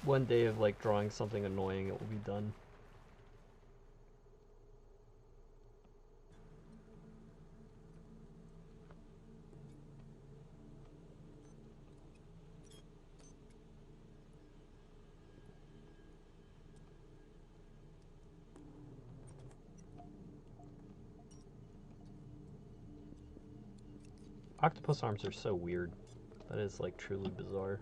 one day of like drawing something annoying, it will be done. Octopus arms are so weird. That is like truly bizarre.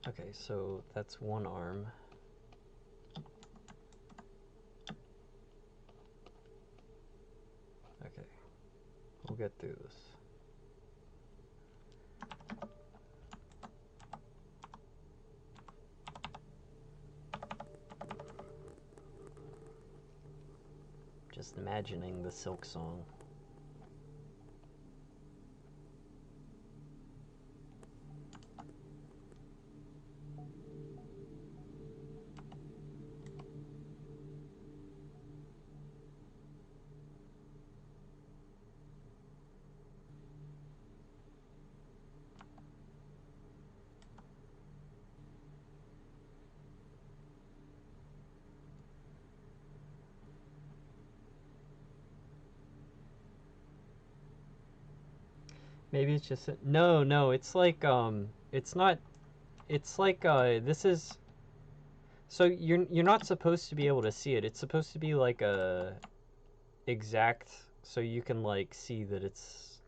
Okay, so that's one arm. Okay, we'll get through this. Just imagining the Silk Song. Maybe it's just no, it's like it's not, it's like this is, so you're not supposed to be able to see it. It's supposed to be like a exact, so you can like see that it's,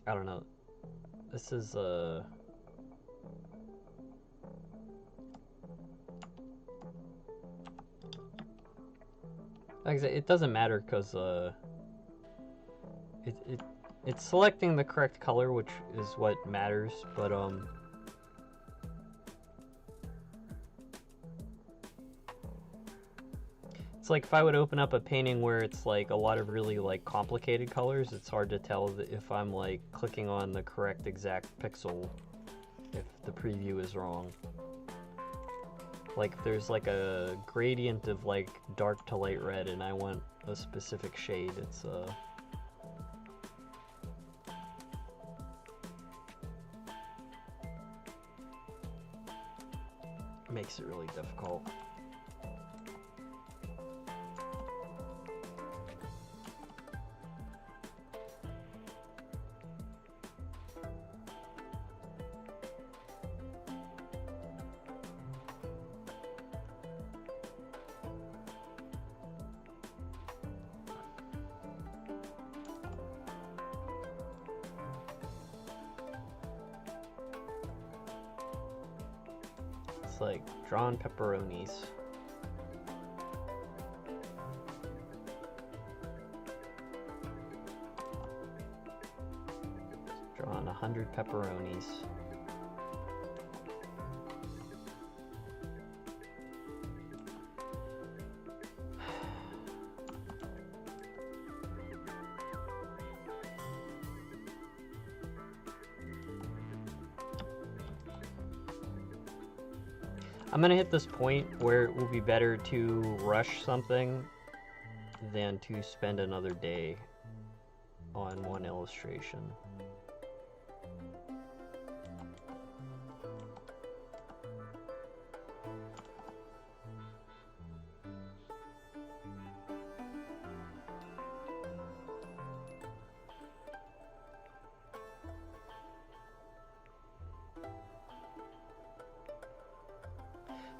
I don't know. This is like I said, it doesn't matter because it's selecting the correct color, which is what matters, but it's like if I would open up a painting where it's like a lot of really like complicated colors, it's hard to tell if I'm like clicking on the correct exact pixel if the preview is wrong. Like if there's like a gradient of like dark to light red and I want a specific shade, it's makes it really difficult. Like drawn pepperonis. Drawn 100 pepperonis. I'm gonna hit this point where it will be better to rush something than to spend another day on one illustration.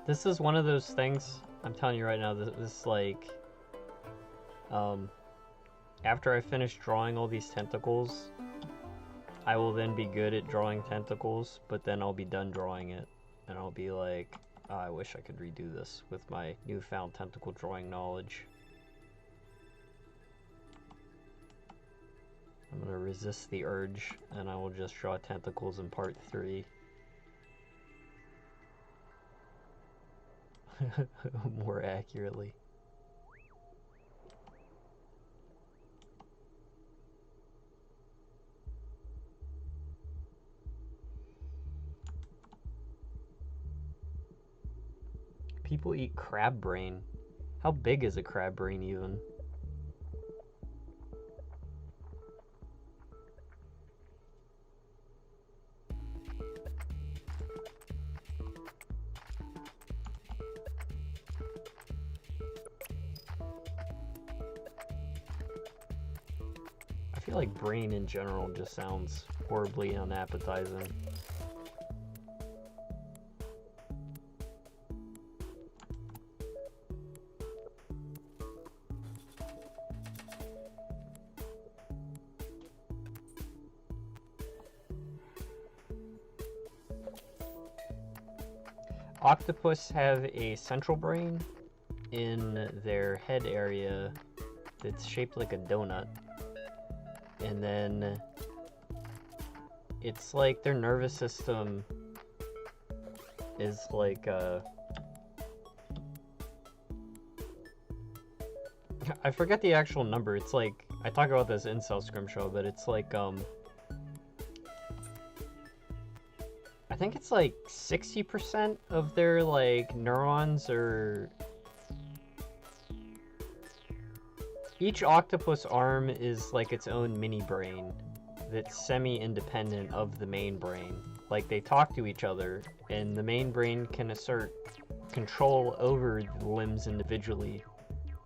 This is one of those things, I'm telling you right now, this like, after I finish drawing all these tentacles, I will then be good at drawing tentacles, but then I'll be done drawing it, and I'll be like, I wish I could redo this with my newfound tentacle drawing knowledge. I'm gonna resist the urge, and I will just draw tentacles in part 3. More accurately. People eat crab brain. How big is a crab brain even? I feel like brain in general just sounds horribly unappetizing. Octopus have a central brain in their head area that's shaped like a donut. And then it's like their nervous system is like I forget the actual number. It's like, I talk about this in Cell Scrimshaw, but it's like I think it's like 60% of their like neurons are... Each octopus arm is like its own mini brain that's semi-independent of the main brain. Like they talk to each other, and the main brain can assert control over the limbs individually,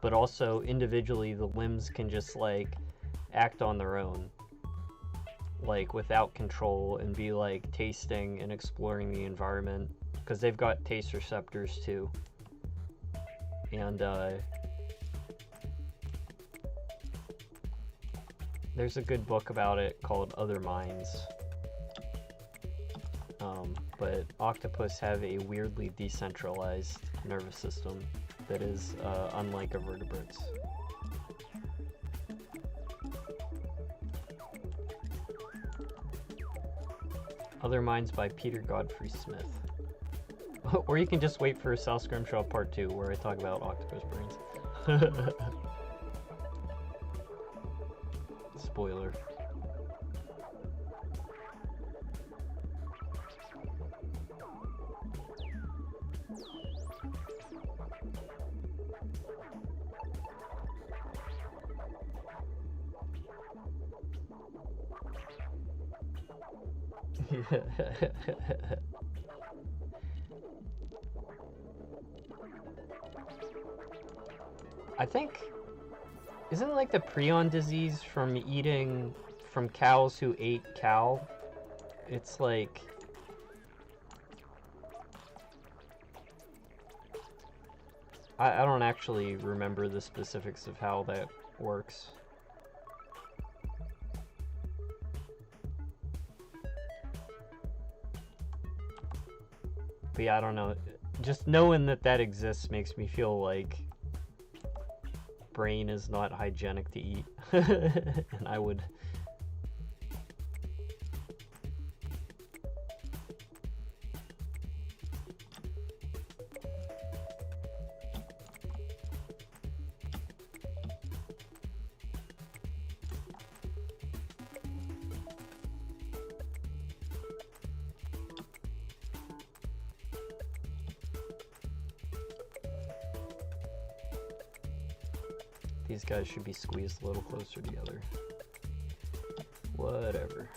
but also individually the limbs can just like act on their own, like without control, and be like tasting and exploring the environment, because they've got taste receptors too. And there's a good book about it called Other Minds. But octopus have a weirdly decentralized nervous system that is unlike a vertebrate's. Other Minds by Peter Godfrey Smith. Or you can just wait for Cell Scrimshaw Part 2, where I talk about octopus brains. Spoiler. I think, isn't like the prion disease from eating from cows who ate cow? It's like, I don't actually remember the specifics of how that works. But yeah, I don't know. Just knowing that that exists makes me feel like brain is not hygienic to eat. And I would... These guys should be squeezed a little closer together. Whatever.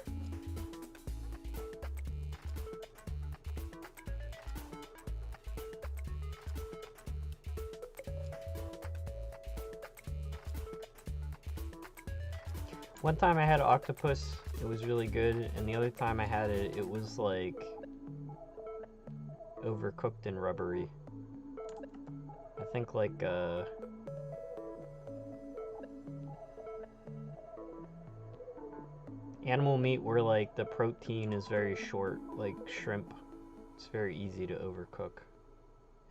One time I had an octopus, it was really good, and the other time I had it, it was like overcooked and rubbery. I think like animal meat where like the protein is very short, like shrimp. It's very easy to overcook.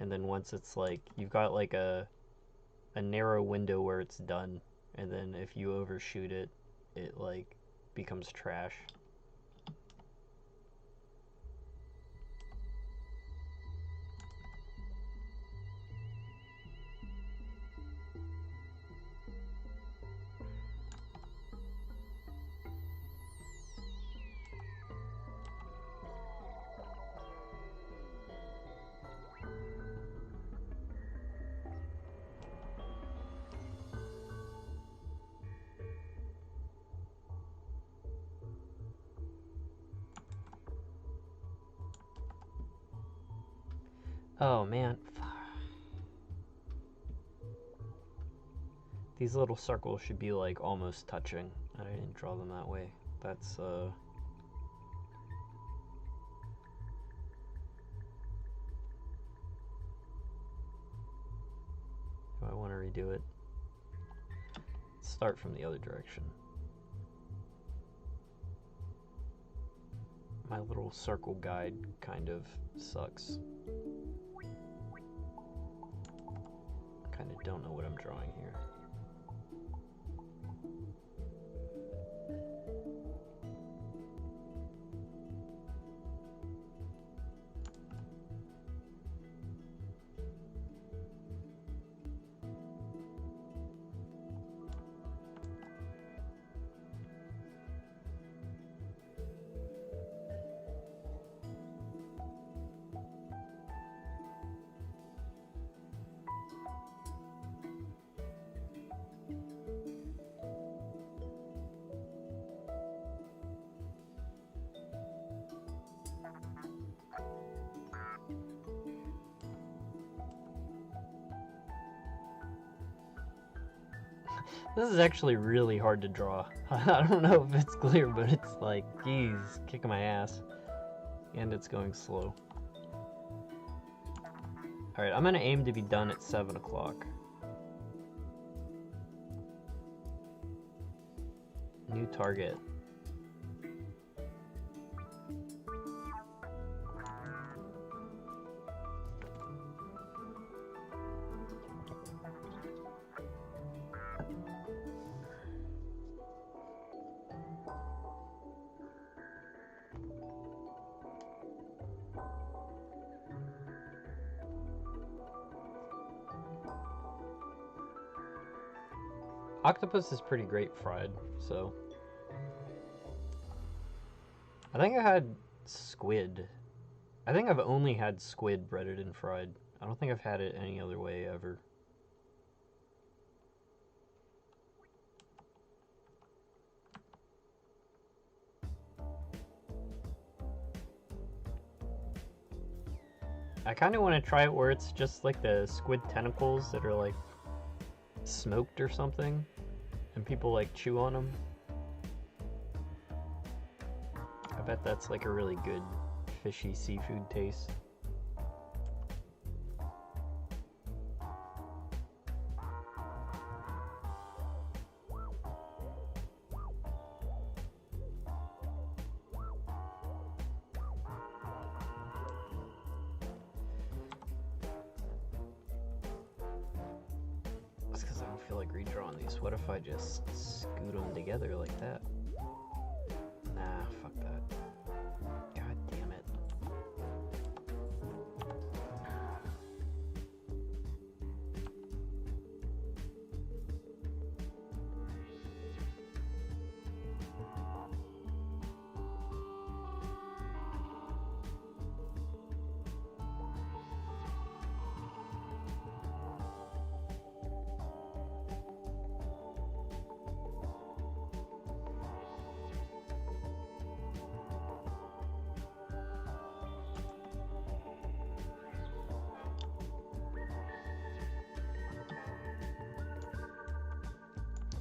and then once it's like, you've got like a narrow window where it's done, and then if you overshoot it, it like becomes trash. Oh man. These little circles should be like almost touching. I didn't draw them that way. That's Do I want to redo it? Start from the other direction. My little circle guide kind of sucks. Kind of don't know what I'm drawing here. This is actually really hard to draw. I don't know if it's clear, but it's like, geez, kicking my ass. And it's going slow. Alright, I'm gonna aim to be done at 7 o'clock. New target. Octopus is pretty great fried, so. I think I had squid. I think I've only had squid breaded and fried. I don't think I've had it any other way ever. I kind of want to try it where it's just like the squid tentacles that are like smoked or something, and people like chew on them. I bet that's like a really good fishy seafood taste. Feel like redrawing these. What if I just scoot them together like that? Nah, fuck that. God damn it.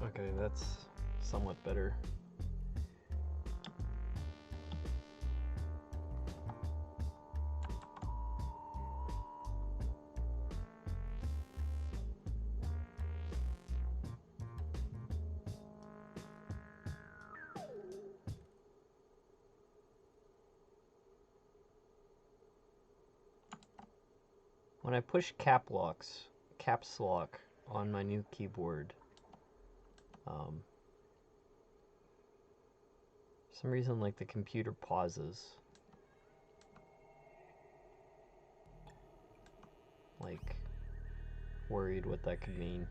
Okay, that's somewhat better. when I push caps lock on my new keyboard, for some reason, like, the computer pauses. Like, worried what that could mean.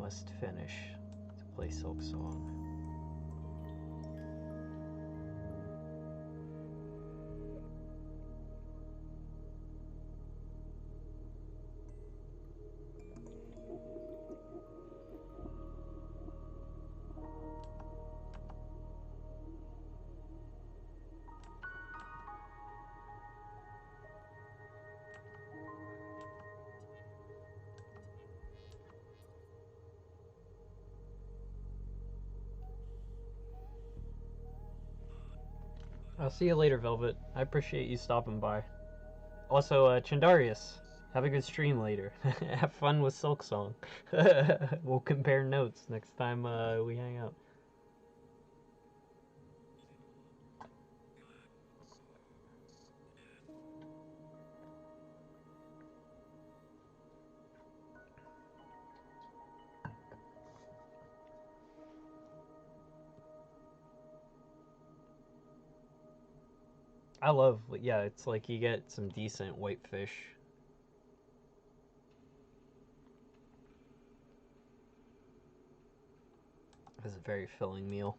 Must finish to play Silk Song. I'll see you later, Velvet. I appreciate you stopping by. Also, Chandarius, have a good stream later. Have fun with Silk Song. We'll compare notes next time we hang out. I love, yeah, it's like you get some decent white fish. It's a very filling meal.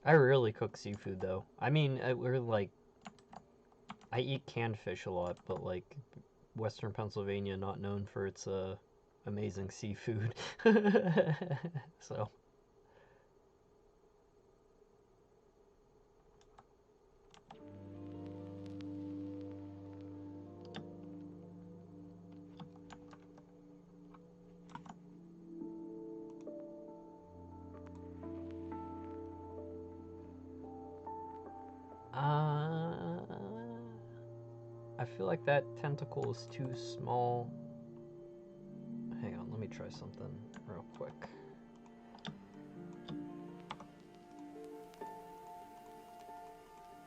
I rarely cook seafood though. I mean, we're like, I eat canned fish a lot, but like Western Pennsylvania not known for its amazing seafood. So I feel like that tentacle is too small. Hang on, let me try something real quick.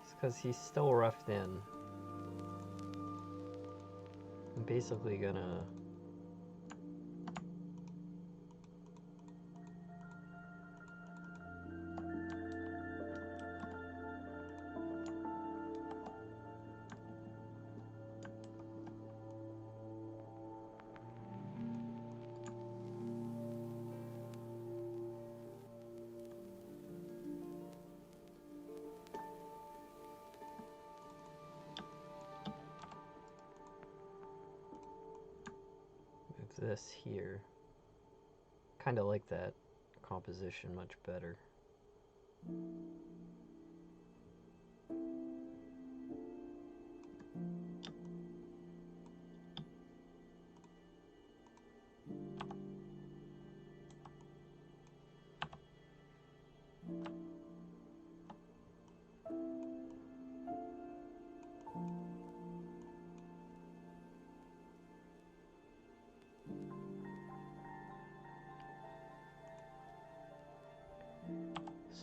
It's because he's still roughed in. I'm basically gonna... this here. Kind of like that composition much better.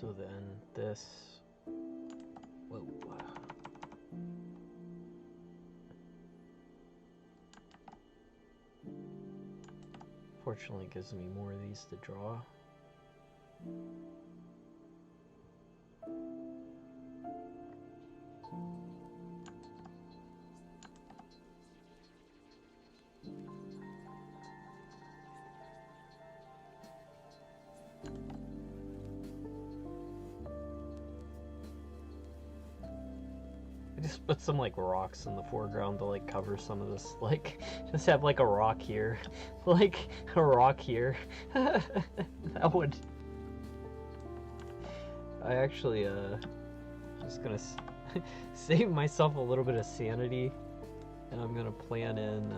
So then this, whoa. Fortunately, it gives me more of these to draw. Just put some like rocks in the foreground to like cover some of this, like just have like a rock here, like a rock here. that I actually, just gonna save myself a little bit of sanity, and I'm gonna plan in,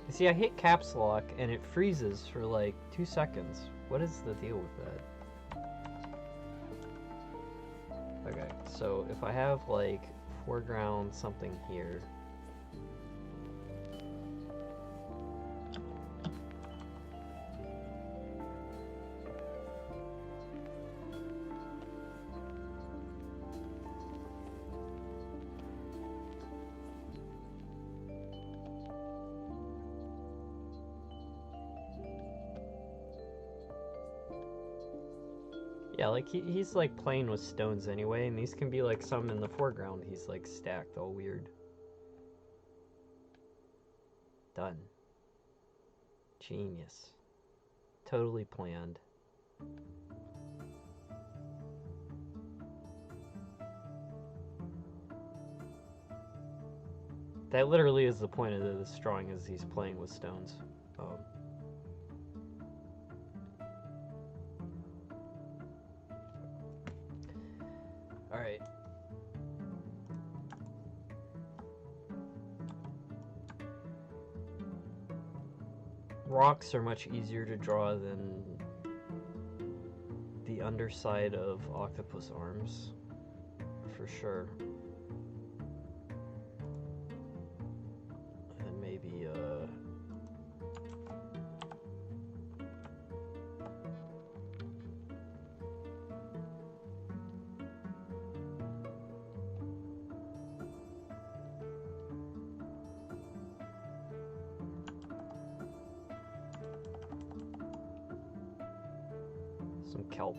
see, I hit caps lock and it freezes for like 2 seconds. What is the deal with that? Okay, so if I have like foreground something here. Yeah, like he's like playing with stones anyway, and these can be like some in the foreground. He's like stacked all weird. Done. Genius. Totally planned. That literally is the point of this drawing, is he's playing with stones. Alright. Rocks are much easier to draw than the underside of octopus arms, for sure. And maybe, some kelp.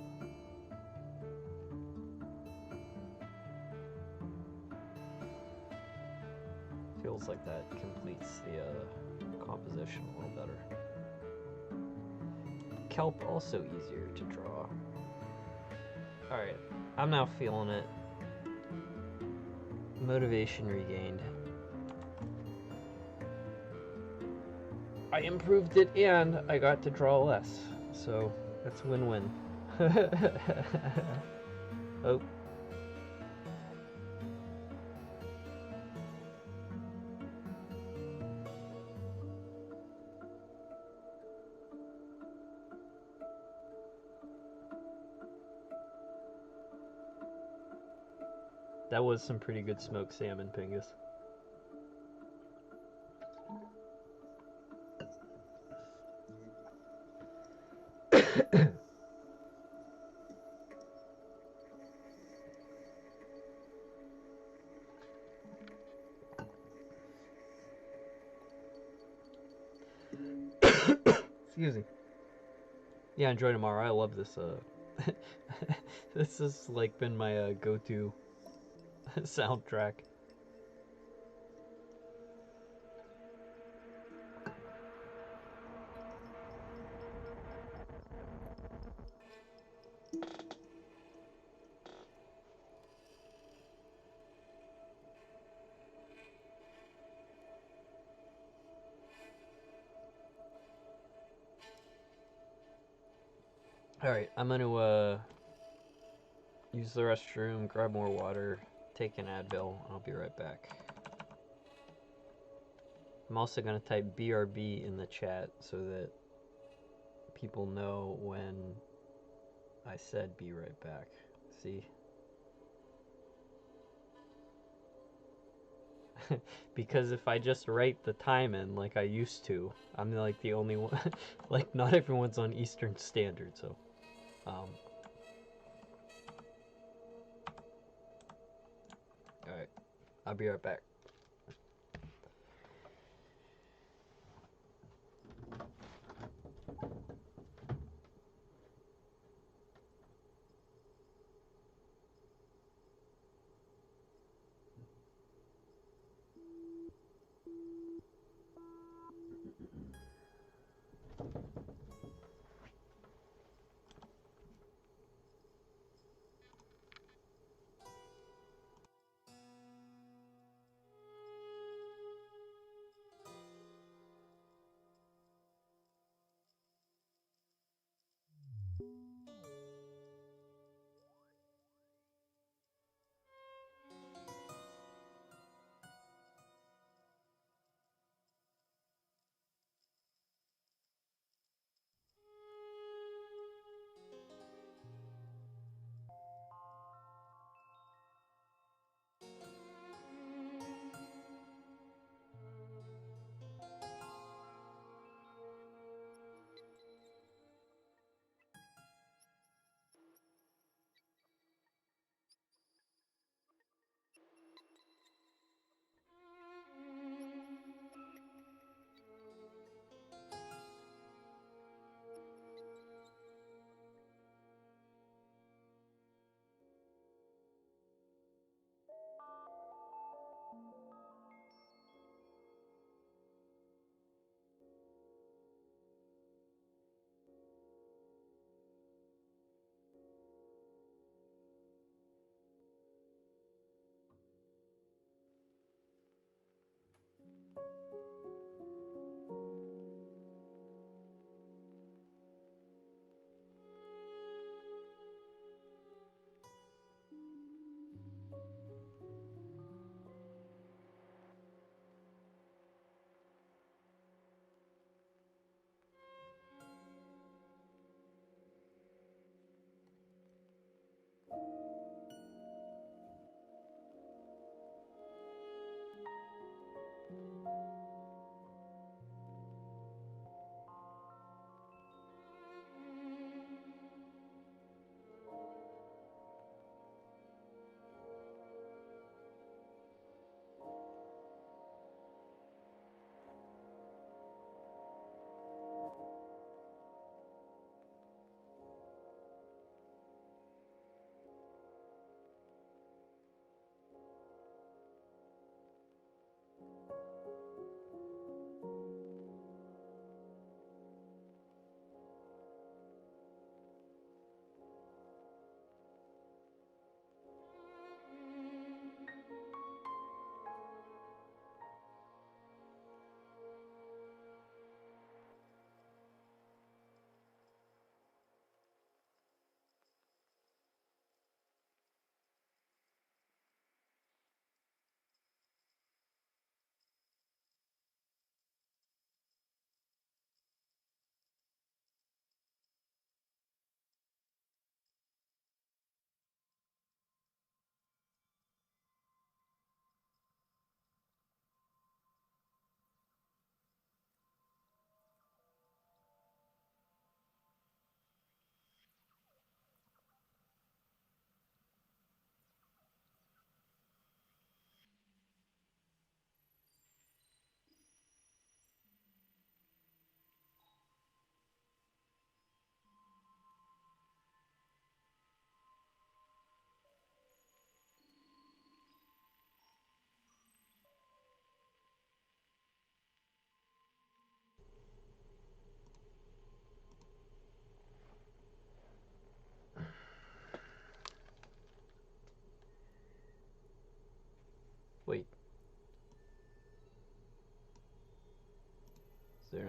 Feels like that completes the composition a little better. Kelp also easier to draw. Alright, I'm now feeling it. Motivation regained. I improved it and I got to draw less, so that's a win-win. Oh. That was some pretty good smoked salmon, Pingus. Excuse me. Yeah, enjoy tomorrow. I love this. This has like been my go-to soundtrack. Alright, I'm gonna use the restroom, grab more water, take an Advil, and I'll be right back. I'm also gonna type BRB in the chat so that people know when I said be right back. See? Because if I just write the time in like I used to, I'm like the only one. Like, not everyone's on Eastern Standard, so alright, I'll be right back.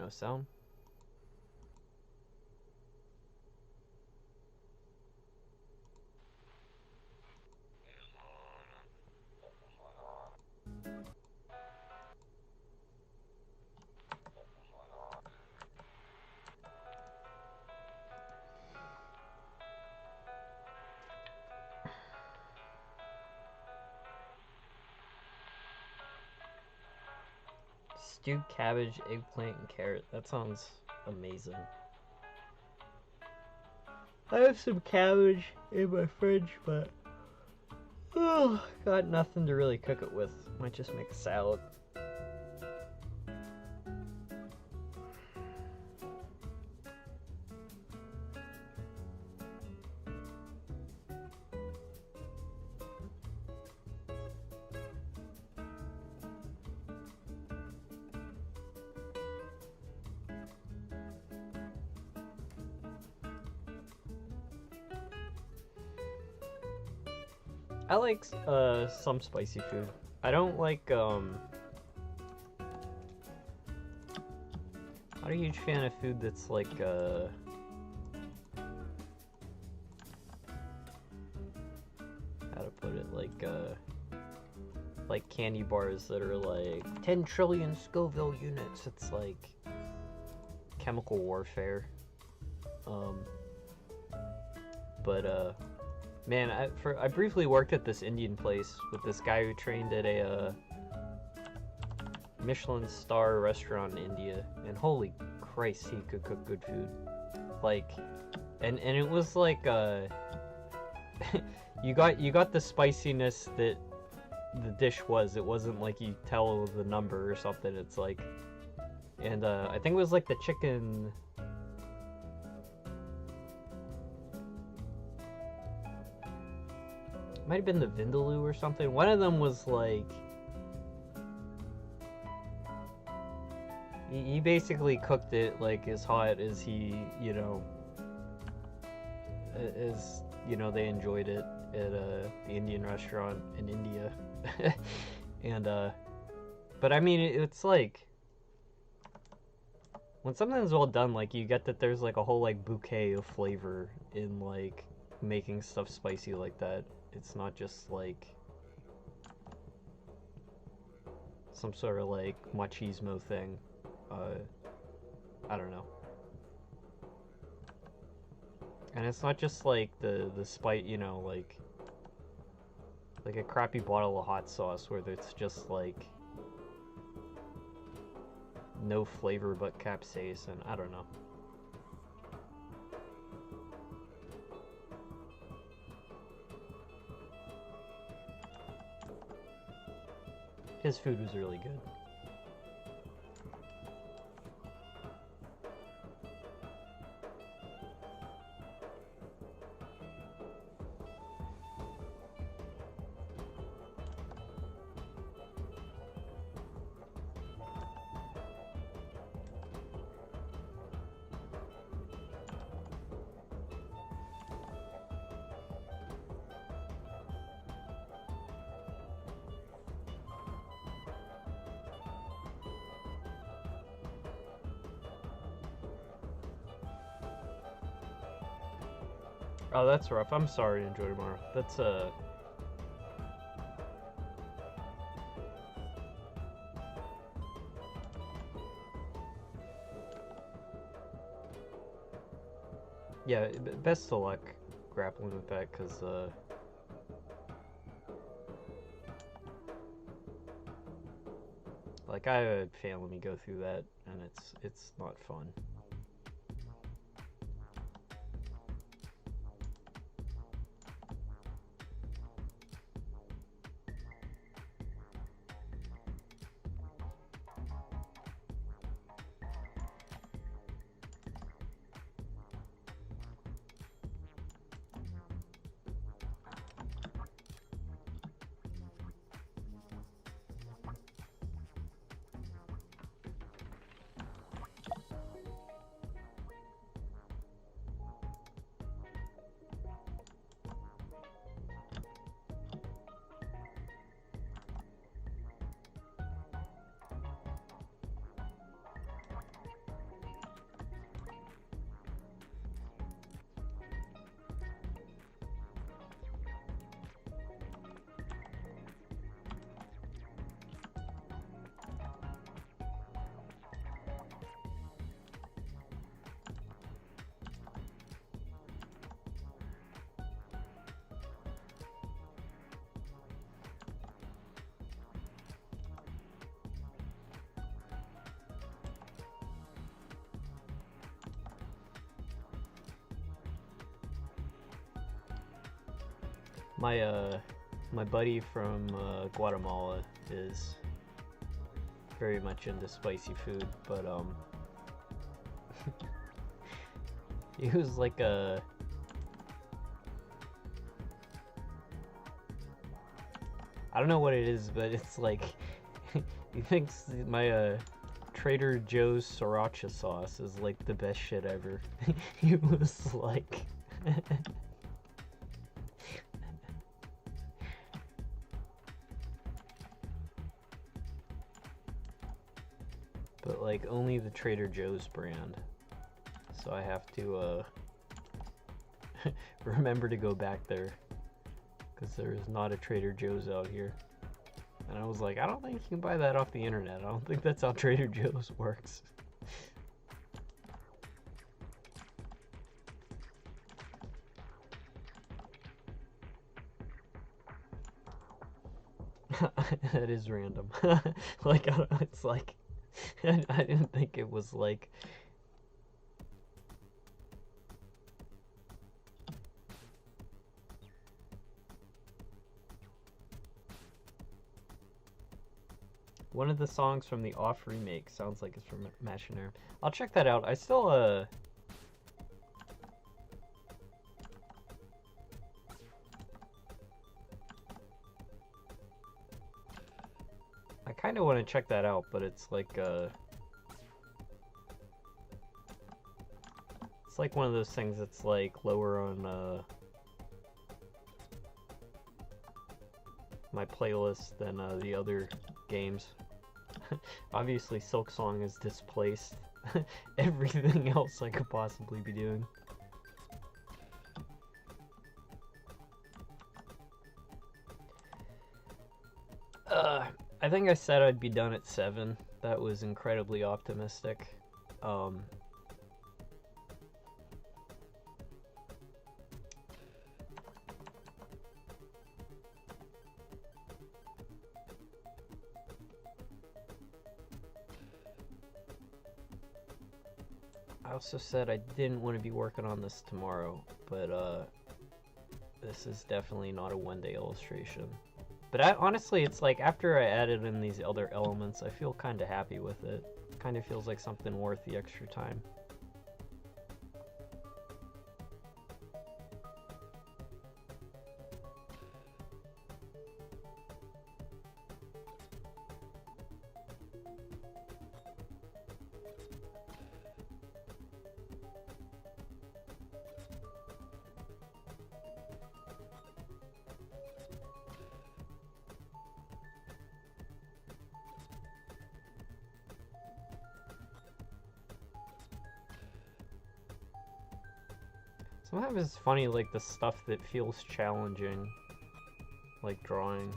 know sound. Stewed cabbage, eggplant, and carrot. That sounds amazing. I have some cabbage in my fridge, but got nothing to really cook it with. Might just make a salad. I like some spicy food. I don't like not a huge fan of food that's like how to put it, like candy bars that are like 10 trillion Scoville units. It's like chemical warfare. Man, I briefly worked at this Indian place with this guy who trained at a Michelin star restaurant in India, and holy Christ, he could cook good food. Like, and it was like you got the spiciness that the dish was. It wasn't like you tell the number or something. It's like, and I think it was like the chicken. Might have been the vindaloo or something. One of them was like, he basically cooked it like as hot as he, they enjoyed it at the Indian restaurant in India. And but I mean, it's like when something's well done, like you get that there's like a whole like bouquet of flavor in like making stuff spicy like that. It's not just like some sort of like machismo thing. I don't know. And it's not just like the spice, like a crappy bottle of hot sauce where it's just like no flavor but capsaicin. I don't know. His food was really good. Oh, that's rough. I'm sorry to enjoy tomorrow. That's yeah, best of luck grappling with that, because like I had family go through that, and it's not fun. My buddy from Guatemala is very much into spicy food, but he was like I don't know what it is, but it's like he thinks my Trader Joe's sriracha sauce is like the best shit ever. He was like but like only the Trader Joe's brand. So I have to remember to go back there, because there is not a Trader Joe's out here. And I was like, I don't think you can buy that off the internet. I don't think that's how Trader Joe's works. That is random. Like, it's like, I didn't think it was like... One of the songs from the Off remake sounds like it's from Machinarium. I'll check that out. I still, I kind of want to check that out, but it's like, it's like one of those things that's like lower on, my playlist than, the other games. Obviously, Silksong has displaced everything else I could possibly be doing. I think I said I'd be done at 7. That was incredibly optimistic. I also said I didn't want to be working on this tomorrow, but this is definitely not a one-day illustration. But honestly, it's like after I added in these other elements, I feel kind of happy with it. Kind of feels like something worth the extra time. Sometimes it's funny, like the stuff that feels challenging, like drawing.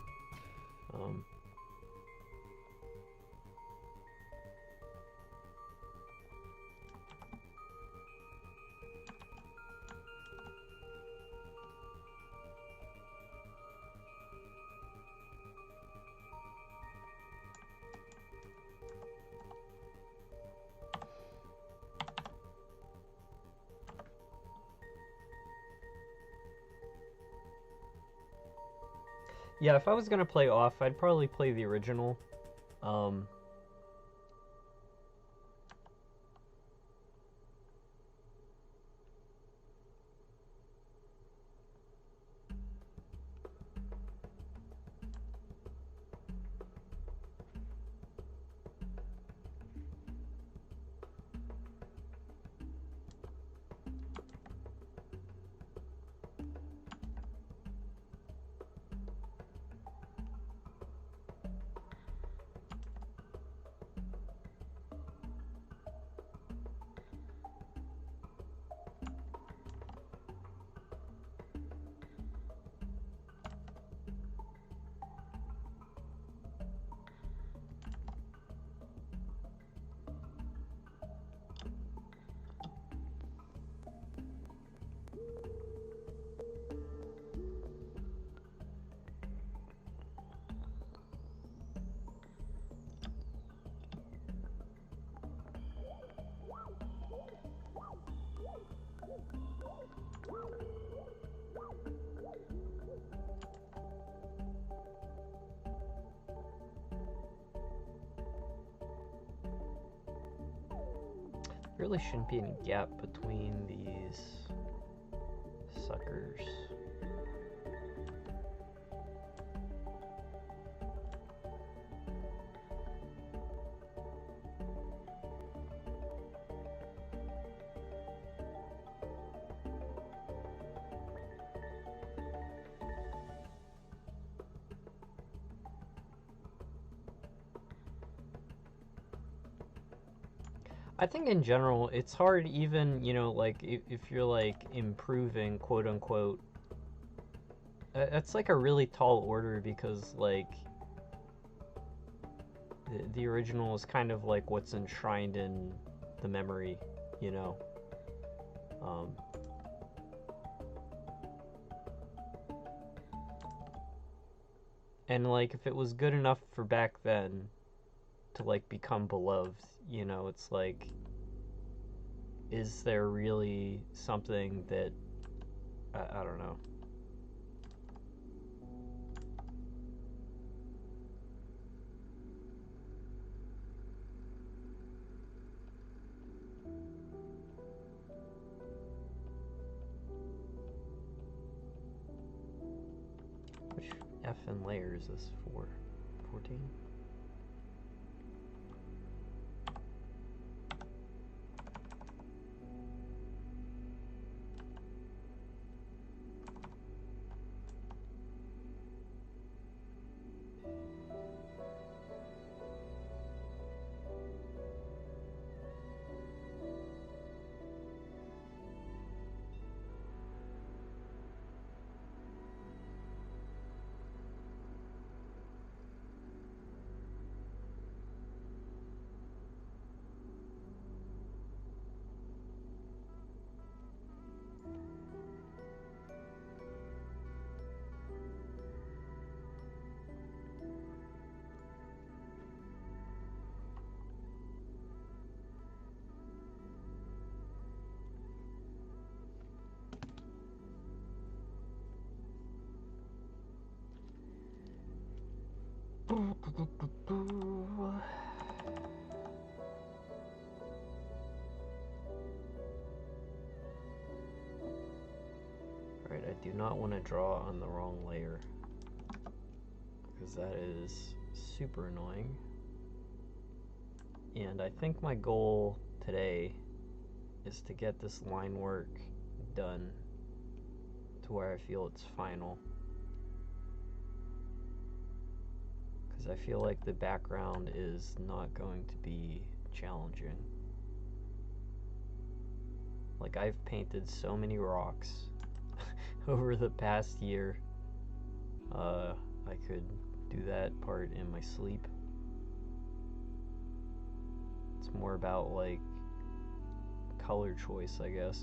Yeah, if I was gonna play off, I'd probably play the original. Really shouldn't be any gap between these suckers. I think in general, it's hard even, you know, like if you're like improving, quote unquote, that's like a really tall order because like the original is kind of like what's enshrined in the memory, you know. And like if it was good enough for back then to like become beloved, you know, it's like, is there really something that I don't know. Which effing layer is this for? 14? Alright, I do not want to draw on the wrong layer because that is super annoying. And I think my goal today is to get this line work done to where I feel it's final. Because I feel like the background is not going to be challenging. Like, I've painted so many rocks over the past year. I could do that part in my sleep. It's more about like color choice, I guess.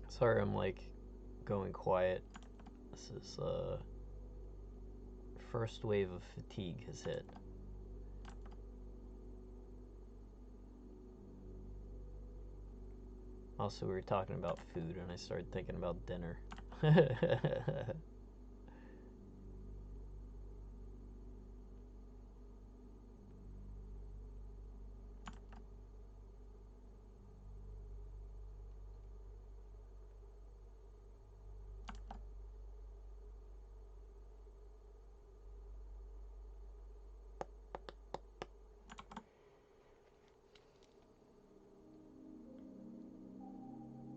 Sorry, I'm like going quiet. This is first wave of fatigue has hit. Also, we were talking about food and I started thinking about dinner.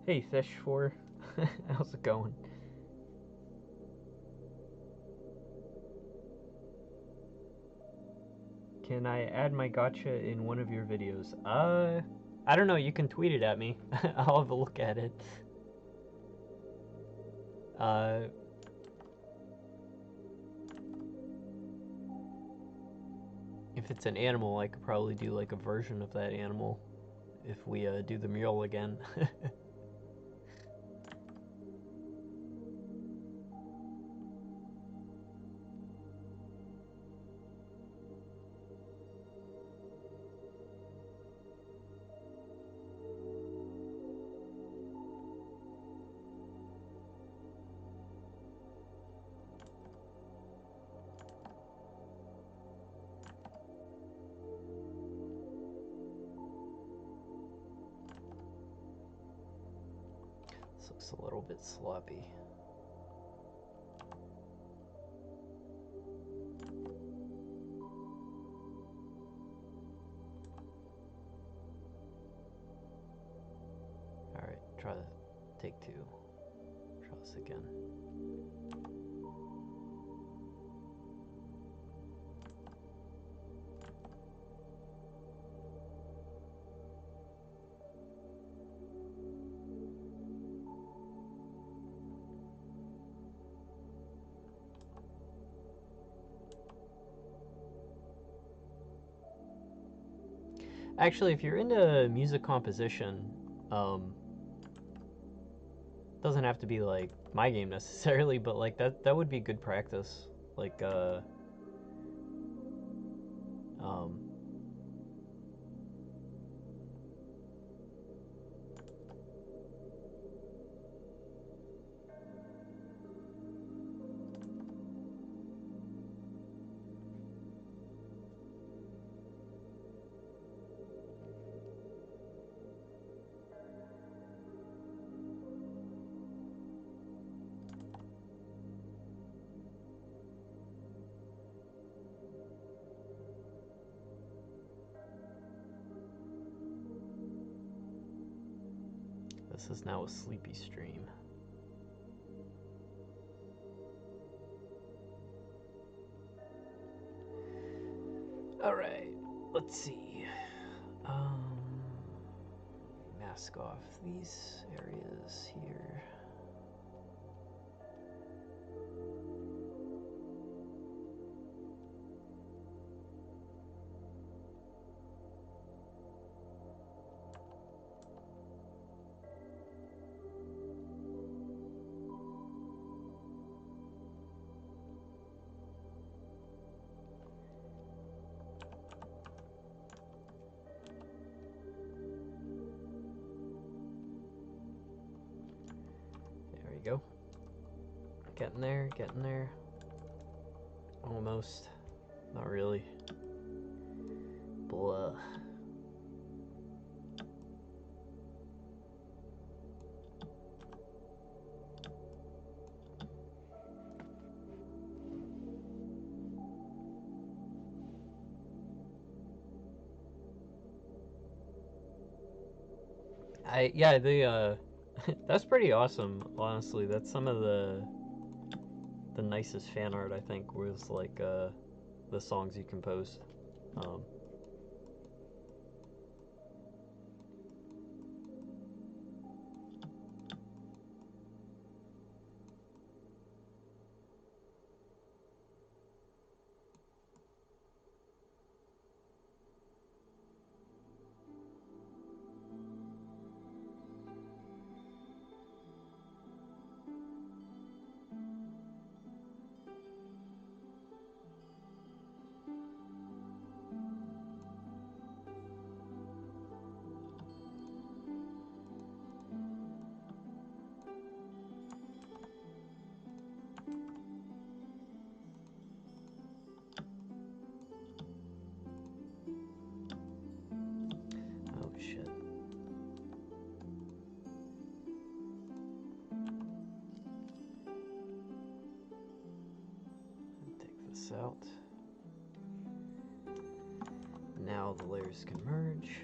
Hey, Fish4. How's it going? Can I add my gotcha in one of your videos? I don't know. You can tweet it at me. I'll have a look at it. If it's an animal, I could probably do like a version of that animal if we do the mural again. This looks a little bit sloppy. Alright, try take two. Try this again. Actually, if you're into music composition, doesn't have to be like my game necessarily, but like that would be good practice. Like this is now a sleepy stream. Alright, let's see. Mask off these areas here. Go. Getting there, getting there. Almost. Not really. Blah. Yeah, the that's pretty awesome, honestly. That's some of the nicest fan art, I think, was like the songs you composed. this out. Now the layers can merge.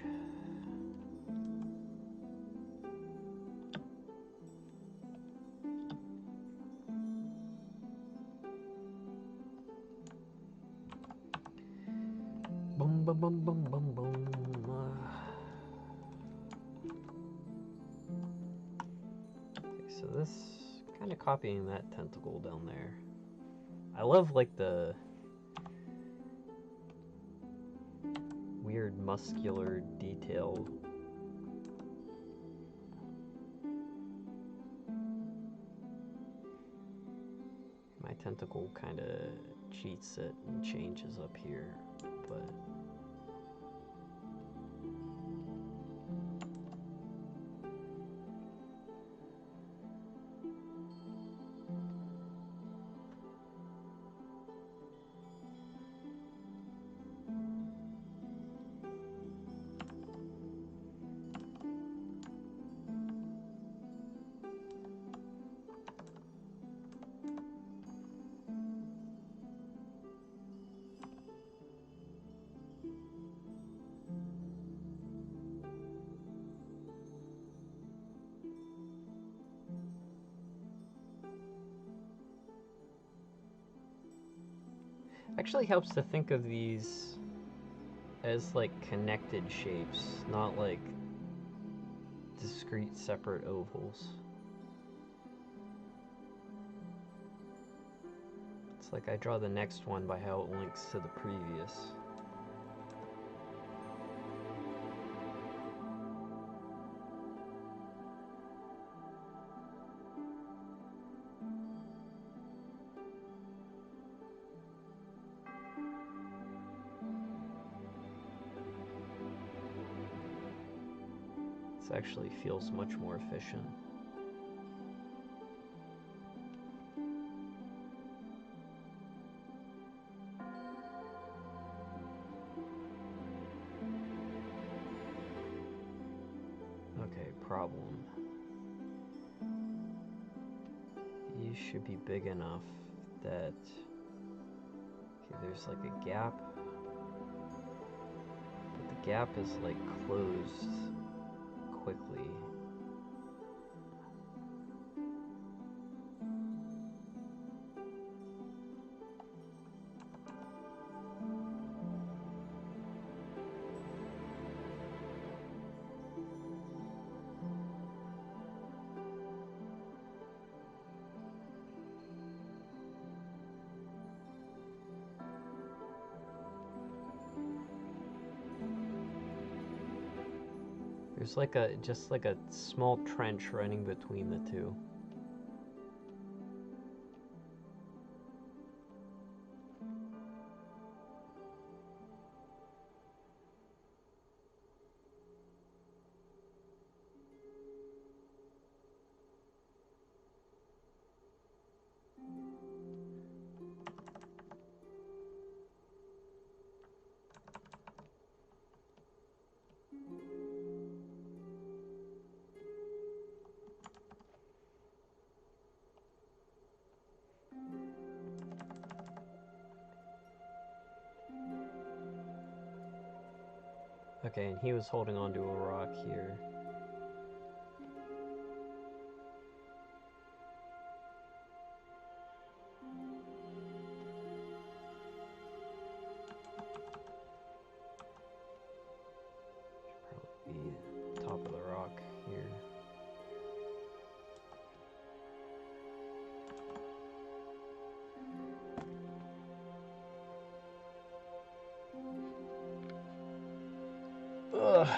Boom, boom, boom, boom, boom, boom. Okay, so this kind of copying that tentacle down there. I love like the weird muscular detail. My tentacle kind of cheats it and changes up here, but actually helps to think of these as like connected shapes, not like discrete separate ovals. It's like I draw the next one by how it links to the previous. This actually feels much more efficient. Okay, problem. These should be big enough that, okay, there's like a gap, but the gap is like closed quickly. There's like just like a small trench running between the two. Okay, and he was holding onto a rock here. Should probably be top of the rock here. Ugh.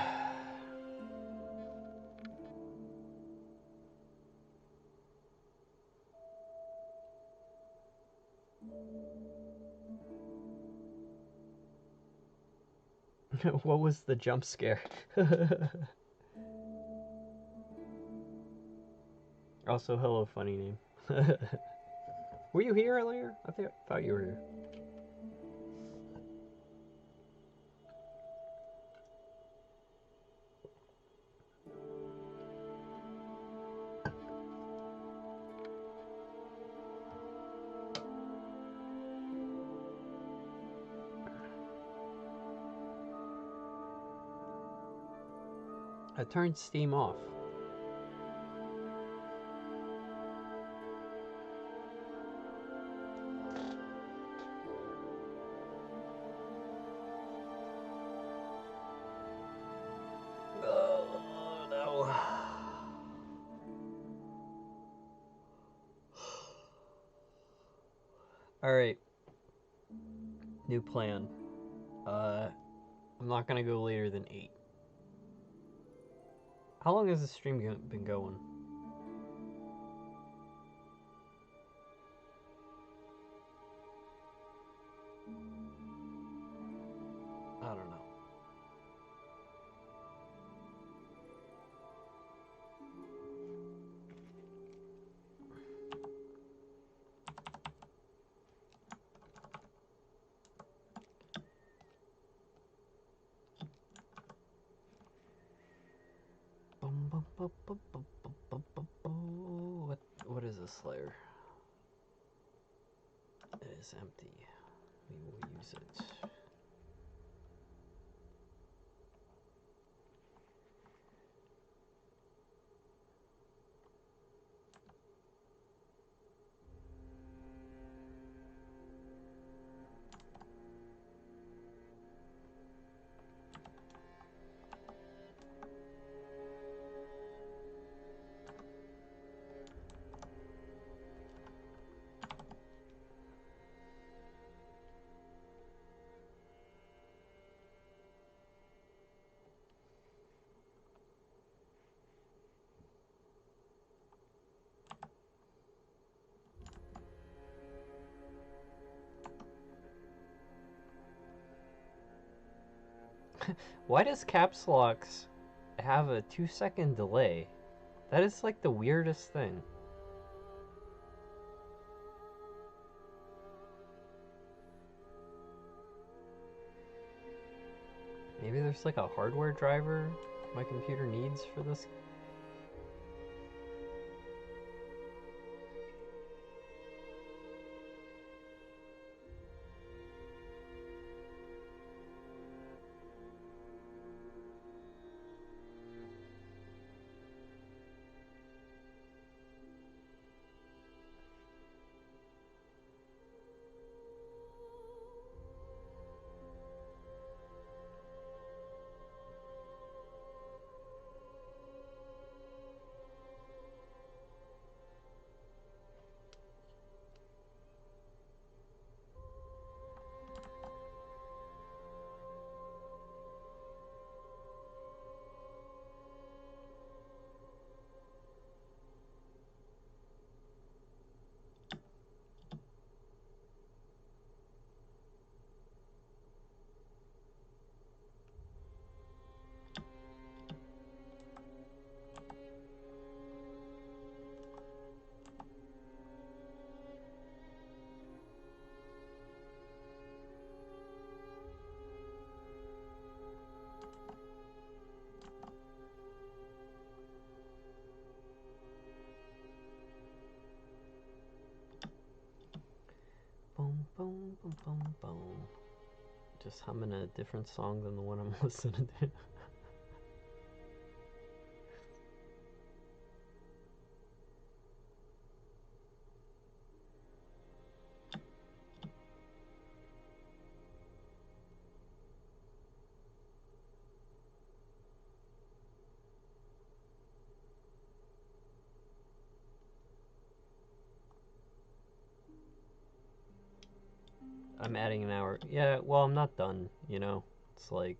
What was the jump scare? Also, hello, funny name. Were you here earlier? I thought you were here. I turned Steam off. Oh no. Alright. New plan. I'm not gonna go later than 8. How long has the stream been going? I don't know. What is this layer? It is empty. We will use it. Why does caps locks have a 2-second delay? That is like the weirdest thing. Maybe there's like a hardware driver my computer needs for this. Boom, boom, boom, boom, boom. Just humming a different song than the one I'm listening to. I'm adding an hour. Yeah, well, I'm not done, you know? It's like...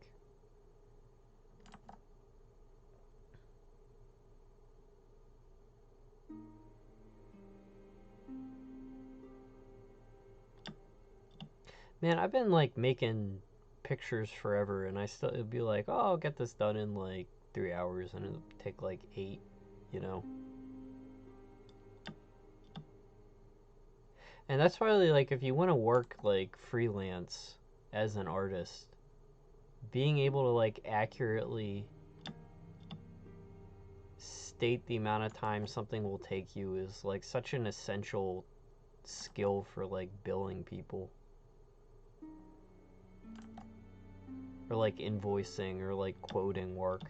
Man, I've been, like, making pictures forever, and it'd be like, oh, I'll get this done in, like, 3 hours, and it'll take, like, 8, you know? And that's probably, like, if you want to work, like, freelance as an artist, being able to, like, accurately state the amount of time something will take you is, like, such an essential skill for, like, billing people. Or, like, invoicing or, like, quoting work.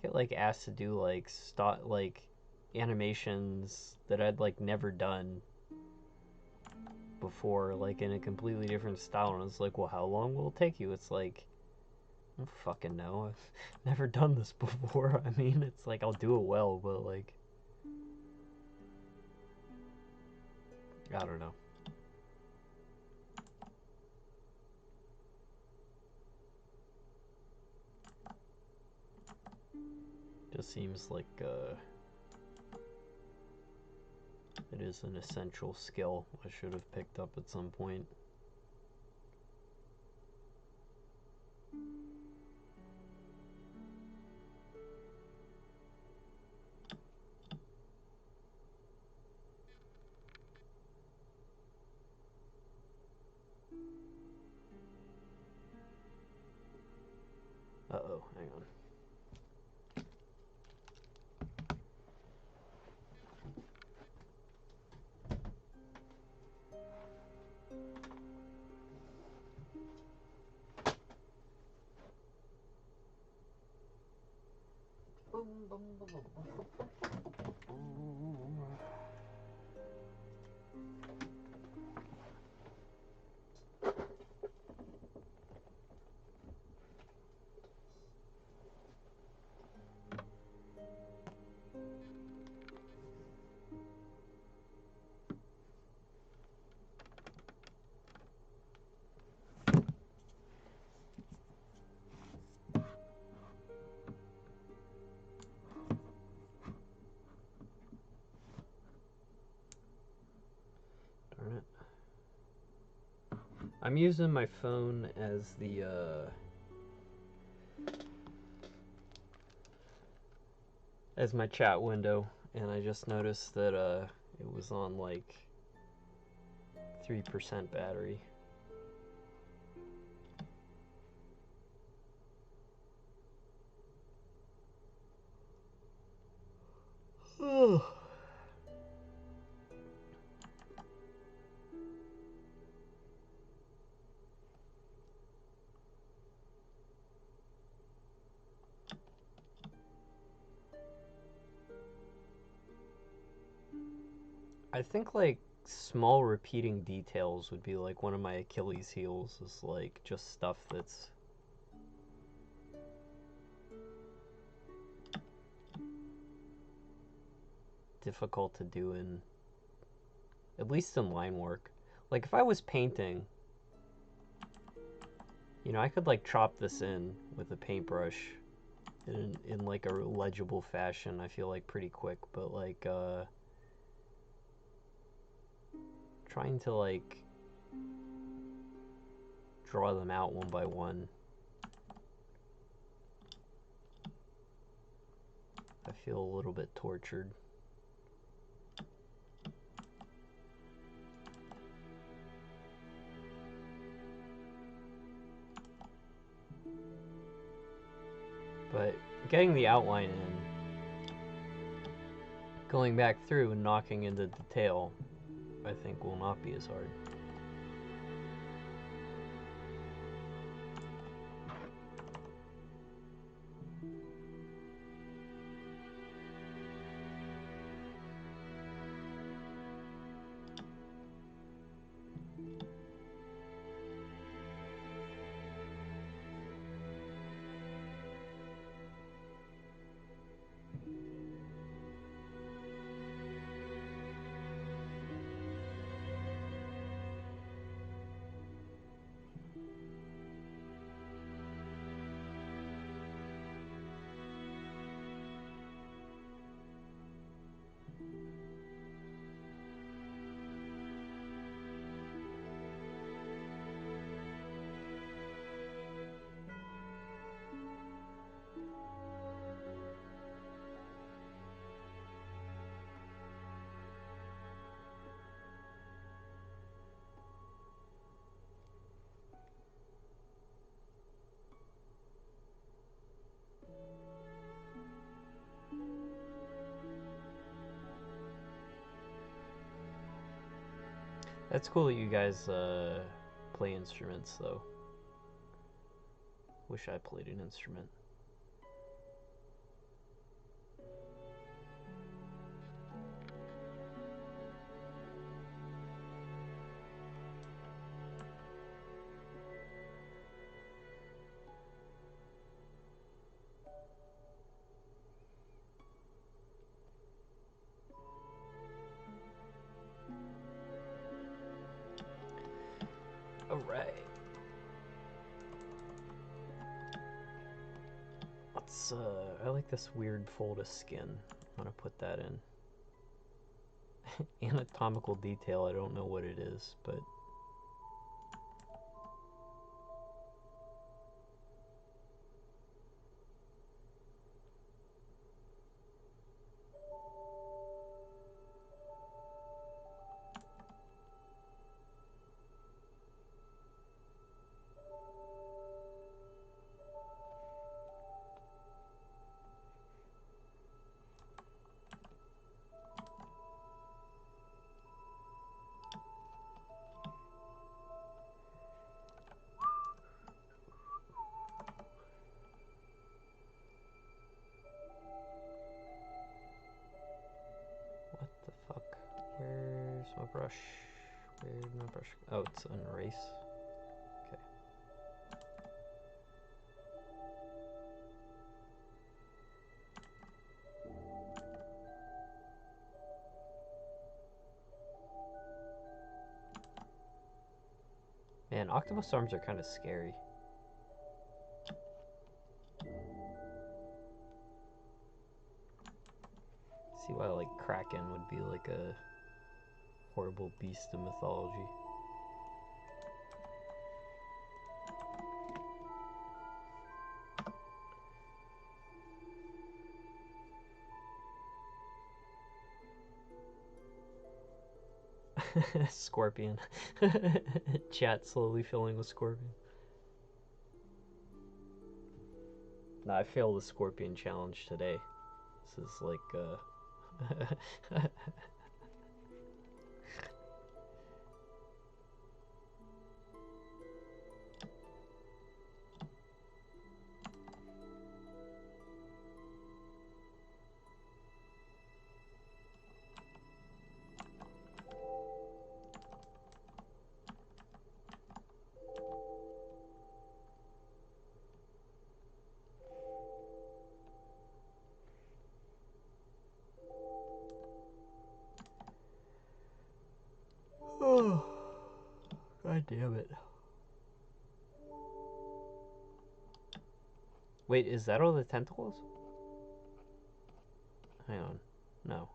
get like asked to do like animations that I'd like never done before, like in a completely different style, and it's like, well, how long will it take you? It's like, I don't fucking know. I've never done this before. I mean, it's like I'll do it well, but like, I don't know. Just seems like it is an essential skill I should have picked up at some point. Uh-oh, hang on. Darn it. I'm using my phone as my chat window, and I just noticed that it was on like 3% battery. I think like small repeating details would be like one of my Achilles heels, is like just stuff that's difficult to do in, at least in line work. Like if I was painting, you know, I could like chop this in with a paintbrush in like a legible fashion, I feel like pretty quick, but like trying to like draw them out one by one, I feel a little bit tortured. But getting the outline in, going back through and knocking into detail, I think will not be as hard. That's cool that you guys play instruments, though. Wish I played an instrument. Alright. Let's, I like this weird fold of skin. I'm gonna put that in. Anatomical detail, I don't know what it is, but... Where's my brush? Where'd my brush? Oh, it's an erase. Okay. Man, octopus arms are kind of scary. See why, like, Kraken would be like a horrible beast of mythology. Scorpion. Chat slowly filling with scorpion. Nah, I failed the scorpion challenge today. This is like, oh, god damn it. Wait, is that all the tentacles? Hang on. No.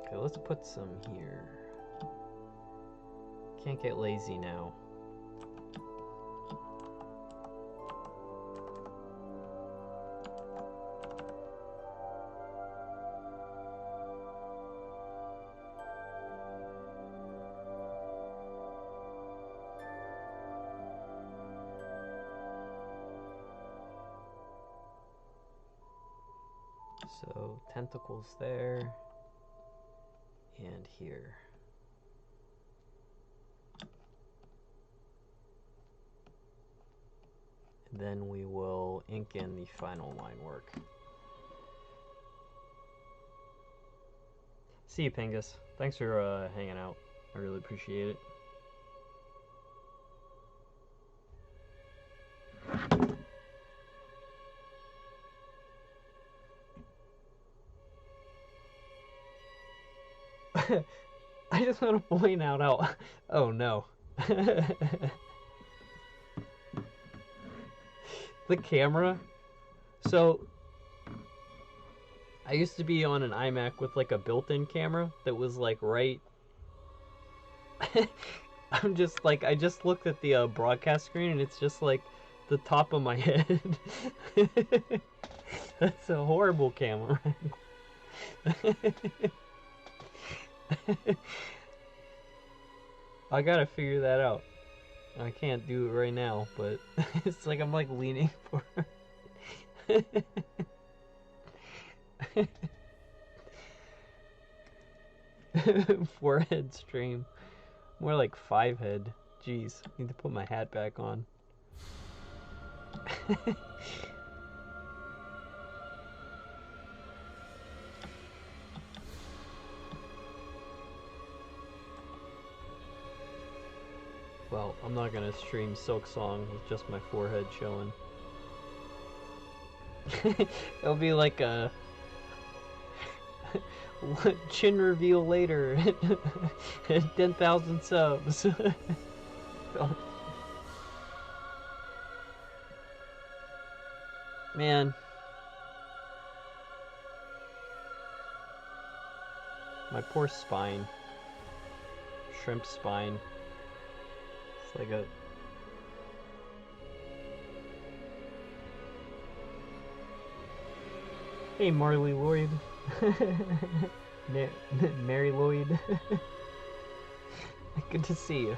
Okay, let's put some here. Can't get lazy now. So, tentacles there, and here. And then we will ink in the final line work. See you, Pingus. Thanks for hanging out. I really appreciate it. I just want to point out how... Oh, no. The camera. So, I used to be on an iMac with, like, a built-in camera that was, like, right... I'm just, like, I just looked at the broadcast screen, and it's just, like, the top of my head. That's a horrible camera. I gotta figure that out. I can't do it right now, but it's like I'm like leaning for forehead stream. More like 5 head. Jeez, need to put my hat back on. Well, I'm not gonna stream Silk Song with just my forehead showing. It'll be like a chin reveal later at 10,000 subs. Man. My poor spine. Shrimp spine. It's like a... Hey, Marley Lloyd. Mary Lloyd. Good to see you.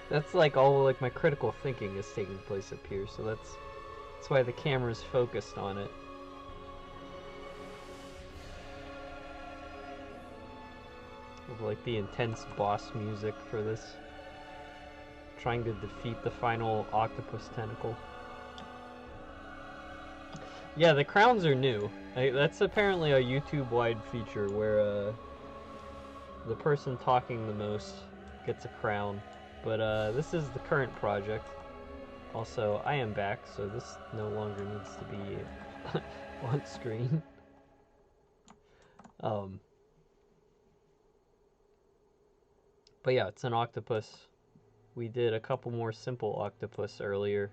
That's like all like my critical thinking is taking place up here, so that's why the camera's focused on it. With like the intense boss music for this. Trying to defeat the final octopus tentacle. Yeah, the crowns are new. That's apparently a YouTube-wide feature where the person talking the most gets a crown. But this is the current project. Also, I am back, so this no longer needs to be on screen. But yeah, it's an octopus. We did a couple more simple octopus earlier.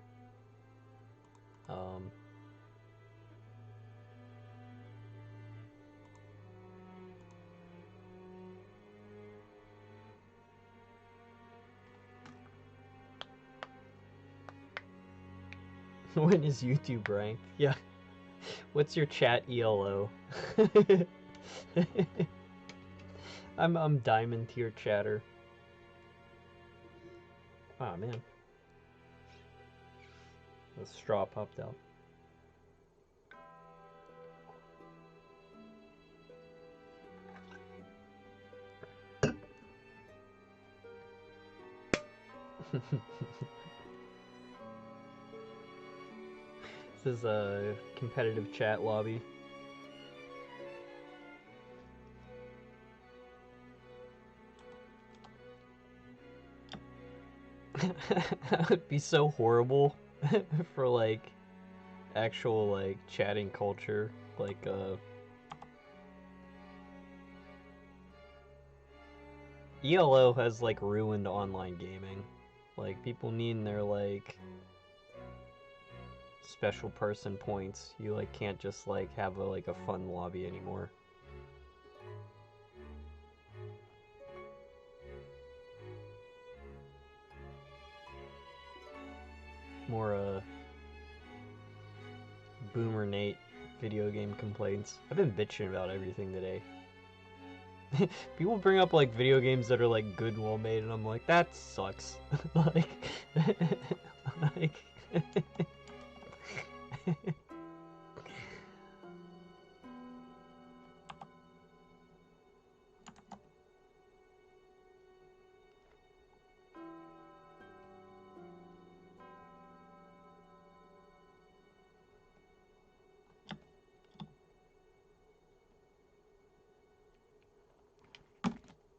When is YouTube ranked? Yeah. What's your chat ELO? I'm diamond tier chatter. Ah, oh, man. The straw popped out. This is a competitive chat lobby. That would be so horrible for like actual like chatting culture, like ELO has like ruined online gaming. Like people needing their like special person points. You like can't just like have a fun lobby anymore. More Boomer Nate video game complaints. I've been bitching about everything today. People bring up like video games that are like good and well made, and I'm like, that sucks. like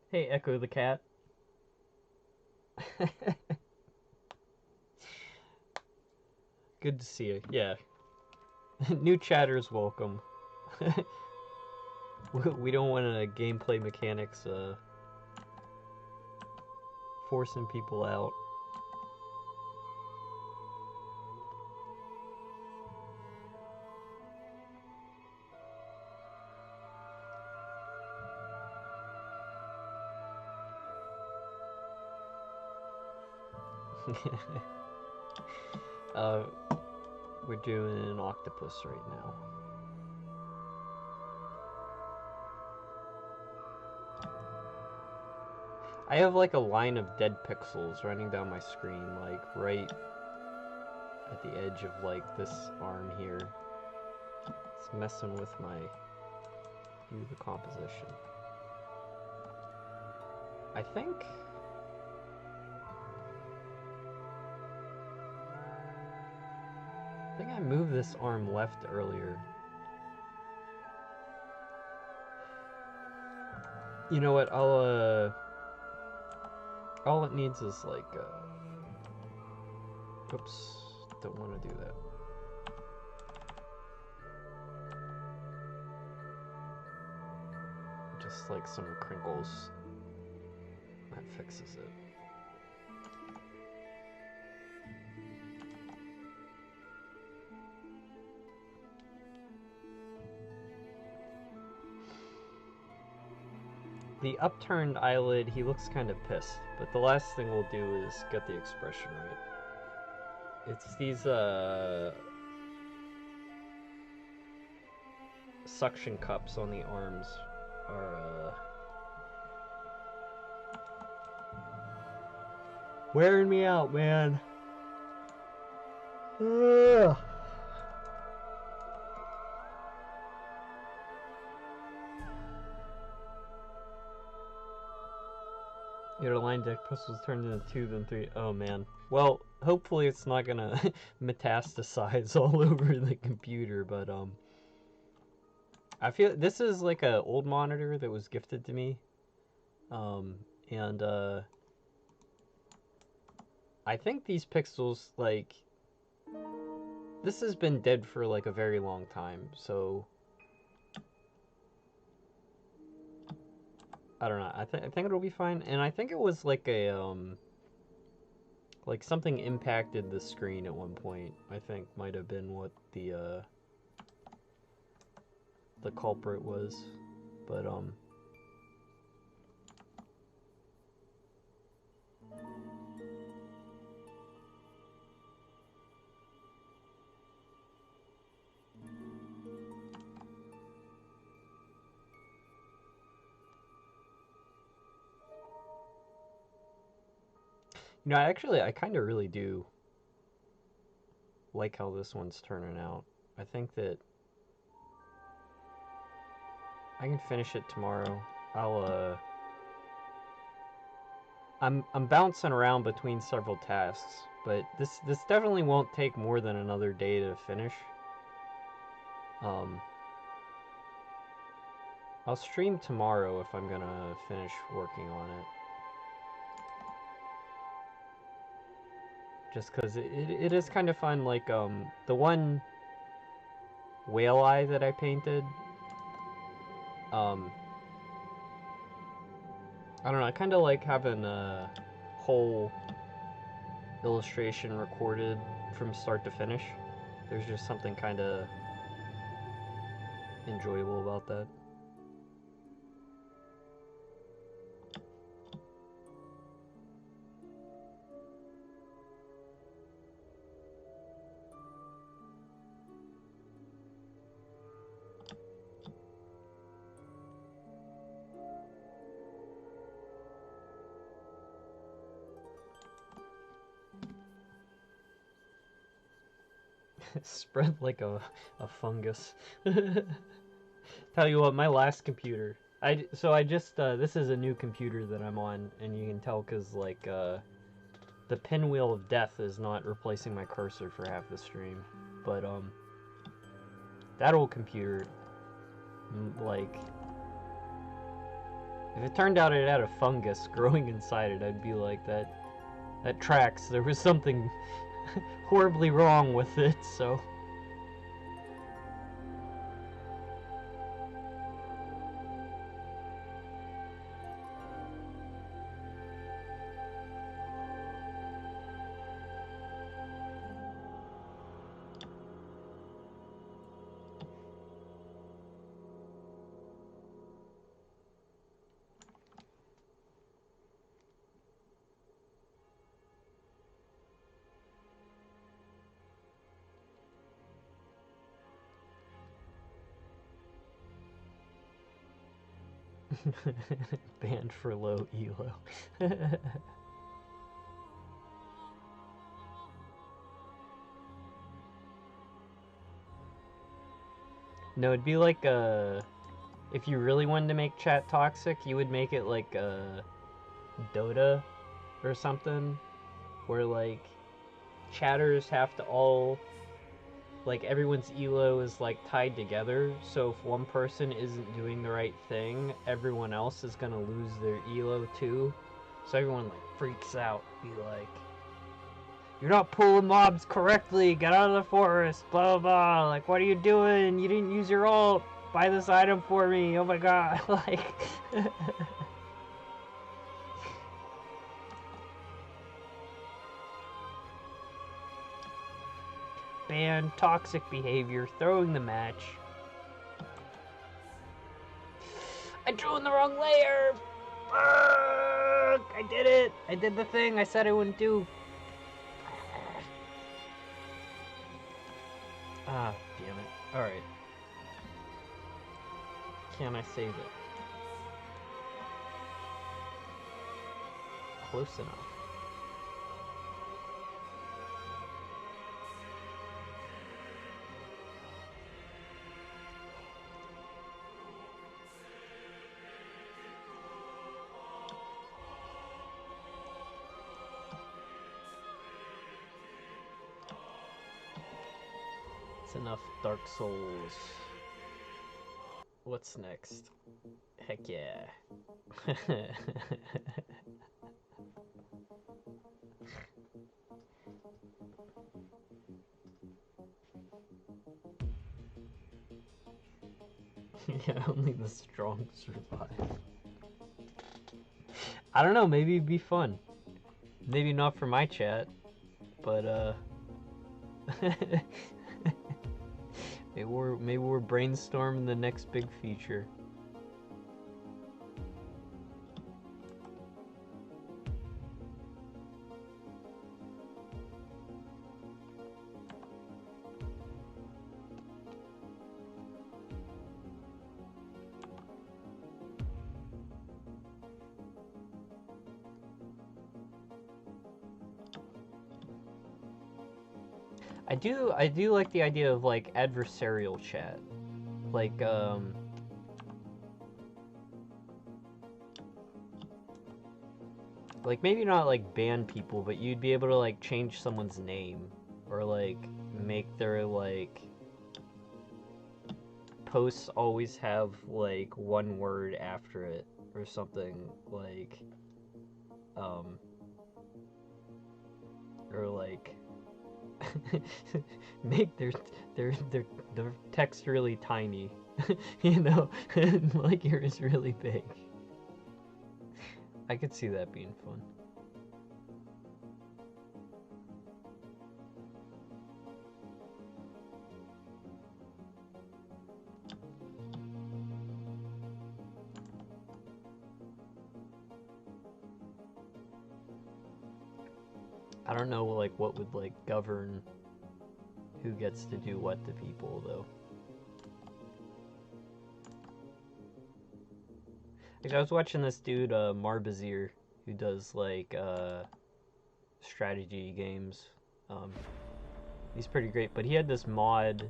Hey, Echo the cat. Good to see you. Yeah. New chatters welcome. We don't want gameplay mechanics forcing people out. We're doing an octopus right now. I have like a line of dead pixels running down my screen, like right at the edge of like this arm here. It's messing with my view of the composition. I think I moved this arm left earlier. You know what? I'll All it needs is like, oops, don't want to do that. Just like some crinkles. That fixes it. The upturned eyelid, he looks kind of pissed, but the last thing we'll do is get the expression right. It's these suction cups on the arms are wearing me out, man. Ugh. Your line deck pistol was turned into 2, then 3. Oh man. Well, hopefully it's not gonna metastasize all over the computer, but I feel this is like a old monitor that was gifted to me. And I think these pixels, like, this has been dead for like a very long time, so I don't know. I think it'll be fine, and I think it was like a like something impacted the screen at one point. I think might have been what the culprit was, but you know, I kind of really do like how this one's turning out. I think that I can finish it tomorrow. I'm bouncing around between several tasks, but this definitely won't take more than another day to finish. I'll stream tomorrow if I'm gonna finish working on it. Just because it is kind of fun, like, the one whale eye that I painted, I don't know, I kind of like having a whole illustration recorded from start to finish. There's just something kind of enjoyable about that. Spread like a fungus. Tell you what, my last computer, so I just this is a new computer that I'm on, and you can tell because like the pinwheel of death is not replacing my cursor for half the stream, but that old computer, like, if it turned out it had a fungus growing inside it, I'd be like, that tracks. There was something horribly wrong with it, so. Banned for low elo. No, it'd be like if you really wanted to make chat toxic, you would make it like Dota or something, where like chatters have to all, like, everyone's elo is like tied together, so if one person isn't doing the right thing, everyone else is gonna lose their elo too. So everyone like freaks out, be like, "You're not pulling mobs correctly, get out of the forest, blah blah blah, like what are you doing? You didn't use your ult, buy this item for me, oh my god," like... Ban, toxic behavior, throwing the match. I drew in the wrong layer! I did it! I did the thing I said I wouldn't do. Ah, damn it. Alright. Can I save it? Close enough. It's enough Dark Souls. What's next? Heck yeah. Yeah, only the strong survive. I don't know, maybe it'd be fun. Maybe not for my chat, but maybe we're brainstorming the next big feature. I do like the idea of like adversarial chat. Like maybe not like ban people, but you'd be able to like change someone's name or like make their like posts always have like one word after it or something, like or like make their text really tiny, you know, and like yours really big. I could see that being fun. I don't know, like, what would, like, govern who gets to do what to people, though. Like, I was watching this dude, Marbazir, who does, like, strategy games. He's pretty great, but he had this mod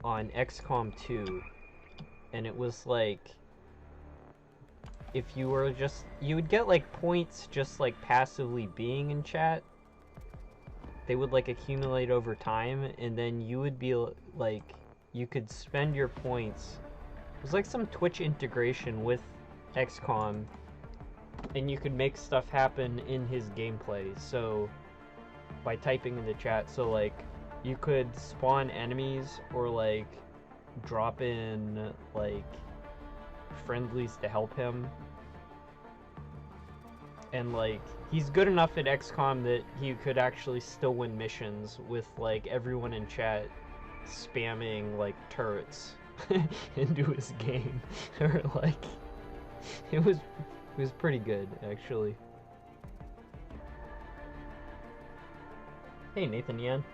on XCOM 2, and it was, like... if you were just, you would get like points just like passively being in chat. They would like accumulate over time, and then you would be like, you could spend your points. It was like some Twitch integration with XCOM, and you could make stuff happen in his gameplay. So by typing in the chat, so like you could spawn enemies or like drop in like friendlies to help him. And like he's good enough at XCOM that he could actually still win missions with like everyone in chat spamming like turrets into his game. Or like it was pretty good actually. Hey Nathan Yan.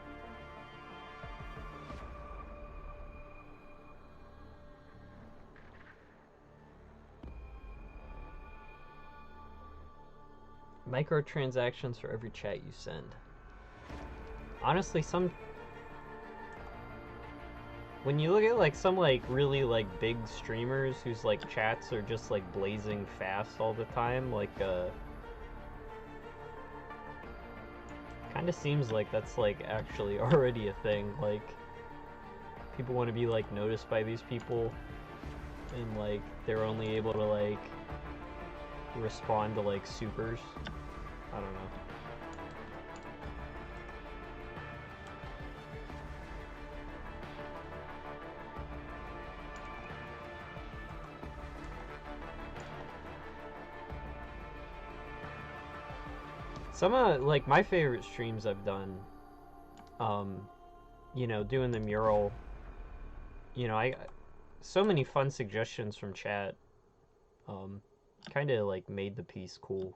Microtransactions for every chat you send. Honestly, when you look at like some like really like big streamers whose like chats are just like blazing fast all the time, like kind of seems like that's like actually already a thing. Like people want to be like noticed by these people, and like they're only able to like respond to like supers. I don't know. Some of like my favorite streams I've done, you know, doing the mural. You know, I so many fun suggestions from chat. Kind of like made the piece cool.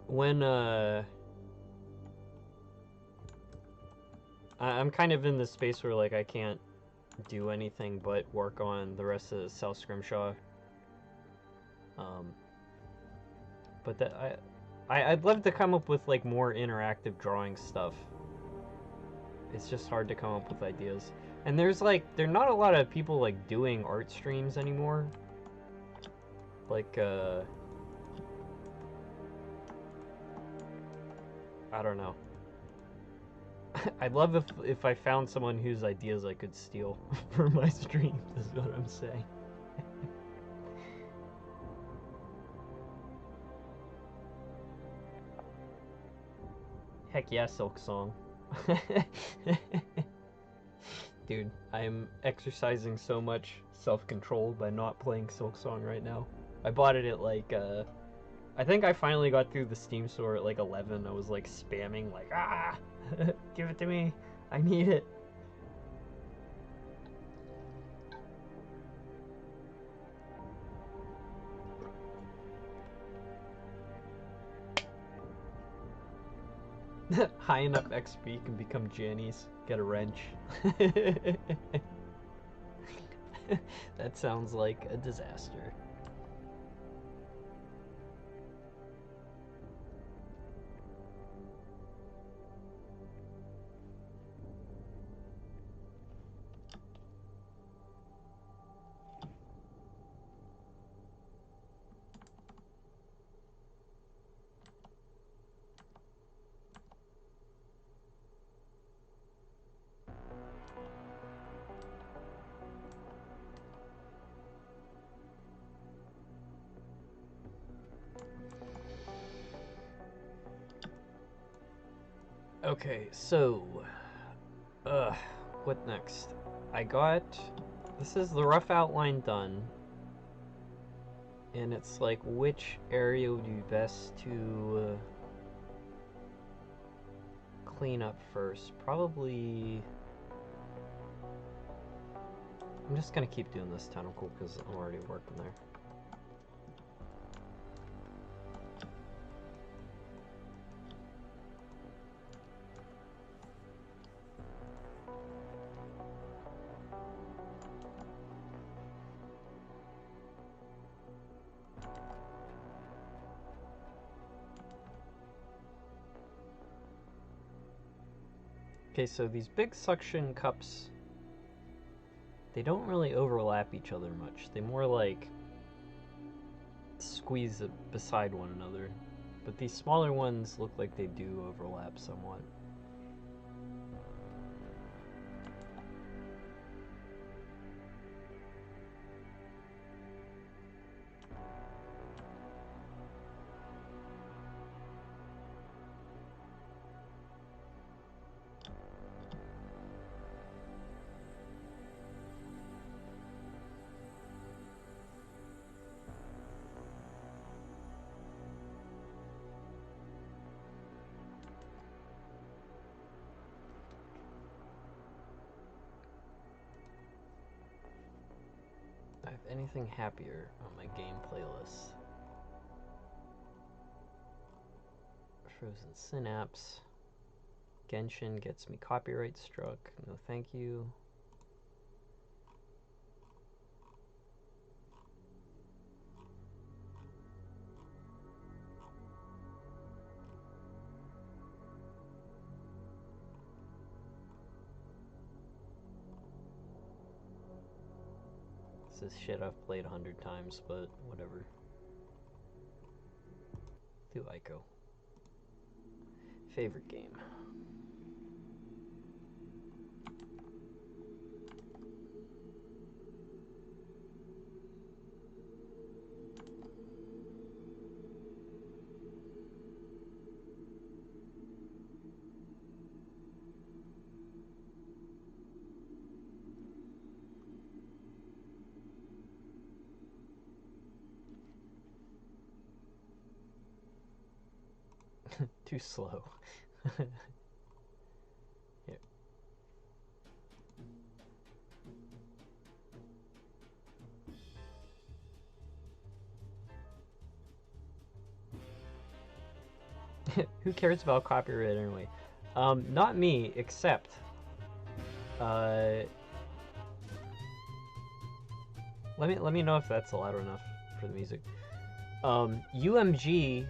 When I'm kind of in this space where like I can't do anything but work on the rest of the South Scrimshaw. But that I'd love to come up with like more interactive drawing stuff. It's just hard to come up with ideas. And there's not a lot of people like doing art streams anymore. Like I don't know. I'd love if I found someone whose ideas I could steal for my streams, is what I'm saying. Heck yeah, Silk Song. Dude, I am exercising so much self-control by not playing Silk Song right now. I bought it at like, I think I finally got through the Steam store at like 11. I was like spamming like, give it to me. I need it. High enough XP can become Jannies. Get a wrench. That sounds like a disaster. Okay, so, what next? This is the rough outline done, and it's like, which area would be best to clean up first? Probably, I'm just gonna keep doing this tentacle because I'm already working there. Okay, so these big suction cups, they don't really overlap each other much. They more like squeeze beside one another. But these smaller ones look like they do overlap somewhat. I have anything happier on my game playlist. Frozen Synapse. Genshin gets me copyright struck. No thank you. This is shit I've played 100 times, but whatever. Do Ico. Favorite game. Too slow. Here. Who cares about copyright anyway? Not me, except let me know if that's loud enough for the music. UMG,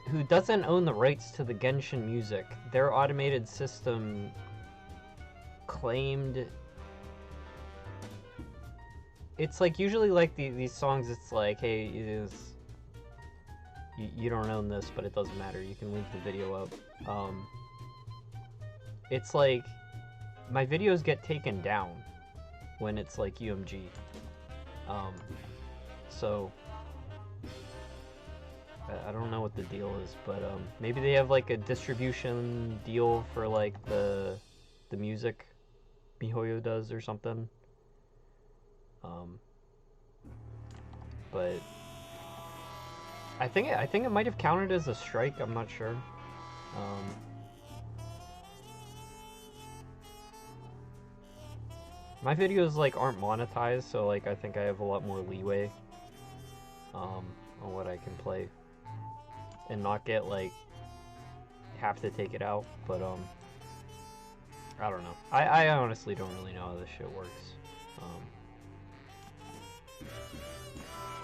who doesn't own the rights to the Genshin music, their automated system claimed... It's like, usually like these songs, it's like, hey, you don't own this, but it doesn't matter, you can leave the video up. It's like, my videos get taken down when it's like UMG. So I don't know what the deal is, but maybe they have like a distribution deal for like the music MiHoYo does or something. But I think it might have counted as a strike. I'm not sure. My videos like aren't monetized, so like I think I have a lot more leeway on what I can play and not get like have to take it out. But I don't know. I honestly don't really know how this shit works.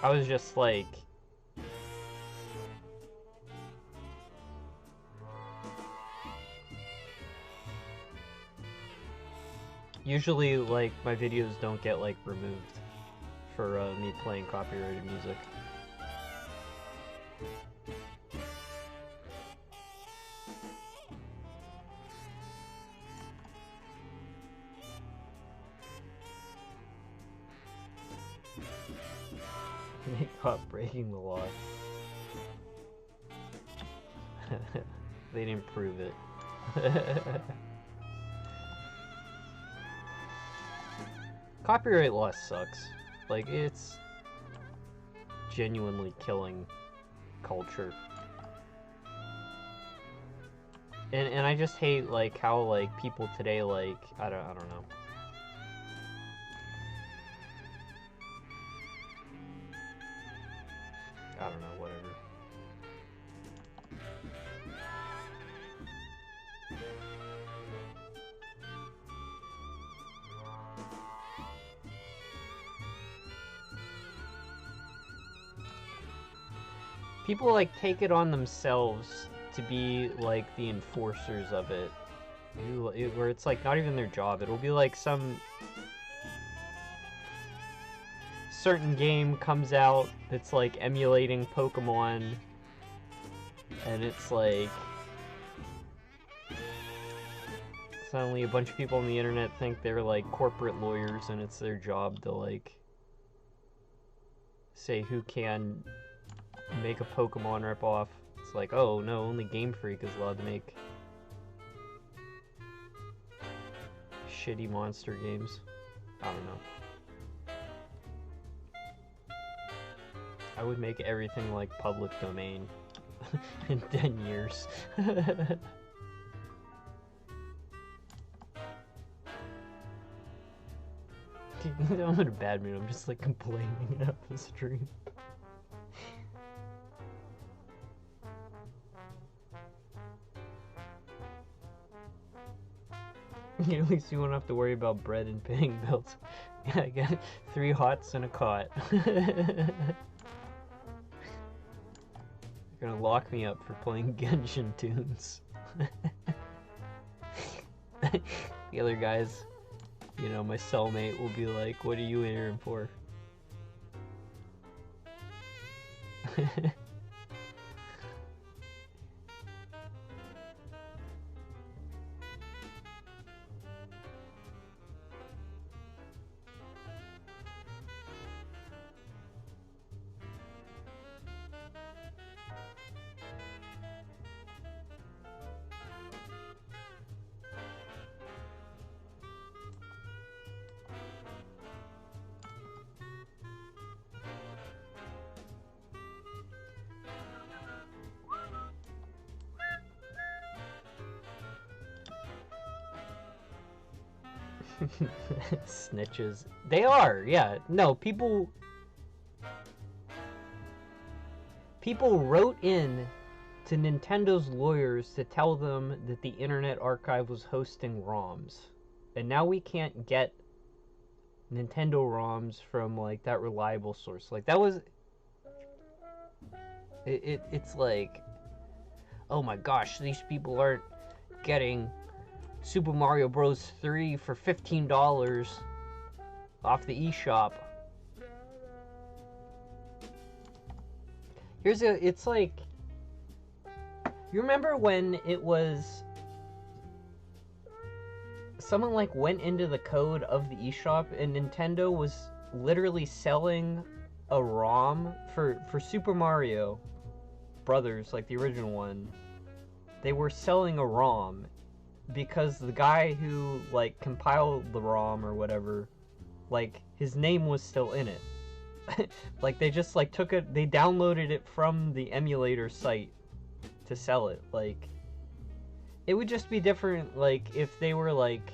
I was just like, usually like my videos don't get like removed for me playing copyrighted music. They caught breaking the law. They didn't prove it. Copyright law sucks. Like, it's genuinely killing culture. And I just hate like how like people today like I don't know. I don't know, whatever. People like take it on themselves to be like the enforcers of it, where it's like not even their job. It'll be like some certain game comes out that's like emulating Pokemon, and it's like suddenly a bunch of people on the internet think they're like corporate lawyers, and it's their job to like say who can make a Pokemon ripoff. It's like, oh no, only Game Freak is allowed to make shitty monster games. I don't know. I would make everything like public domain in 10 years. I'm in a bad mood, I'm just like complaining at the stream. At least you won't have to worry about bread and paying bills. Yeah, I got 3 hots and a cot. You're gonna lock me up for playing Genshin tunes. The other guys, you know, my cellmate will be like, what are you here for? Snitches. They are, yeah. No, people wrote in to Nintendo's lawyers to tell them that the Internet Archive was hosting ROMs. And now we can't get Nintendo ROMs from, like, that reliable source. Like, that was... It's like... Oh my gosh, these people aren't getting Super Mario Bros. 3 for $15 off the eShop. It's like... You remember when it was... Someone, like, went into the code of the eShop and Nintendo was literally selling a ROM for Super Mario Brothers, like the original one. They were selling a ROM because the guy who, like, compiled the ROM or whatever, like, his name was still in it. Like, they just, like, took it, they downloaded it from the emulator site to sell it. Like, it would just be different, like, if they were, like,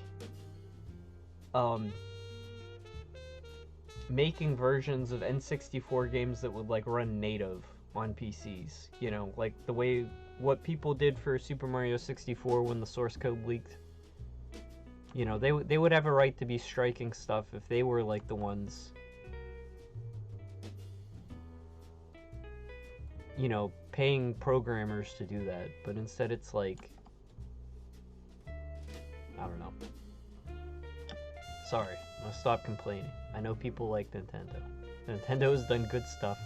making versions of N64 games that would, like, run native on PCs, you know, like the way what people did for Super Mario 64 when the source code leaked. You know, they would have a right to be striking stuff if they were, like, the ones, you know, paying programmers to do that. But instead it's like, I don't know. Sorry, I'm gonna stop complaining. I know people like Nintendo. Nintendo has done good stuff.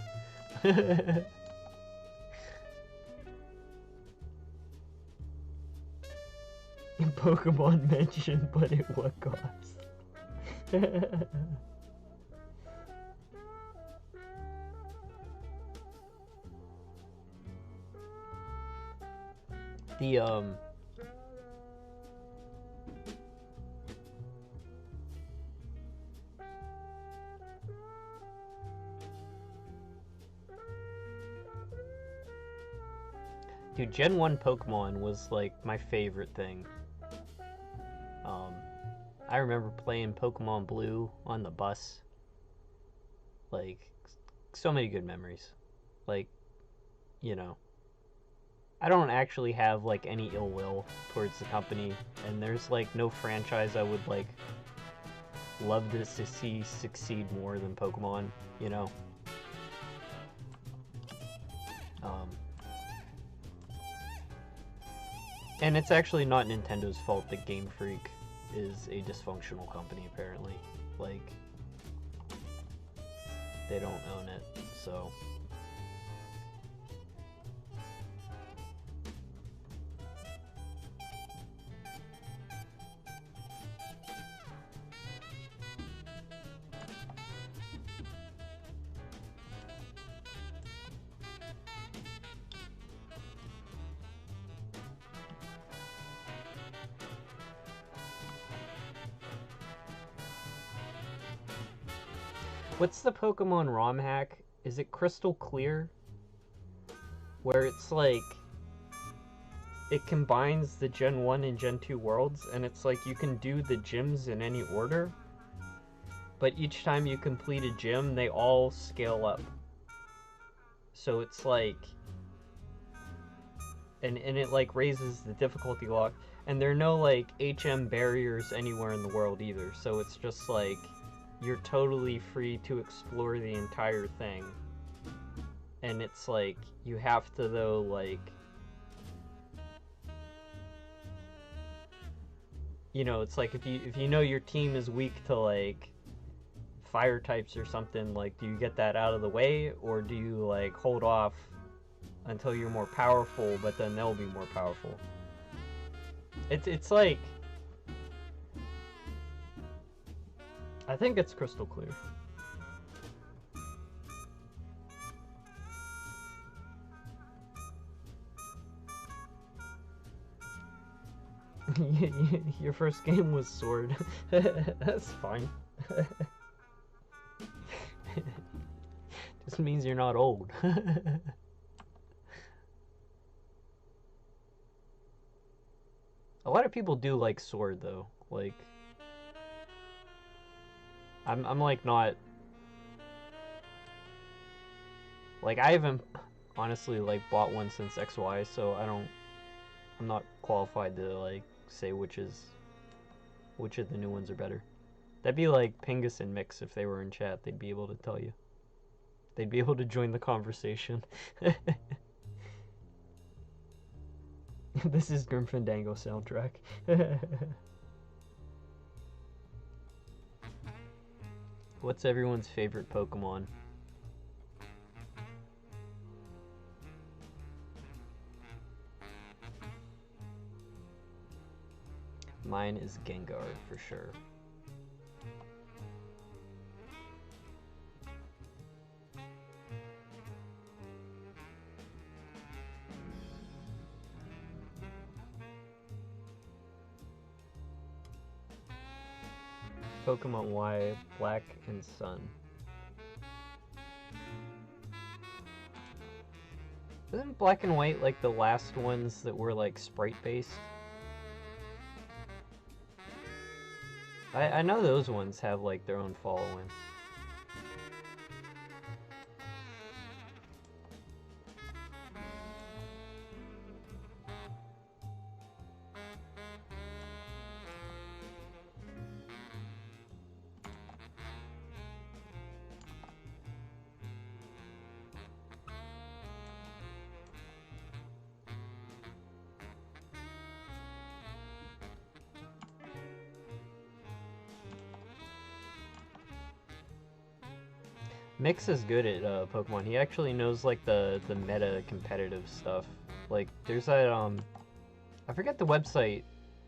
In Pokemon mentioned, but at what cost? The Dude, Gen 1 Pokemon was, like, my favorite thing. I remember playing Pokemon Blue on the bus. Like, so many good memories. Like, you know, I don't actually have, like, any ill will towards the company, and there's, like, no franchise I would, like, love to see succeed more than Pokemon, you know? And it's actually not Nintendo's fault that Game Freak is a dysfunctional company, apparently. Like, they don't own it, so... What's the Pokemon ROM hack? Is it Crystal Clear? Where it's like, it combines the Gen 1 and Gen 2 worlds, and it's like you can do the gyms in any order, but each time you complete a gym, they all scale up. So it's like, and it like raises the difficulty lock, and there are no like HM barriers anywhere in the world either, so it's just like, you're totally free to explore the entire thing. And it's like, you have to though, like, you know, it's like if you know your team is weak to like fire types or something, like, do you get that out of the way, or do you like hold off until you're more powerful, but then they'll be more powerful? It's like, I think it's Crystal Clear. Your first game was Sword. That's fine. Just means you're not old. A lot of people do like Sword though. Like, I'm like not like I haven't honestly like bought one since XY, so I'm not qualified to like say which of the new ones are better. That'd be like Pingus and Mix if they were in chat. They'd be able to tell you. They'd be able to join the conversation. This is Grim Fandango soundtrack. What's everyone's favorite Pokemon? Mine is Gengar for sure. Pokemon Y, Black and Sun. Isn't Black and White like the last ones that were like sprite based? I know those ones have like their own following. Mix is good at Pokemon. He actually knows like the meta competitive stuff. Like there's that I forget the website.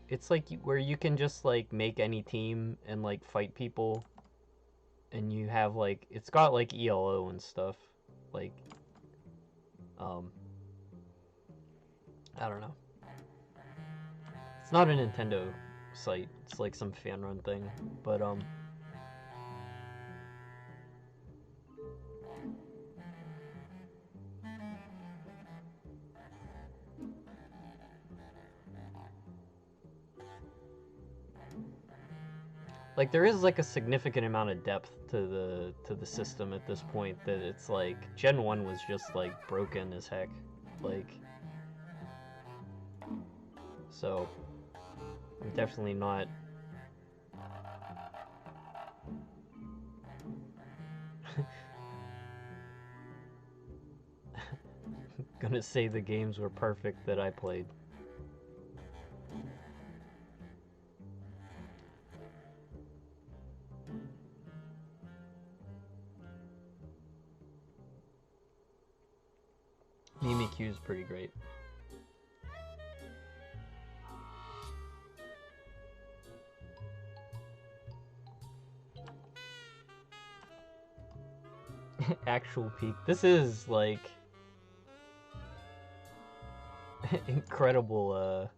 It's like where you can just like make any team and like fight people, and you have like it's got like ELO and stuff. Like I don't know. It's not a Nintendo site. It's like some fan run thing, but like there is like a significant amount of depth to the system at this point that it's like Gen 1 was just like broken as heck. Like so I'm definitely not gonna say the games were perfect that I played. Mimikyu is pretty great. Actual peak. This is like incredible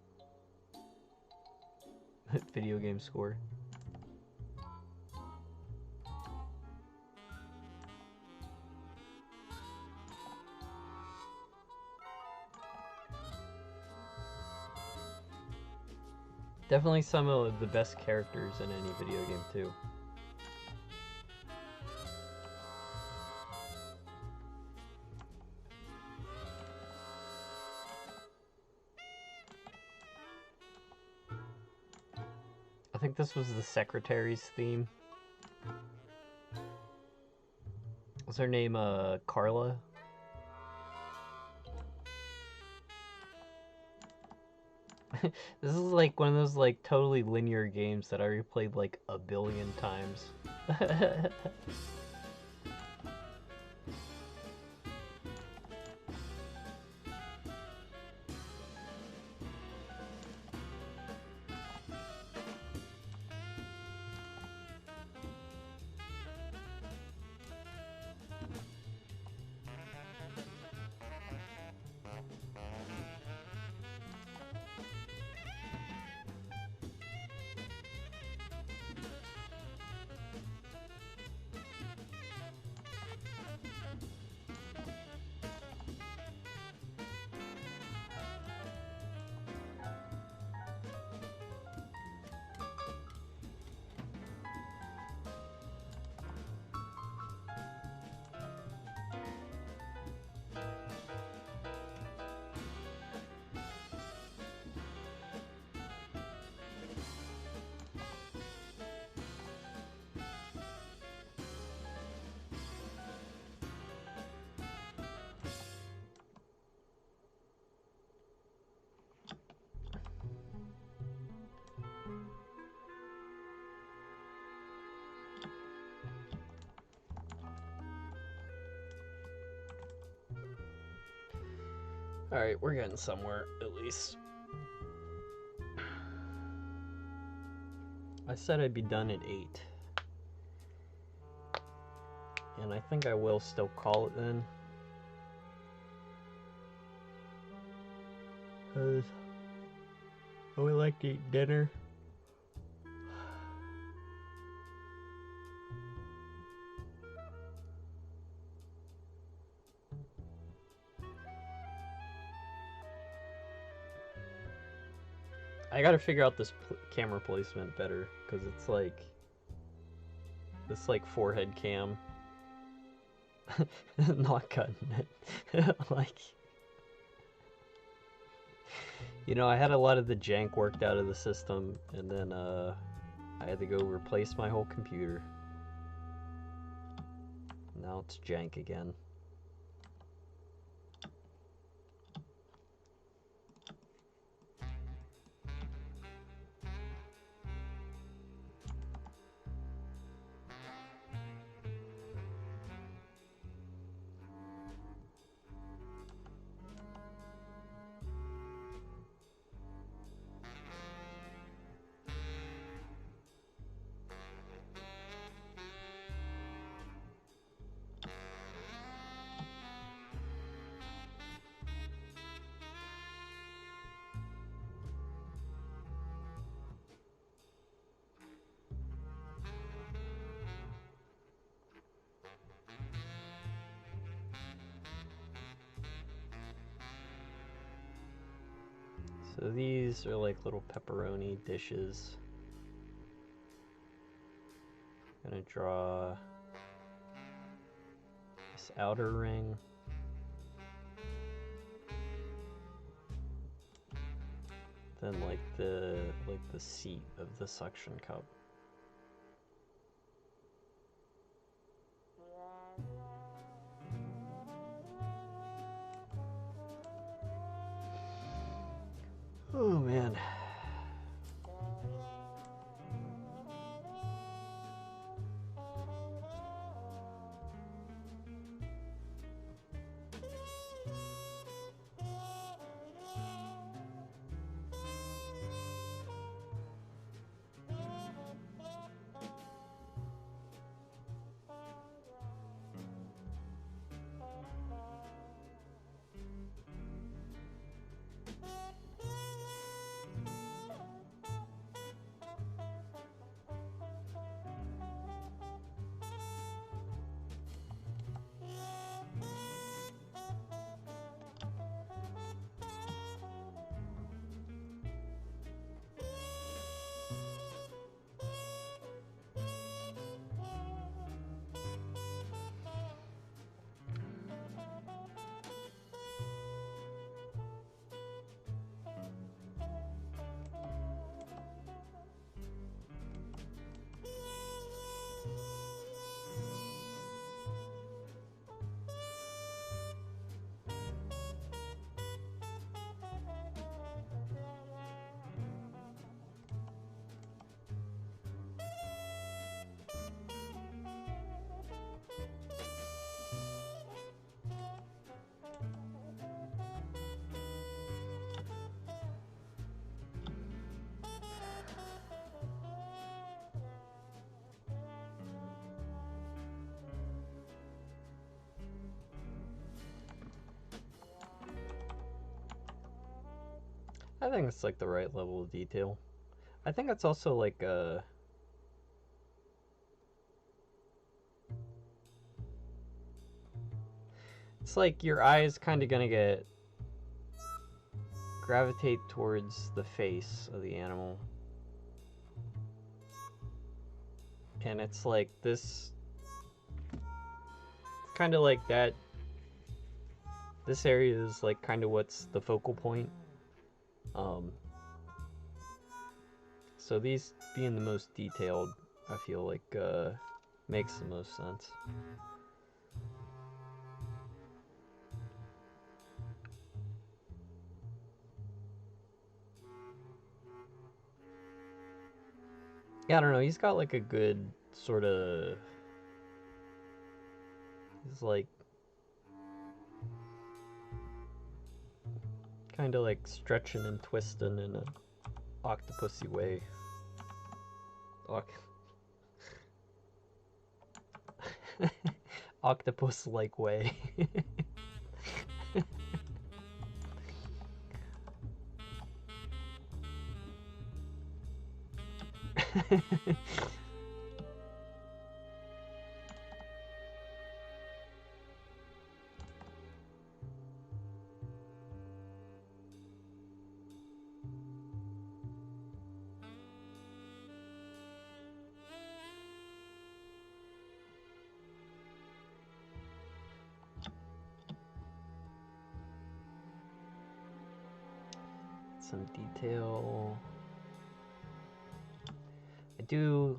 video game score. Definitely some of the best characters in any video game too. I think this was the secretary's theme. What's her name? Carla? This is like one of those like totally linear games that I replayed like a billion times. Alright, we're getting somewhere, at least. I said I'd be done at 8. And I think I will still call it then. Because I would like to eat dinner. I gotta figure out this camera placement better, because it's like this like forehead cam. Not cutting it. Like, you know, I had a lot of the jank worked out of the system, and then I had to go replace my whole computer. Now it's jank again. So these are like little pepperoni dishes. I'm gonna draw this outer ring. Then like the seat of the suction cup. Oh man. I think it's like the right level of detail. I think it's also like it's like your eye's kind of gonna gravitate towards the face of the animal. And it's like this, kind of like that. This area is like kind of what's the focal point. So these being the most detailed, I feel like makes the most sense. Yeah, I don't know, he's got like a good sort of, he's like kind of like stretching and twisting in an octopusy way. Octopus-like way. Some detail. I do.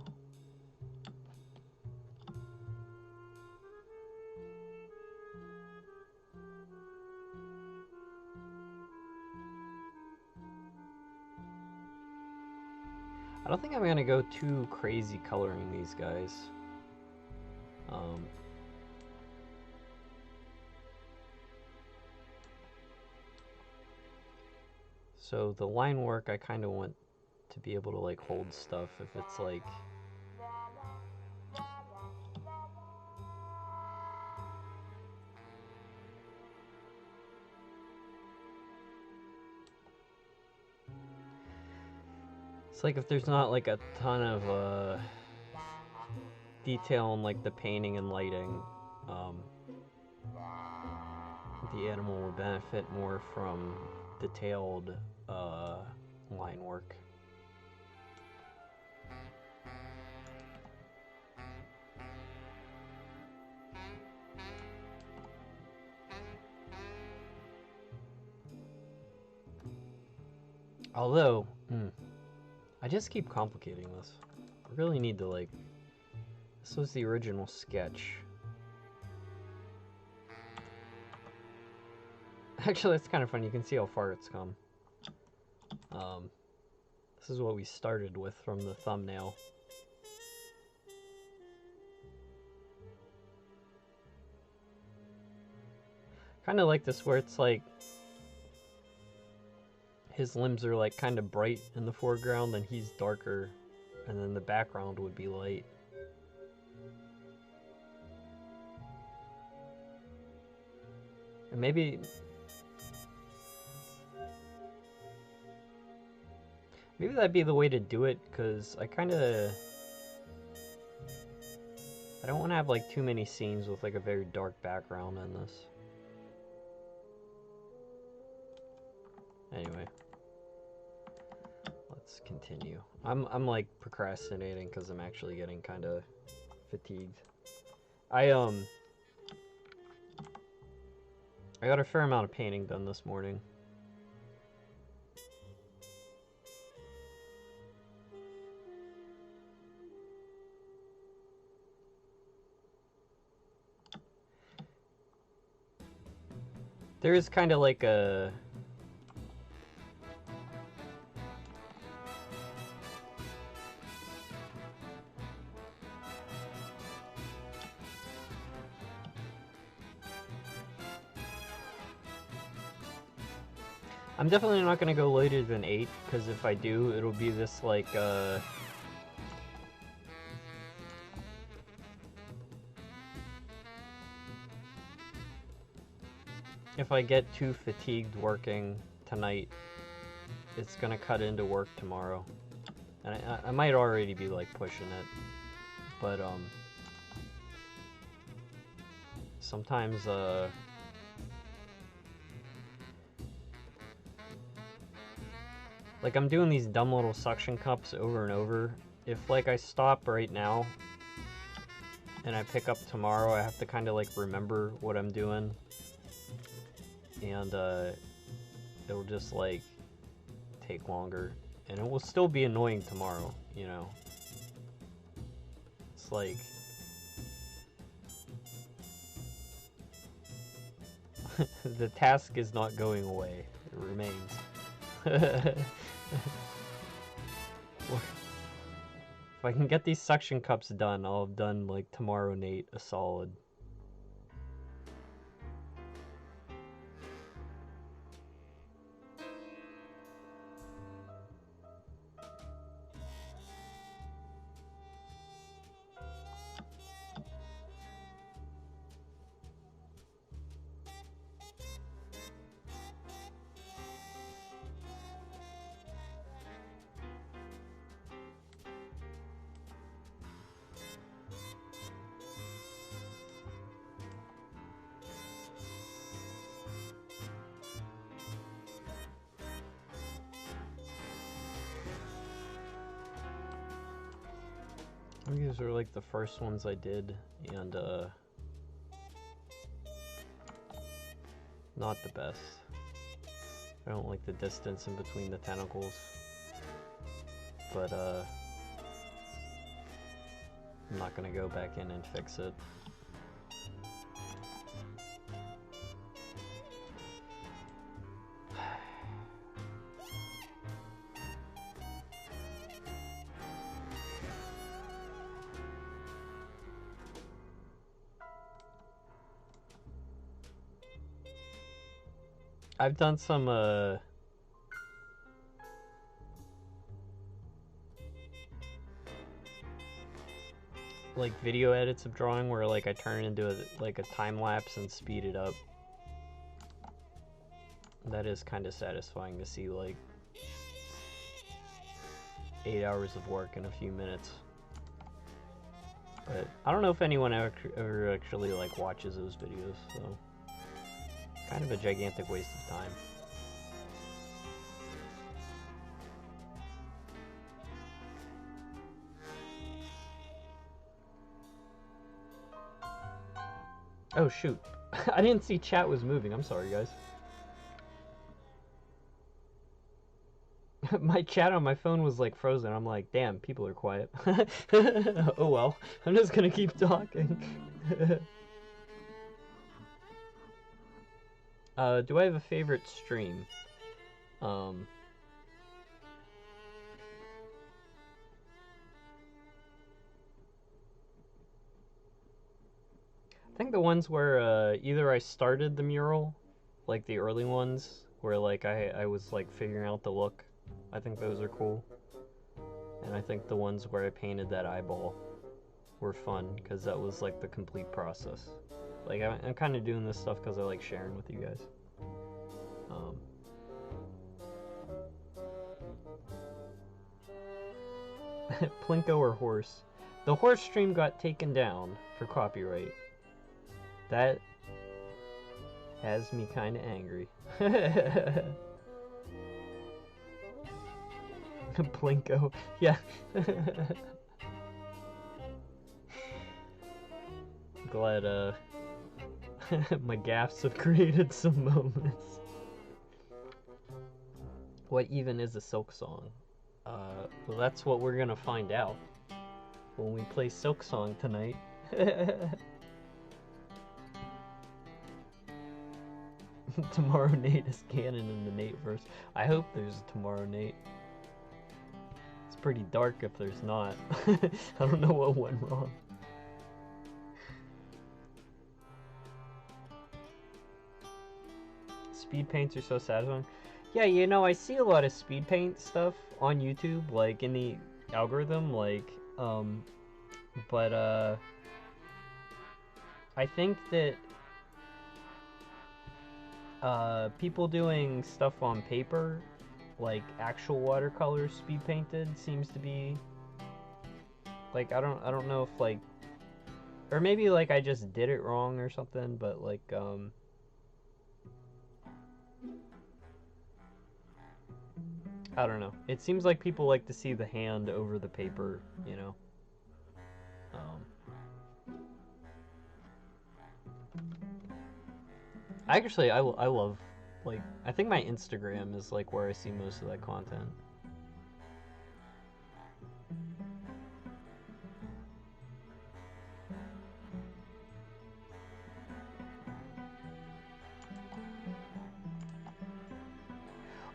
I don't think I'm gonna go too crazy coloring these guys. So the line work, I kind of want to be able to like hold stuff if it's like it's like if there's not like a ton of detail in like the painting and lighting, the animal will benefit more from detailed line work. Although, I just keep complicating this. I really need to like, this was the original sketch. Actually, it's kind of fun. You can see how far it's come. This is what we started with from the thumbnail. Kind of like this where it's like his limbs are like kind of bright in the foreground and he's darker, and then the background would be light. And maybe that'd be the way to do it, because I don't want to have like too many scenes with like a very dark background in this. Anyway, let's continue. I'm like procrastinating because I'm actually getting kind of fatigued. I got a fair amount of painting done this morning. There is kind of like a I'm definitely not going to go later than 8, because if I do, it'll be this like if I get too fatigued working tonight, it's going to cut into work tomorrow. And I might already be like pushing it, but sometimes like I'm doing these dumb little suction cups over and over. If like I stop right now and I pick up tomorrow, I have to kind of like remember what I'm doing, and it'll just like take longer, and it will still be annoying tomorrow, you know. It's like the task is not going away, it remains. If I can get these suction cups done, I'll have done like tomorrow Nate a solid. These are like the first ones I did, and not the best. I don't like the distance in between the tentacles, but I'm not gonna go back in and fix it. I've done some like video edits of drawing where like I turn it into a time lapse and speed it up. That is kind of satisfying to see like 8 hours of work in a few minutes. But I don't know if anyone ever actually like watches those videos, so kind of a gigantic waste of time. Oh shoot, I didn't see chat was moving, I'm sorry guys. My chat on my phone was like frozen, I'm like, damn, people are quiet. Oh well, I'm just gonna keep talking. Do I have a favorite stream? I think the ones where either I started the mural, like the early ones, where like I was like figuring out the look. I think those are cool. And I think the ones where I painted that eyeball were fun, because that was like the complete process. Like I'm kind of doing this stuff because I like sharing with you guys. Plinko or horse? The horse stream got taken down for copyright. That has me kind of angry. Plinko, yeah. Glad my gaffes have created some moments. What even is a Silk Song? Well, that's what we're gonna find out when we play Silk Song tonight. Tomorrow Nate is canon in the Nate verse. I hope there's a Tomorrow Nate. It's pretty dark if there's not. I don't know what went wrong. Speed paints are so satisfying. Yeah, you know, I see a lot of speed paint stuff on YouTube, like in the algorithm, like, but I think that people doing stuff on paper, like actual watercolor speed painted, seems to be like, I don't know if like, or maybe like I just did it wrong or something, but like I don't know. It seems like people like to see the hand over the paper, you know. Actually, I love, like, I think my Instagram is like where I see most of that content.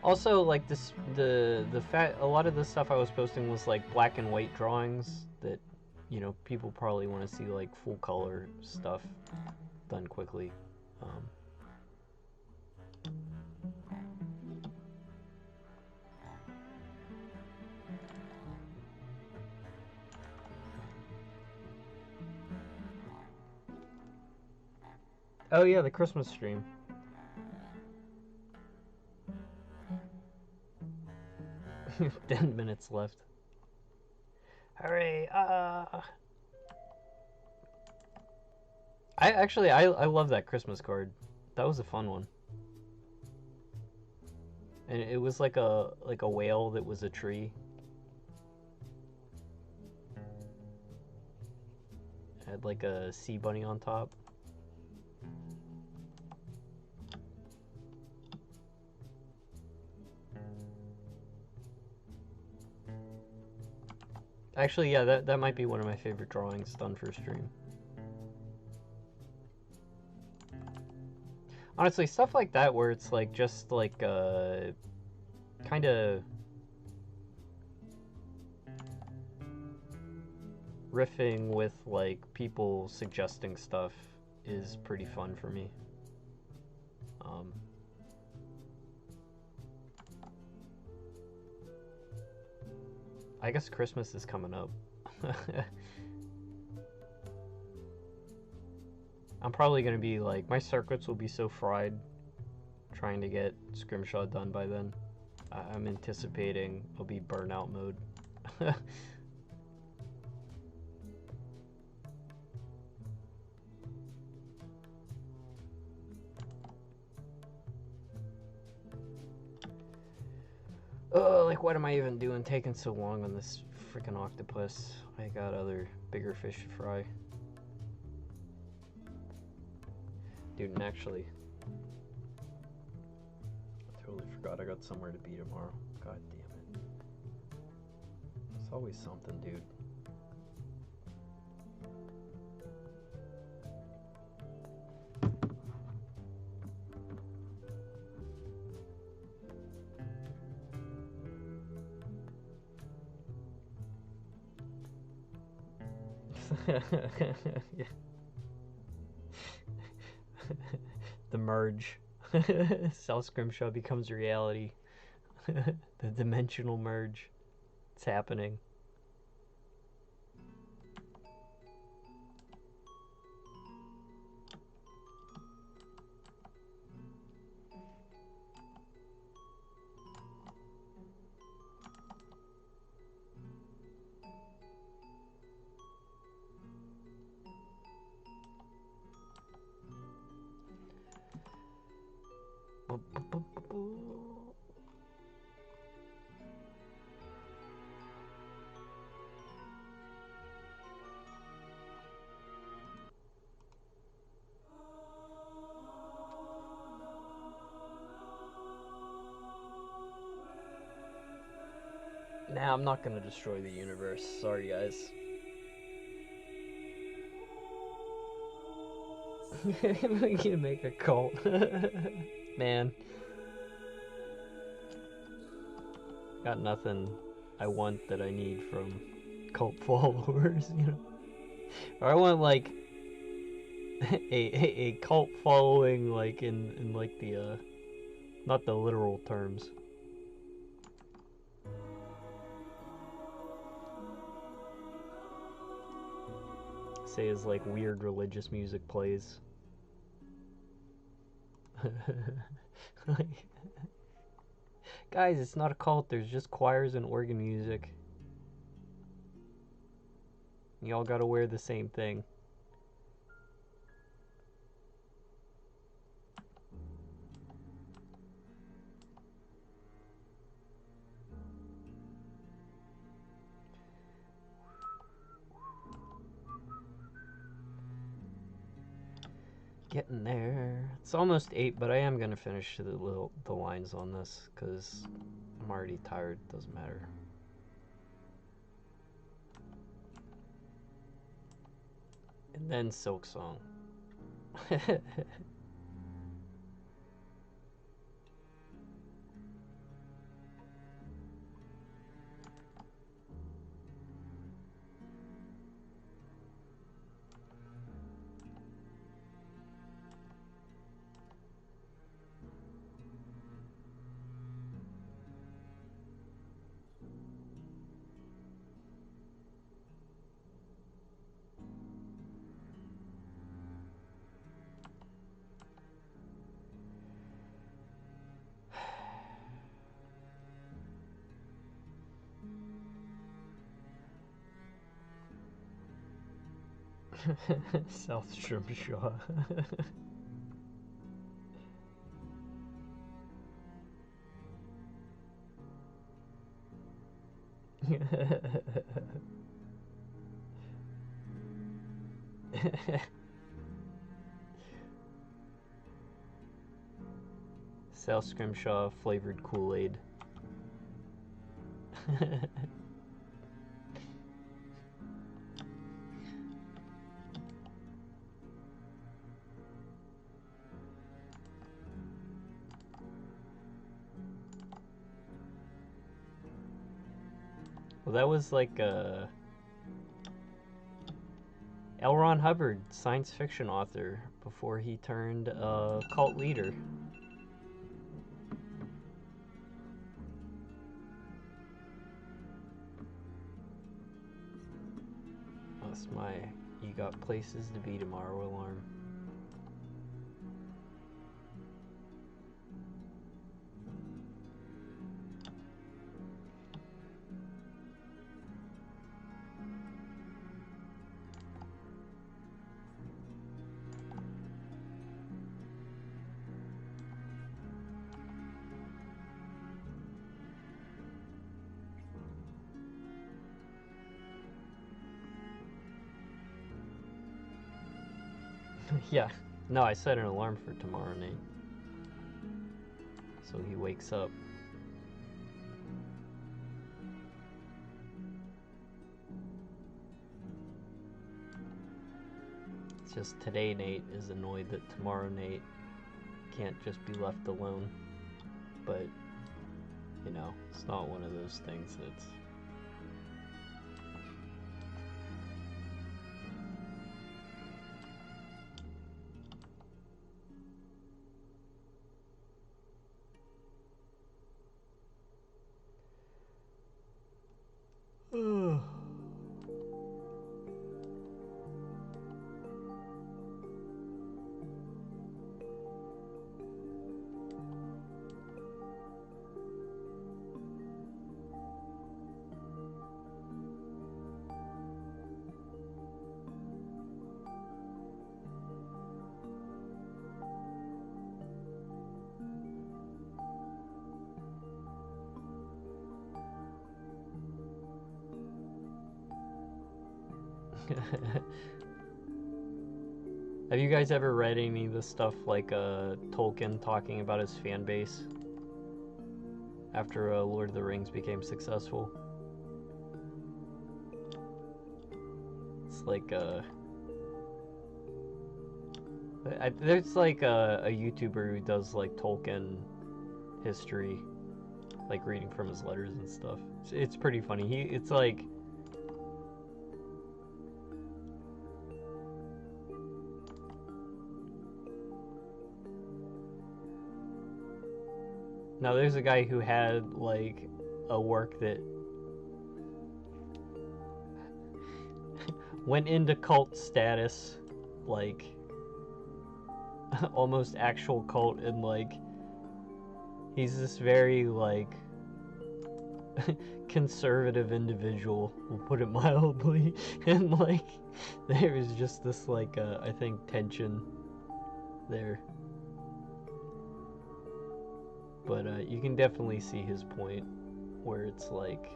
Also, like this, a lot of the stuff I was posting was like black and white drawings that, you know, people probably want to see like full color stuff done quickly. Oh yeah, the Christmas stream. 10 minutes left. Hooray! I love that Christmas card. That was a fun one. And it was like a whale that was a tree. It had like a sea bunny on top. Actually, yeah, that might be one of my favorite drawings done for stream. Honestly, stuff like that where it's like just like kind of riffing with like people suggesting stuff is pretty fun for me. I guess Christmas is coming up. I'm probably gonna be like, my circuits will be so fried trying to get Scrimshaw done by then. I'm anticipating I'll be burnout mode. Oh, like what am I even doing taking so long on this freaking octopus? I got other bigger fish to fry. Dude, and actually, I totally forgot I got somewhere to be tomorrow. God damn it. It's always something, dude. The merge. South Scrimshaw becomes reality. The dimensional merge. It's happening. Nah, I'm not gonna destroy the universe. Sorry, guys. I'm gonna make a cult. Man. Got nothing I want that I need from cult followers, you know? Or I want, like, a cult following, like, in like, the, not the literal terms. Say as, like, weird religious music plays. Like, guys, it's not a cult, there's just choirs and organ music. Y'all gotta wear the same thing. Getting there. It's almost 8, but I am gonna finish the lines on this because I'm already tired. Doesn't matter. And then Silk Song. South Scrimshaw. Sal Scrimshaw flavored Kool-Aid. Well, that was like L. Ron Hubbard, science fiction author, before he turned cult leader. That's my "you got places to be tomorrow" alarm. Yeah, no, I set an alarm for tomorrow night, so he wakes up. It's just today Nate is annoyed that tomorrow Nate can't just be left alone, but, you know, it's not one of those things that's... Have you guys ever read any of the stuff like Tolkien talking about his fan base after Lord of the Rings became successful? It's like there's like a YouTuber who does like Tolkien history, like reading from his letters and stuff. It's pretty funny. It's like... Now, there's a guy who had, like, a work that went into cult status, like, almost actual cult, and, like, he's this very, like, conservative individual, we'll put it mildly, and, like, there was just this, like, I think, tension there. But you can definitely see his point, where it's like...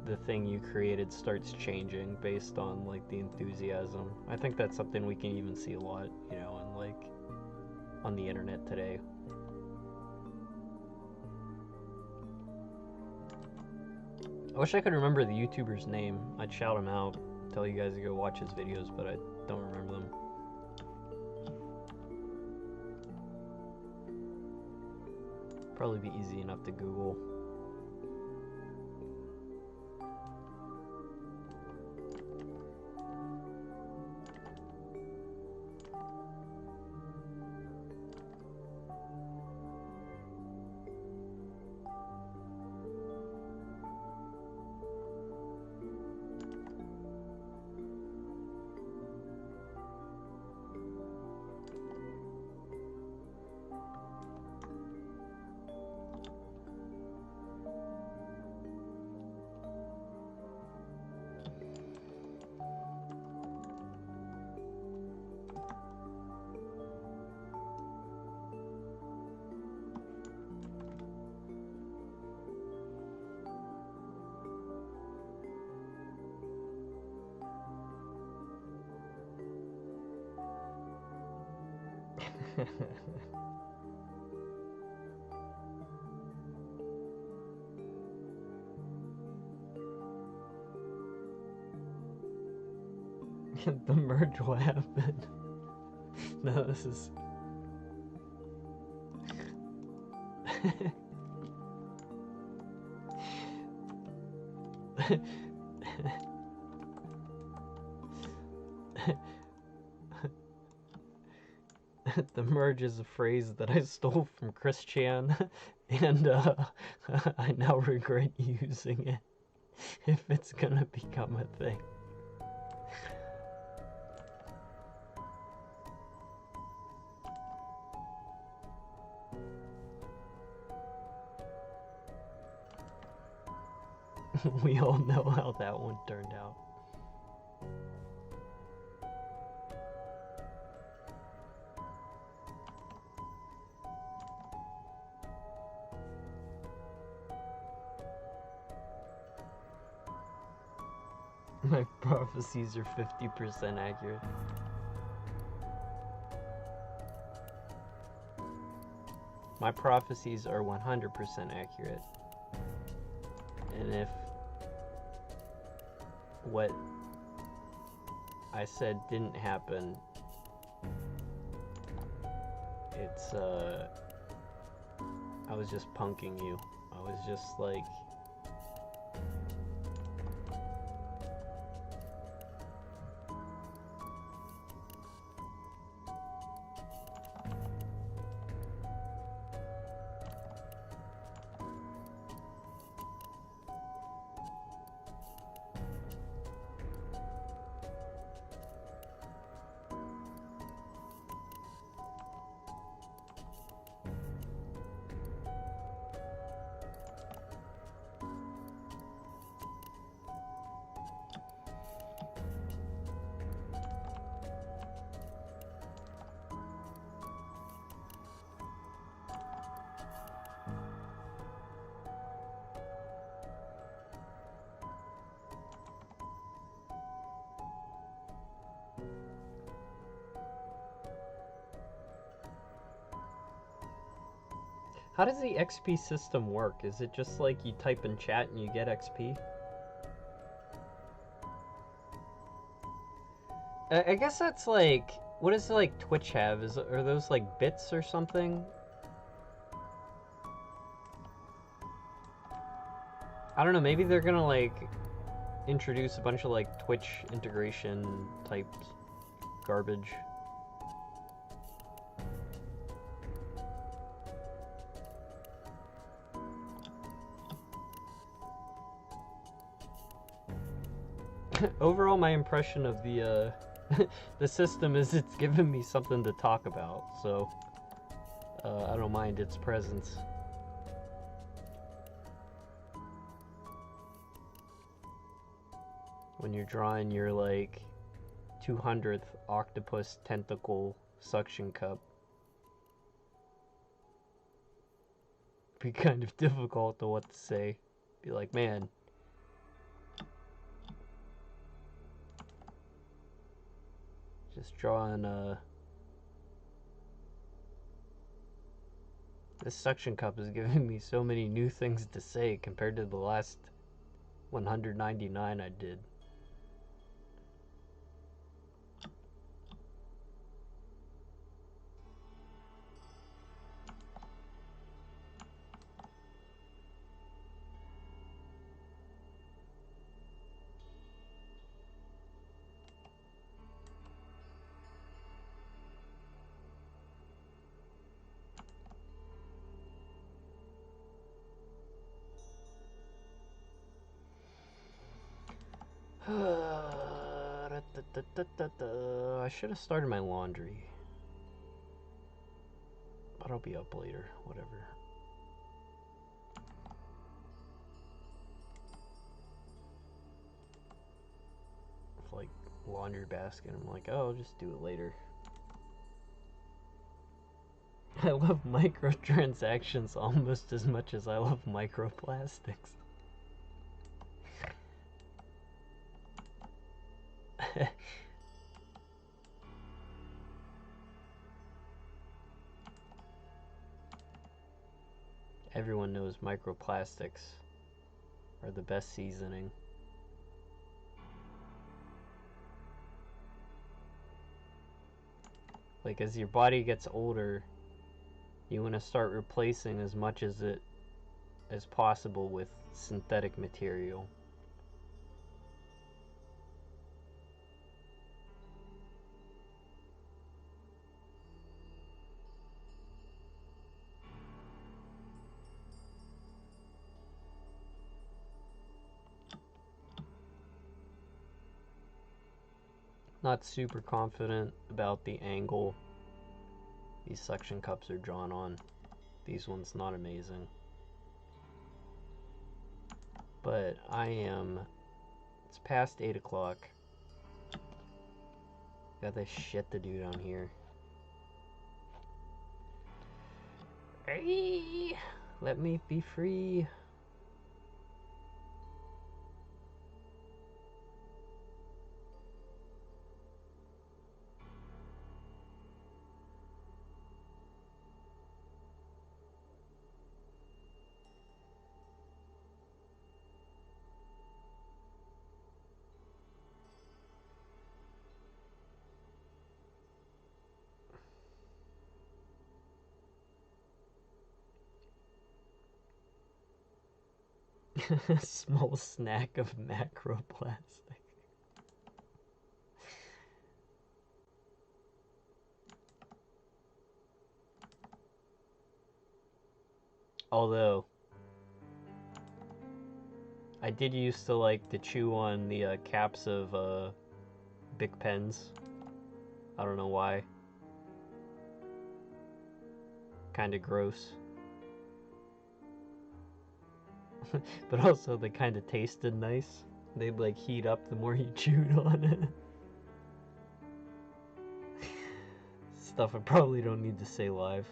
the thing you created starts changing based on, like, the enthusiasm. I think that's something we can even see a lot, you know, in, like, on the internet today. I wish I could remember the YouTuber's name. I'd shout him out, tell you guys to go watch his videos, but I don't remember them. Probably be easy enough to Google. The merge will happen. No, this is... The merge is a phrase that I stole from Chris Chan, and I now regret using it if it's gonna become a thing. We all know how that one turned out. My prophecies are 50% accurate. My prophecies are 100% accurate. And if what I said didn't happen, it's I was just punking you. I was just like, how does the XP system work? Is it just like you type in chat and you get XP? I guess that's like, what does like Twitch have? Are those like bits or something? I don't know, maybe they're gonna like introduce a bunch of like Twitch integration type garbage. Overall, my impression of the the system is it's given me something to talk about, so I don't mind its presence. When you're drawing your like 200th octopus tentacle suction cup, be kind of difficult to what to say. Be like, man, just drawing this suction cup is giving me so many new things to say compared to the last 199 I did. I should have started my laundry, but I'll be up later, whatever. With like laundry basket, I'm like, oh, I'll just do it later. I love microtransactions almost as much as I love microplastics. Everyone knows microplastics are the best seasoning. Like, as your body gets older, you want to start replacing as much as possible with synthetic material. Not super confident about the angle these suction cups are drawn on. These ones not amazing. But it's past 8 o'clock. Got this shit to do down here. Hey, let me be free. A small snack of macroplastic. Although, I did used to like to chew on the caps of Bic pens. I don't know why. Kinda gross. But also they kinda tasted nice. They'd like heat up the more you chewed on it. Stuff I probably don't need to say live.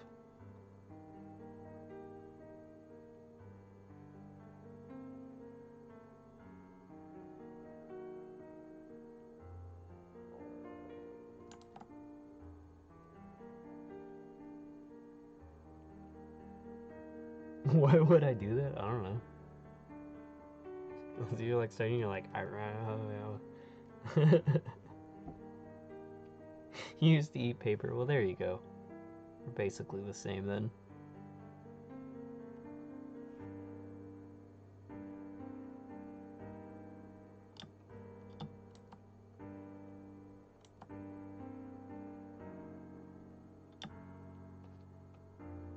Why would I do that? I don't know. You're like saying, you're like, you used to eat paper. Well, there you go. We're basically the same then.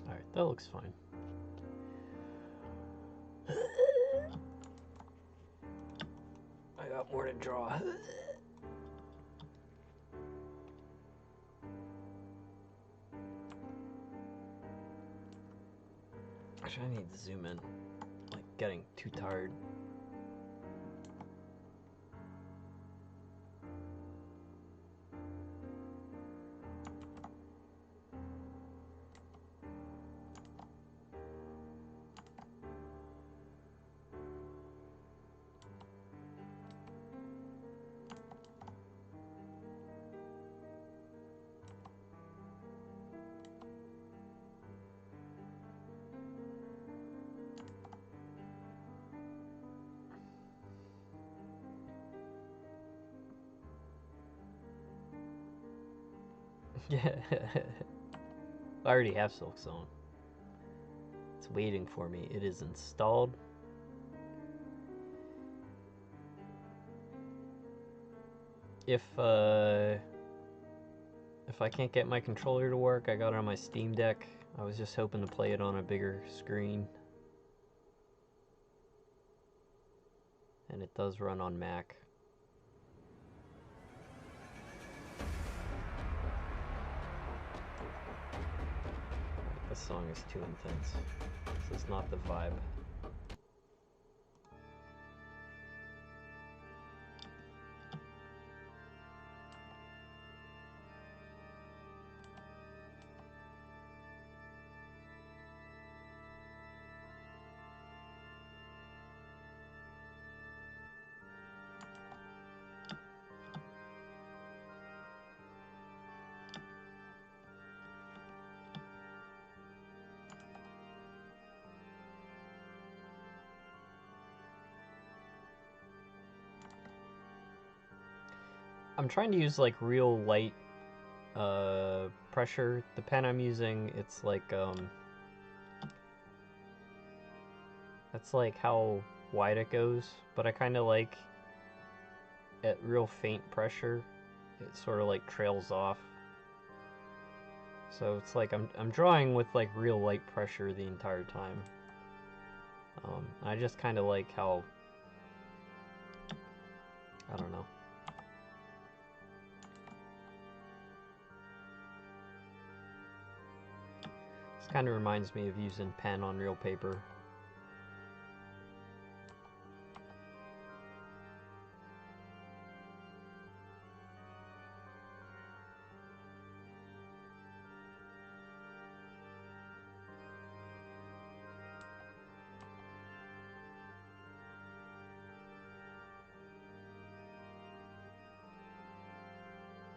Alright, that looks fine. I got more to draw. Actually, I need to zoom in. Like, getting too tired. Yeah. I already have Silk Zone. It's waiting for me. It is installed. If I can't get my controller to work, I got it on my Steam Deck. I was just hoping to play it on a bigger screen. And it does run on Mac. This song is too intense. This is not the vibe. I'm trying to use like real light pressure. The pen I'm using, it's like that's like how wide it goes, but I kind of like at real faint pressure it sort of like trails off. So it's like I'm drawing with like real light pressure the entire time. I just kind of like how, I don't know. This kind of reminds me of using pen on real paper.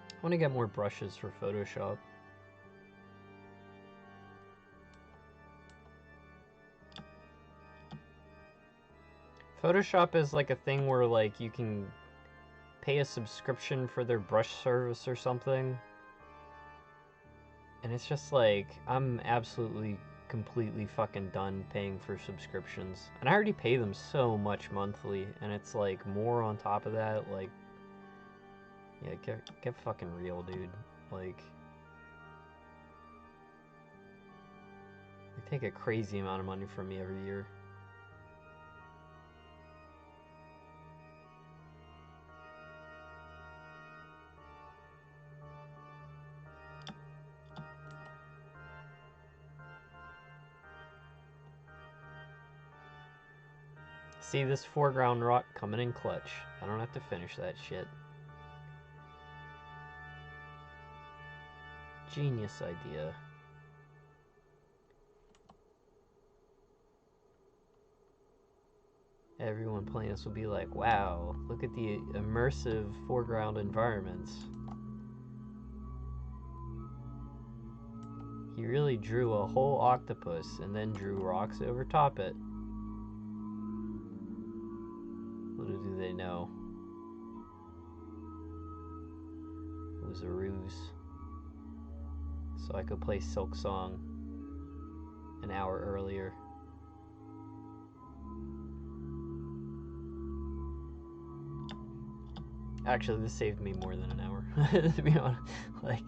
I want to get more brushes for Photoshop. Photoshop is like a thing where like you can pay a subscription for their brush service or something. And it's just like, I'm absolutely completely fucking done paying for subscriptions. And I already pay them so much monthly, and it's like more on top of that, like, yeah, get fucking real, dude. Like, they take a crazy amount of money from me every year. See this foreground rock coming in clutch. I don't have to finish that shit. Genius idea. Everyone playing this will be like, wow, look at the immersive foreground environments. He really drew a whole octopus and then drew rocks over top it. Little do they know, it was a ruse. So I could play Silk Song an hour earlier. Actually, this saved me more than an hour, to be honest. Like,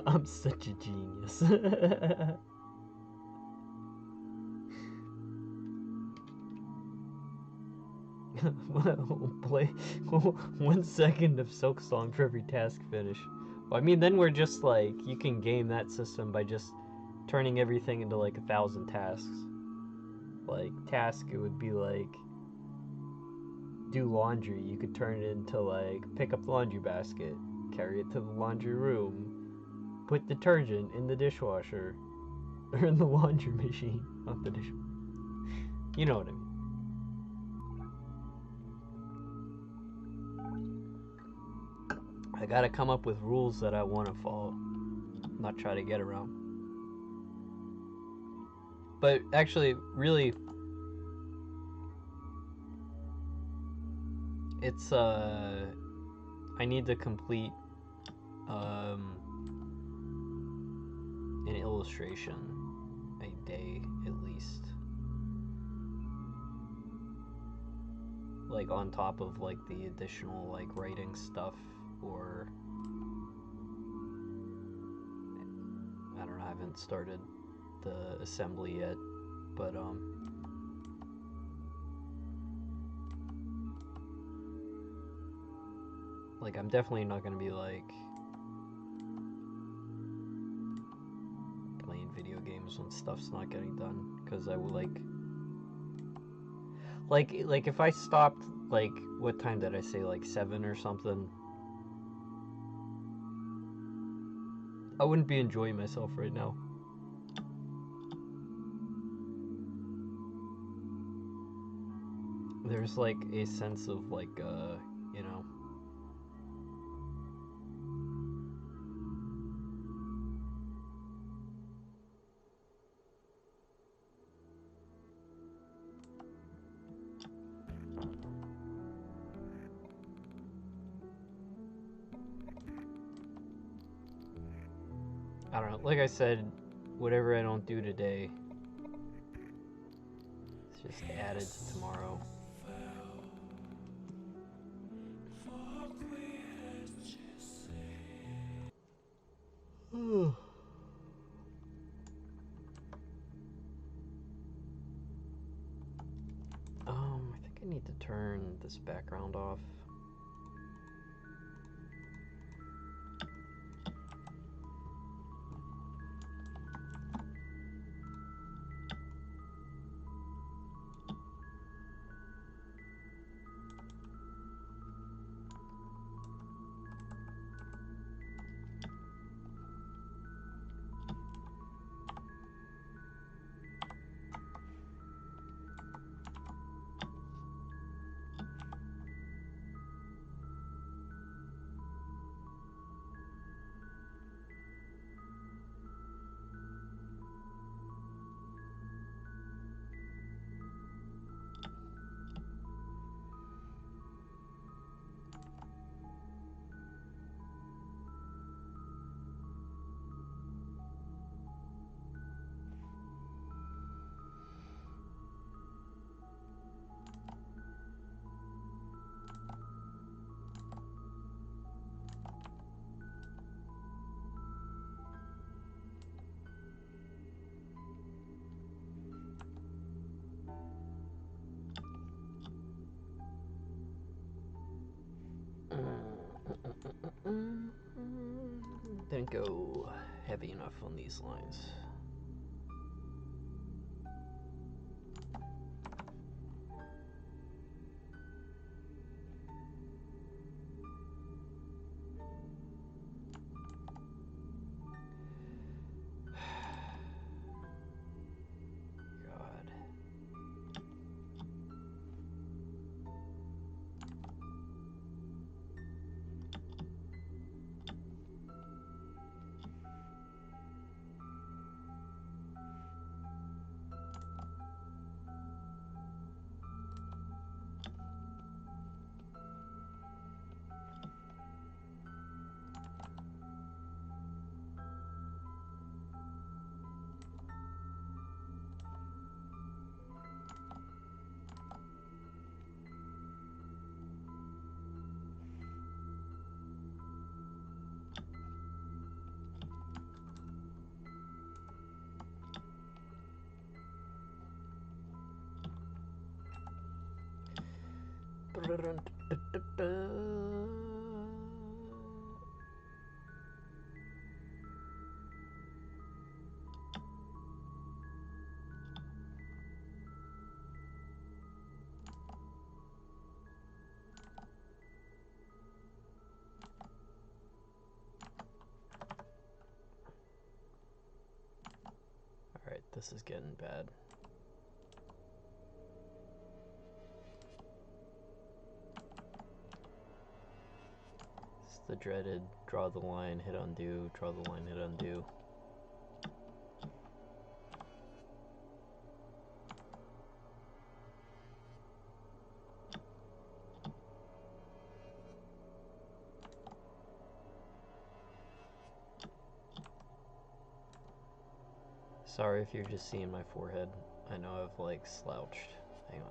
I'm such a genius. Play 1 second of Silk Song for every task finish. Well, I mean, then we're just like, you can game that system by just turning everything into like 1,000 tasks. Like, task, it would be like, do laundry. You could turn it into like, pick up the laundry basket, carry it to the laundry room, put detergent in the dishwasher, or in the laundry machine, not the dishwasher. You know what I mean. I gotta come up with rules that I want to follow, not try to get around. But actually, really, it's I need to complete an illustration a day at least, like on top of like the additional like writing stuff, or I don't know, I haven't started the assembly yet, but like I'm definitely not gonna be like playing video games when stuff's not getting done, because I would like if I stopped, like, what time did I say, like 7 or something, I wouldn't be enjoying myself right now. There's like a sense of like you know, I don't know. Like I said, whatever I don't do today, it's just added to tomorrow. I think I need to turn this background off. Didn't go heavy enough on these lines. God. Alright, this is getting bad. It's the dreaded draw the line, hit undo, draw the line, hit undo. Sorry if you're just seeing my forehead. I know I've like slouched. Hang on.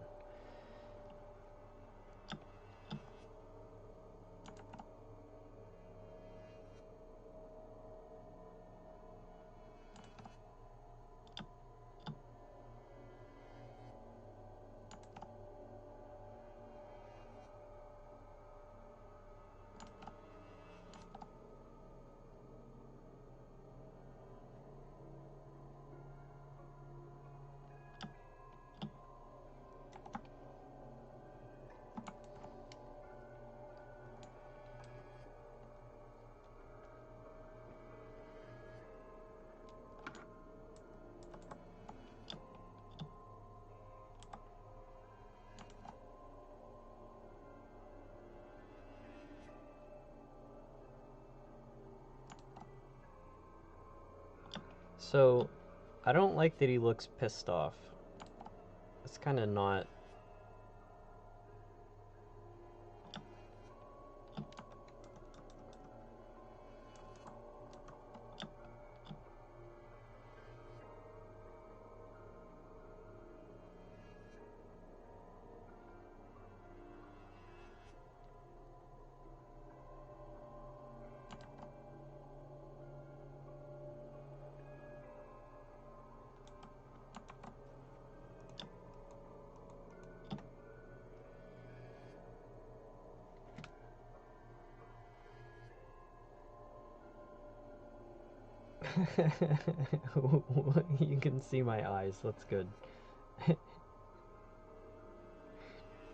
So, I don't like that he looks pissed off. It's kind of not... You can see my eyes. That's good.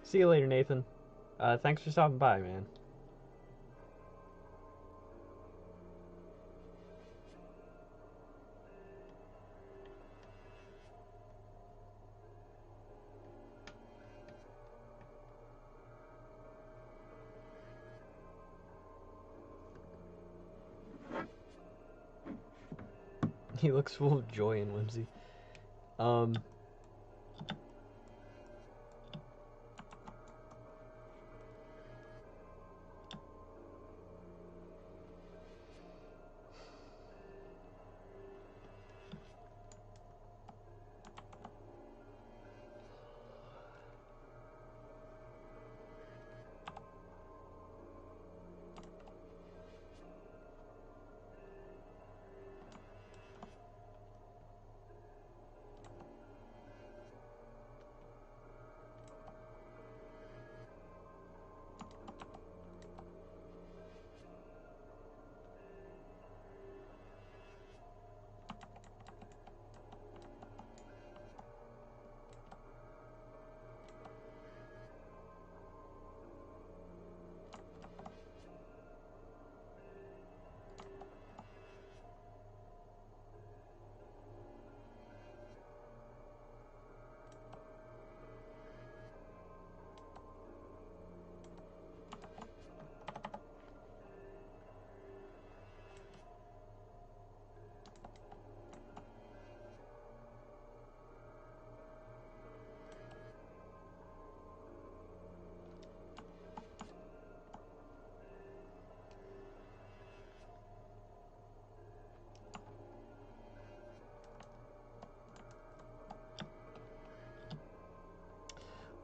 See you later, Nathan. Thanks for stopping by, man. He looks full of joy and whimsy.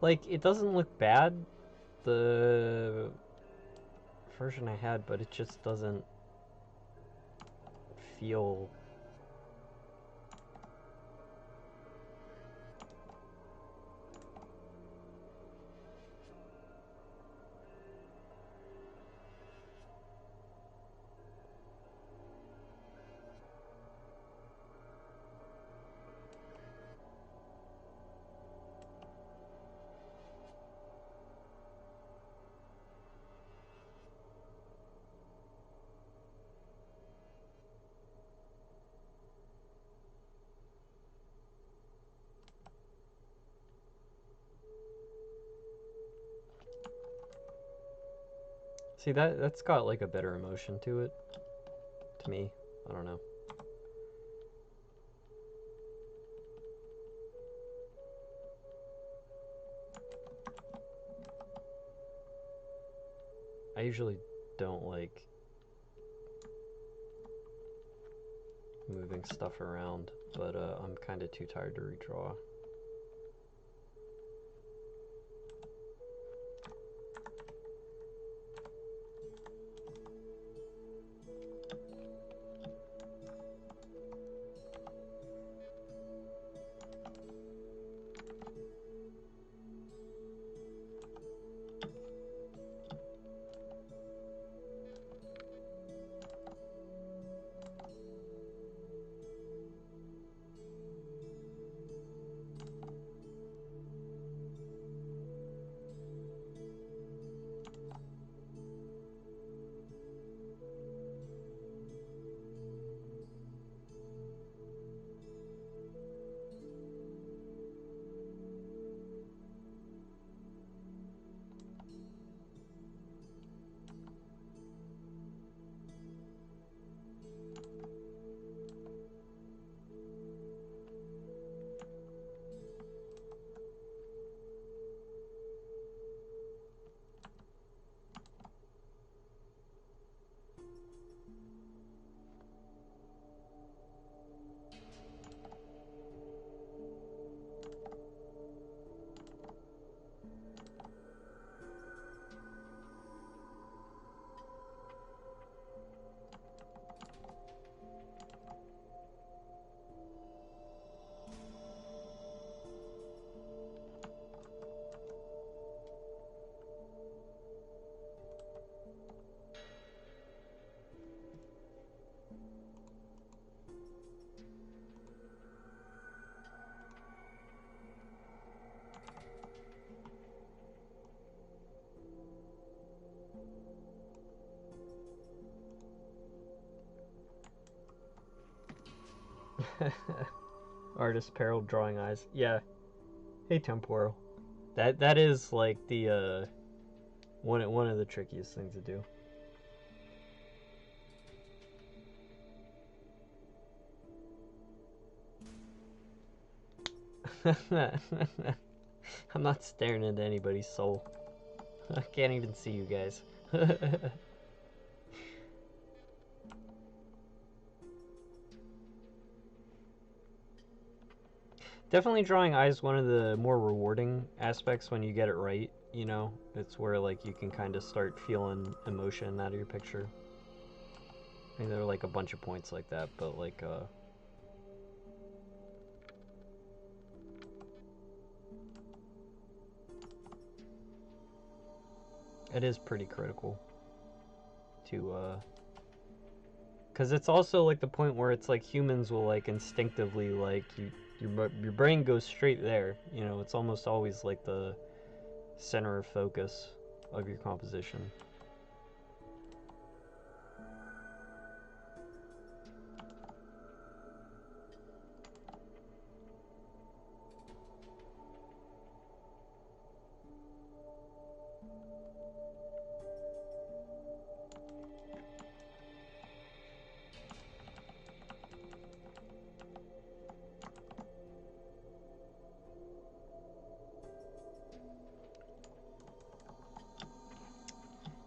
Like, it doesn't look bad, the version I had, but it just doesn't feel... See, that's got like a better emotion to it, to me. I don't know. I usually don't like moving stuff around, but I'm kind of too tired to redraw. Artist peril, drawing eyes. Yeah. Hey, temporal. That is like the one of the trickiest things to do. I'm not staring into anybody's soul. I can't even see you guys. Definitely drawing eyes one of the more rewarding aspects when you get it right, you know? It's where like you can kind of start feeling emotion out of your picture. I mean, there are like a bunch of points like that, but like it is pretty critical to because it's also like the point where it's like humans will like instinctively like your brain goes straight there, you know. It's almost always like the center of focus of your composition.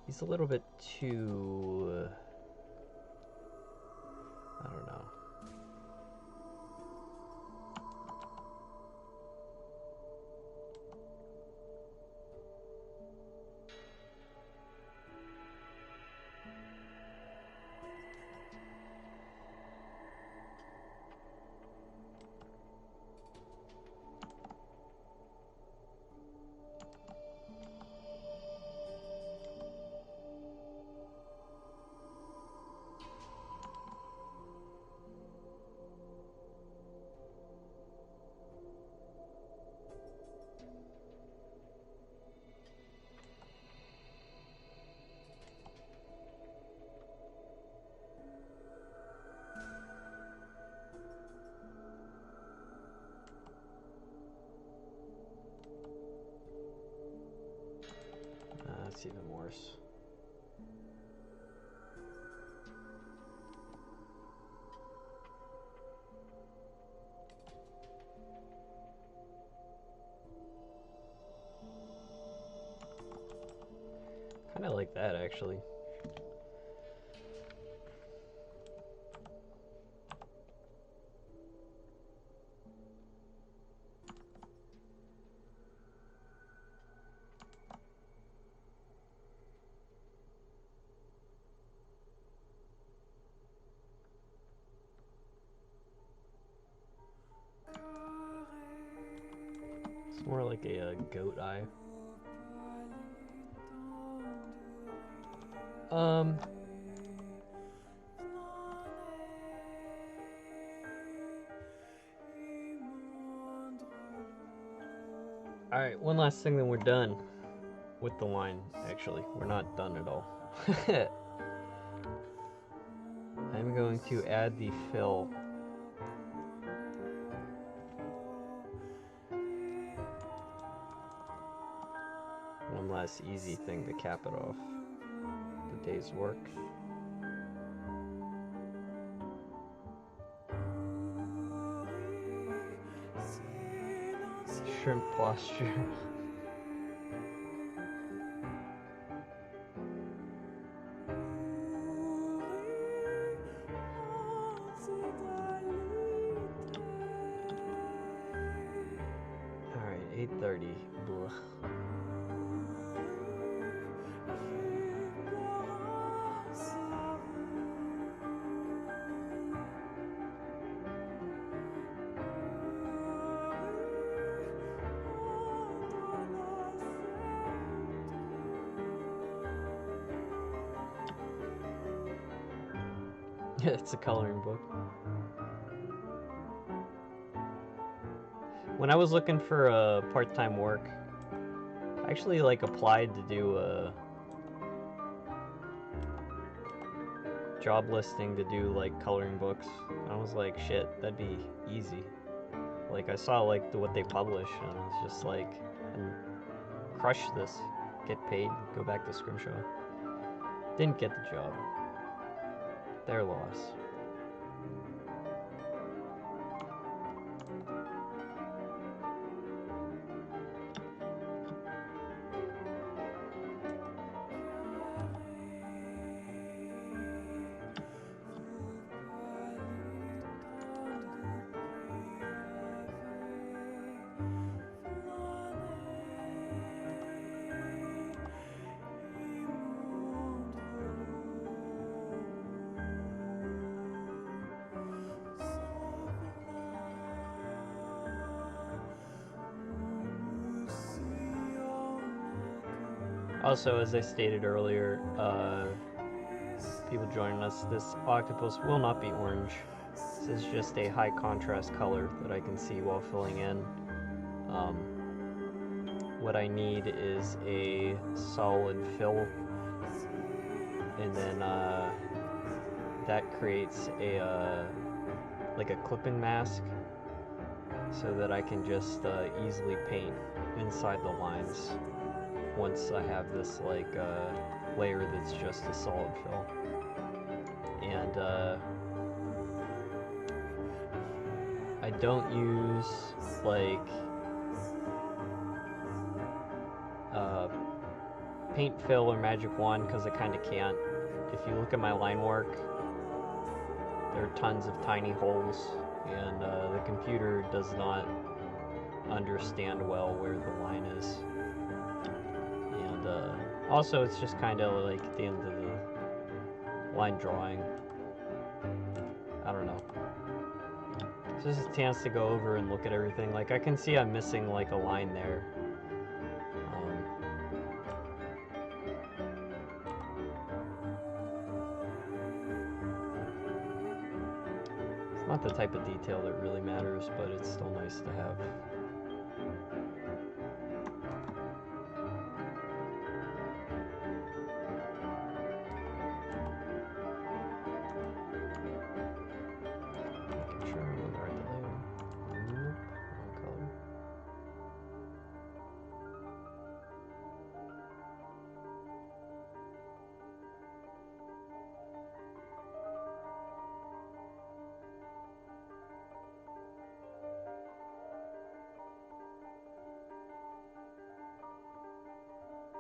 He's a little bit too I don't know. That's even worse. Kind of like that, actually. It's more like a goat eye. Alright, one last thing, then we're done with the line. Actually, we're not done at all. I'm going to add the fill. One last easy thing to cap it off the day's work. Shrimp posture. Alright, 8:30. Blah. It's a coloring book. When I was looking for part-time work, I actually like applied to do job listing to do like coloring books. I was like, shit, that'd be easy. Like I saw like what they publish, and I was just like, crush this, get paid, go back to Scrimshaw. Didn't get the job. Their loss. Also, as I stated earlier, people joining us, this octopus will not be orange. This is just a high contrast color that I can see while filling in. What I need is a solid fill, and then that creates a like a clipping mask, so that I can just easily paint inside the lines once I have this like layer that's just a solid fill. And I don't use like paint fill or magic wand because I kind of can't. If you look at my line work, there are tons of tiny holes, and the computer does not understand well where the line is. And also, it's just kind of like at the end of the line drawing. I don't know. It's just a chance to go over and look at everything. Like, I can see I'm missing like a line there. It's not the type of detail that really matters, but it's still nice to have.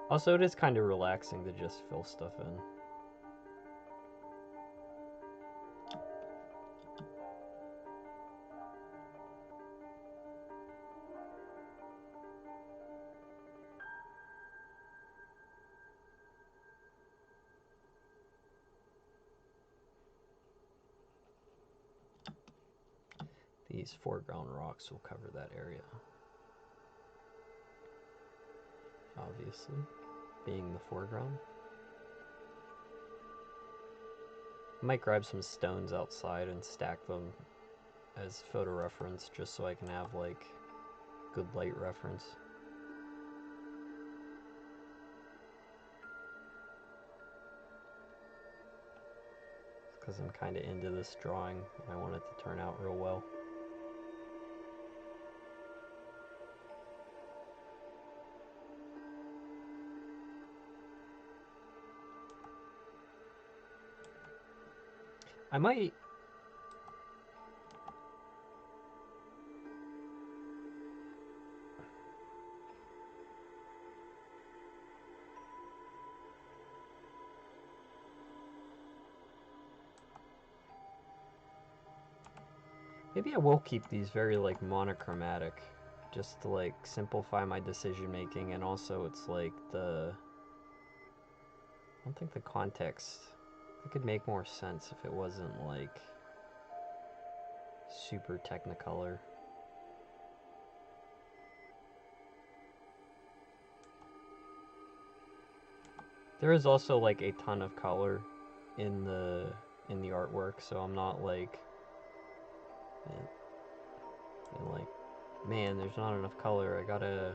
Also, it is kind of relaxing to just fill stuff in. These foreground rocks will cover that area. Obviously, being the foreground. I might grab some stones outside and stack them as photo reference, just so I can have like good light reference. Because I'm kind of into this drawing and I want it to turn out real well. I might... Maybe I will keep these very like monochromatic, just to like simplify my decision making, and also it's like the... I don't think the context... It could make more sense if it wasn't like super technicolor. There is also like a ton of color in the artwork, so I'm not like, man, there's not enough color. I gotta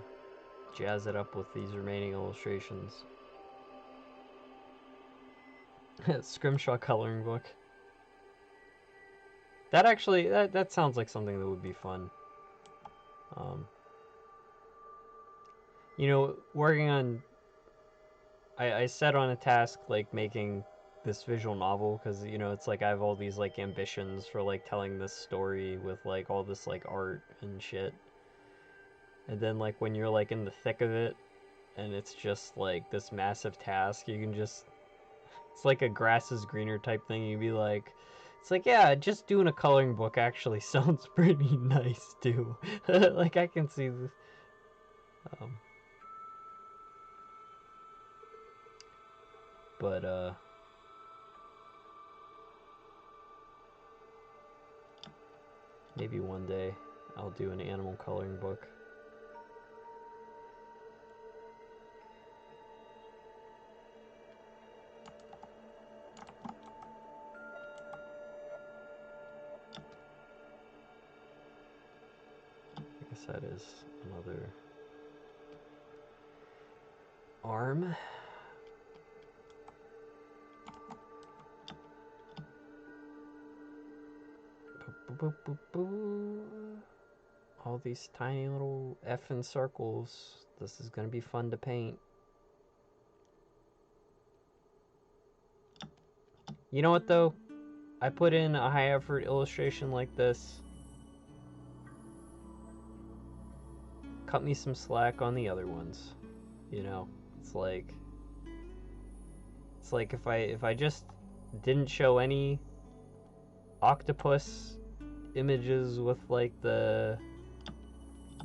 jazz it up with these remaining illustrations. Scrimshaw coloring book. That actually, that sounds like something that would be fun. You know, working on... I set on a task, like, making this visual novel, because, you know, it's like I have all these, like, ambitions for, like, telling this story with, like, all this, like, art and shit. And then, like, when you're, like, in the thick of it, and it's just, like, this massive task, you can just... It's like a grass is greener type thing. You'd be like... It's like, yeah, just doing a coloring book actually sounds pretty nice, too. Like, I can see this... But, maybe one day I'll do an animal coloring book. I guess that is another arm. Boop, boop, boop, boop. All these tiny little effing circles. This is gonna be fun to paint. You know what though? I put in a high effort illustration like this. Cut me some slack on the other ones. You know, it's like if I just didn't show any octopus images with like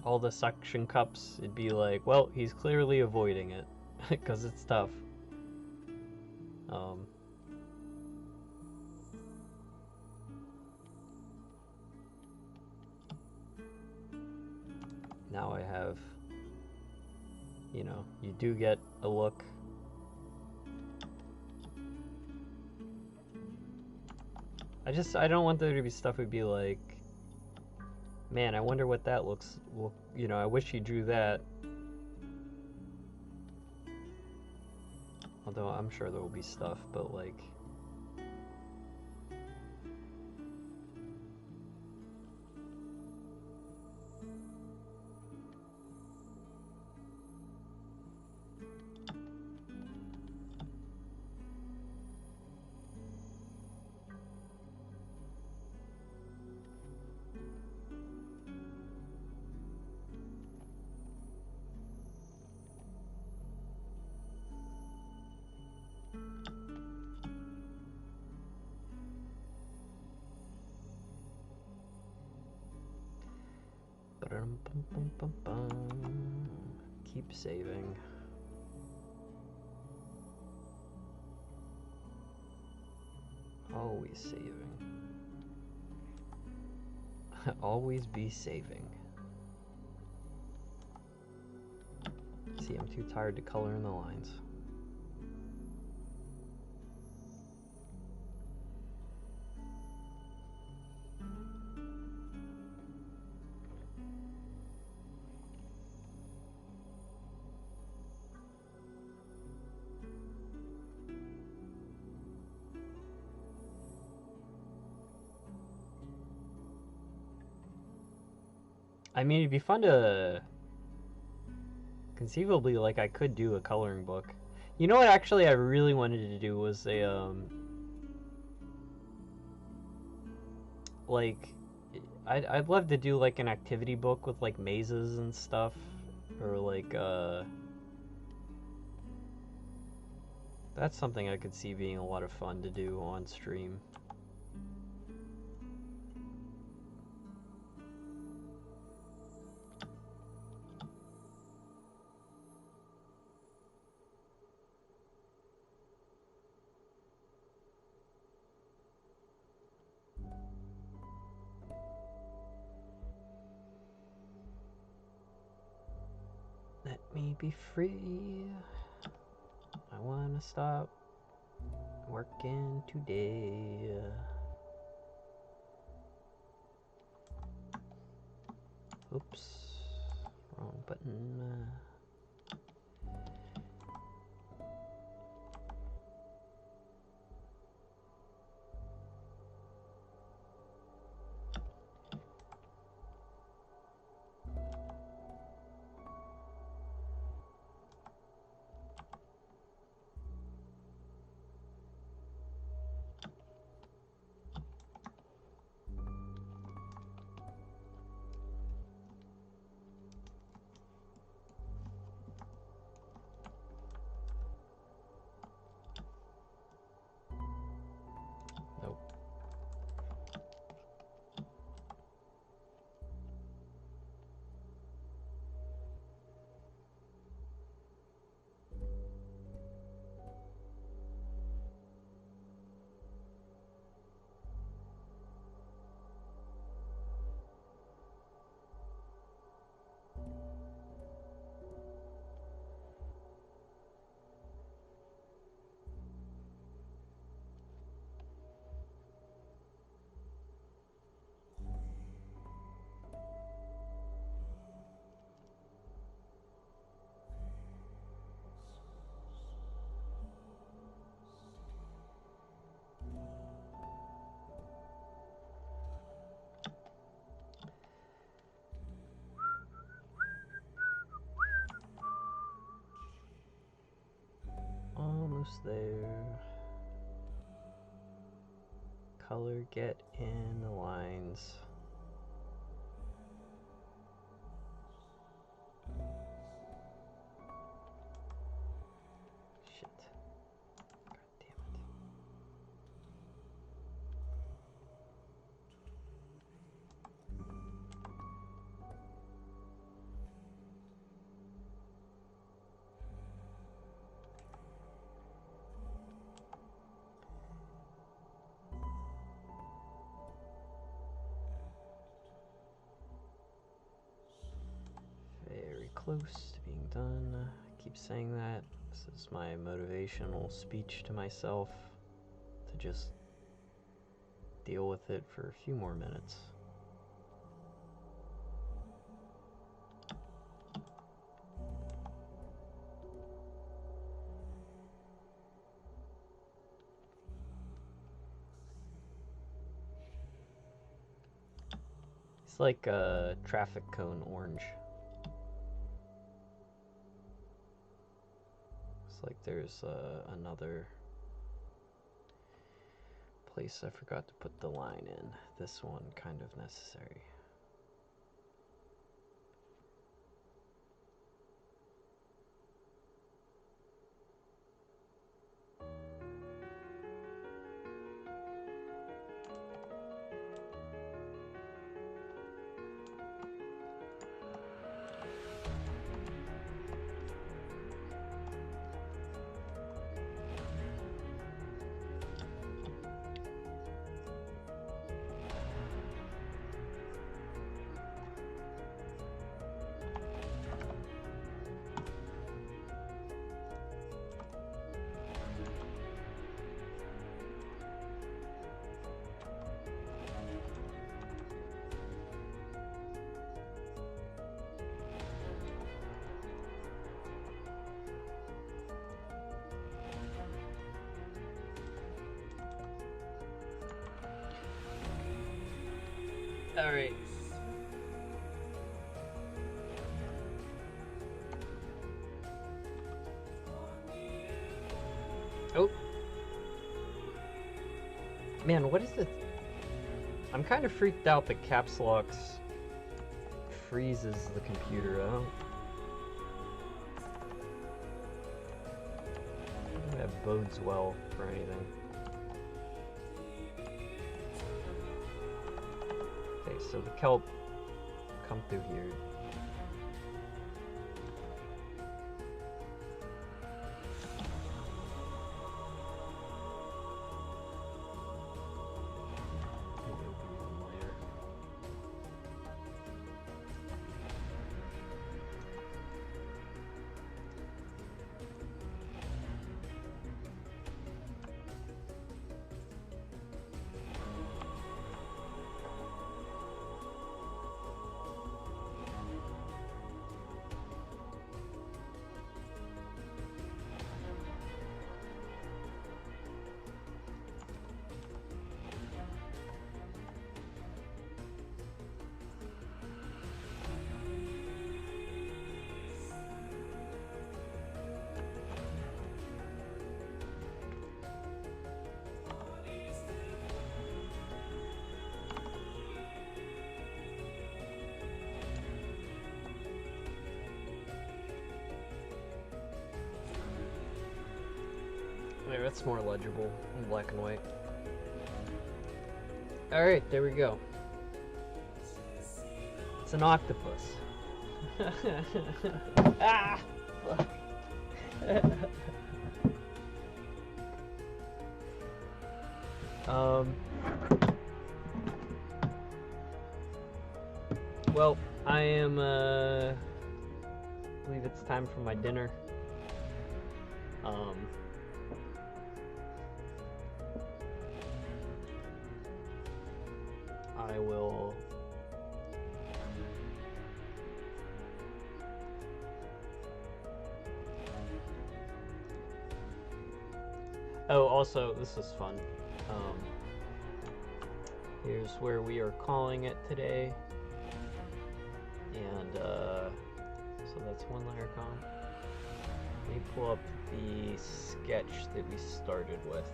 all the suction cups, it'd be like, well, he's clearly avoiding it because it's tough. Now I have, you know, you do get a look. I don't want there to be stuff would be like, man, I wonder what that looks, well, you know, I wish he drew that. Although I'm sure there will be stuff, but like... Keep saving. Always saving. Always be saving. See, I'm too tired to color in the lines. I mean, it'd be fun to... Conceivably, like, I could do a coloring book. You know what, actually, I really wanted to do was a, like... I'd love to do, like, an activity book with, like, mazes and stuff. Or, like, That's something I could see being a lot of fun to do on stream. Let me be free. I wanna stop working today. Oops, wrong button. almost there. Color, get in the lines. Shit. God damn it. Very close to being done. I keep saying that. This is my motivational speech to myself to just deal with it for a few more minutes. It's like a traffic cone orange. It's like there's another place I forgot to put the line in. This one kind of necessary. All right. Oh. Man, what is it? I'm kind of freaked out that caps locks freezes the computer. I don't think that bodes well for anything. So the kelp come through here. There, that's more legible in black and white. Alright, there we go. It's an octopus. Ah! Fuck. Well, I am, I believe it's time for my dinner. I will oh, also, this is fun. Here's where we are calling it today. And, so that's one letter con. Let me pull up the sketch that we started with.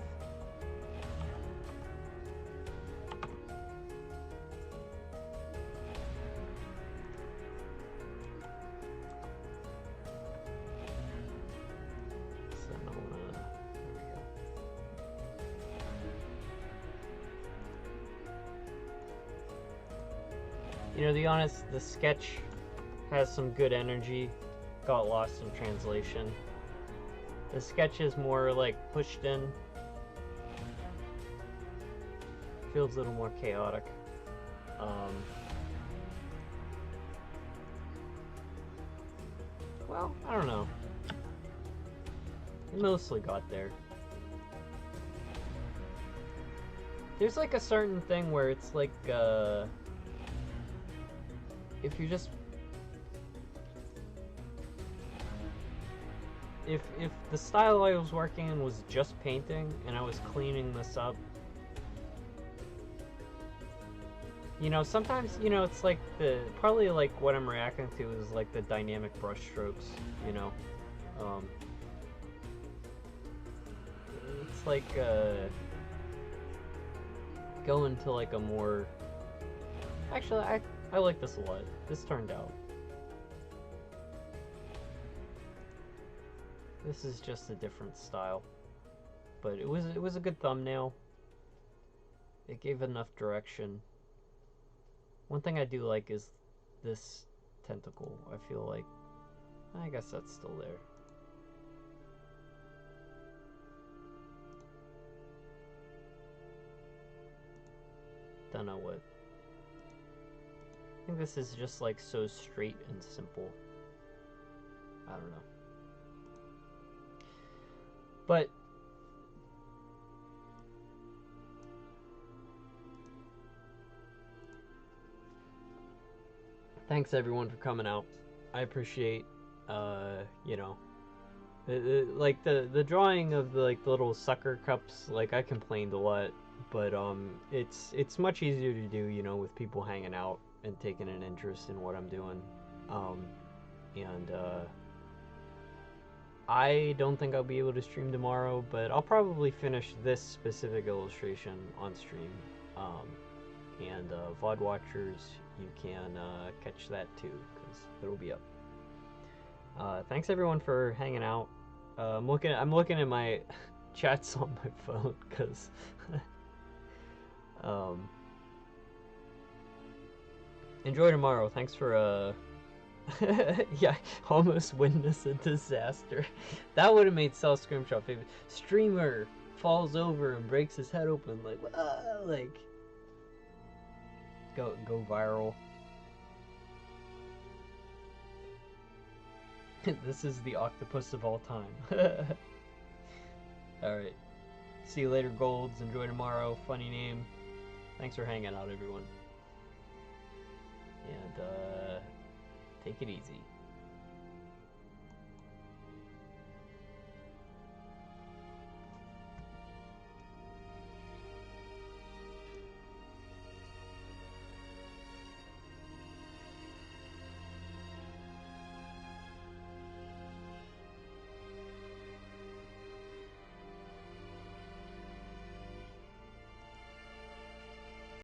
You know, to be honest, the sketch has some good energy, got lost in translation. The sketch is more like pushed in, feels a little more chaotic. Well, I don't know. It mostly got there. There's like a certain thing where it's like, if you just... If the style I was working in was just painting and I was cleaning this up, you know, sometimes, you know, it's like probably like what I'm reacting to is like the dynamic brush strokes, you know. It's like going to like a more... Actually, I like this a lot. This turned out. This is just a different style, but it was a good thumbnail. It gave enough direction. One thing I do like is this tentacle. I feel like, I guess that's still there. Don't know what. I think this is just like so straight and simple. I don't know. But thanks everyone for coming out. I appreciate, you know, like the drawing of the like the little sucker cups. Like I complained a lot, but it's much easier to do, you know, with people hanging out and taking an interest in what I'm doing. I don't think I'll be able to stream tomorrow, but I'll probably finish this specific illustration on stream. And VOD watchers, you can catch that too, because it'll be up. Thanks everyone for hanging out. I'm looking at my chats on my phone, because enjoy tomorrow. Thanks for yeah, almost witness a disaster. That would have made Cell Scrimshaw famous. Streamer falls over and breaks his head open, like go viral. This is the octopus of all time. Alright. See you later, Golds. Enjoy tomorrow. Funny name. Thanks for hanging out, everyone. And take it easy.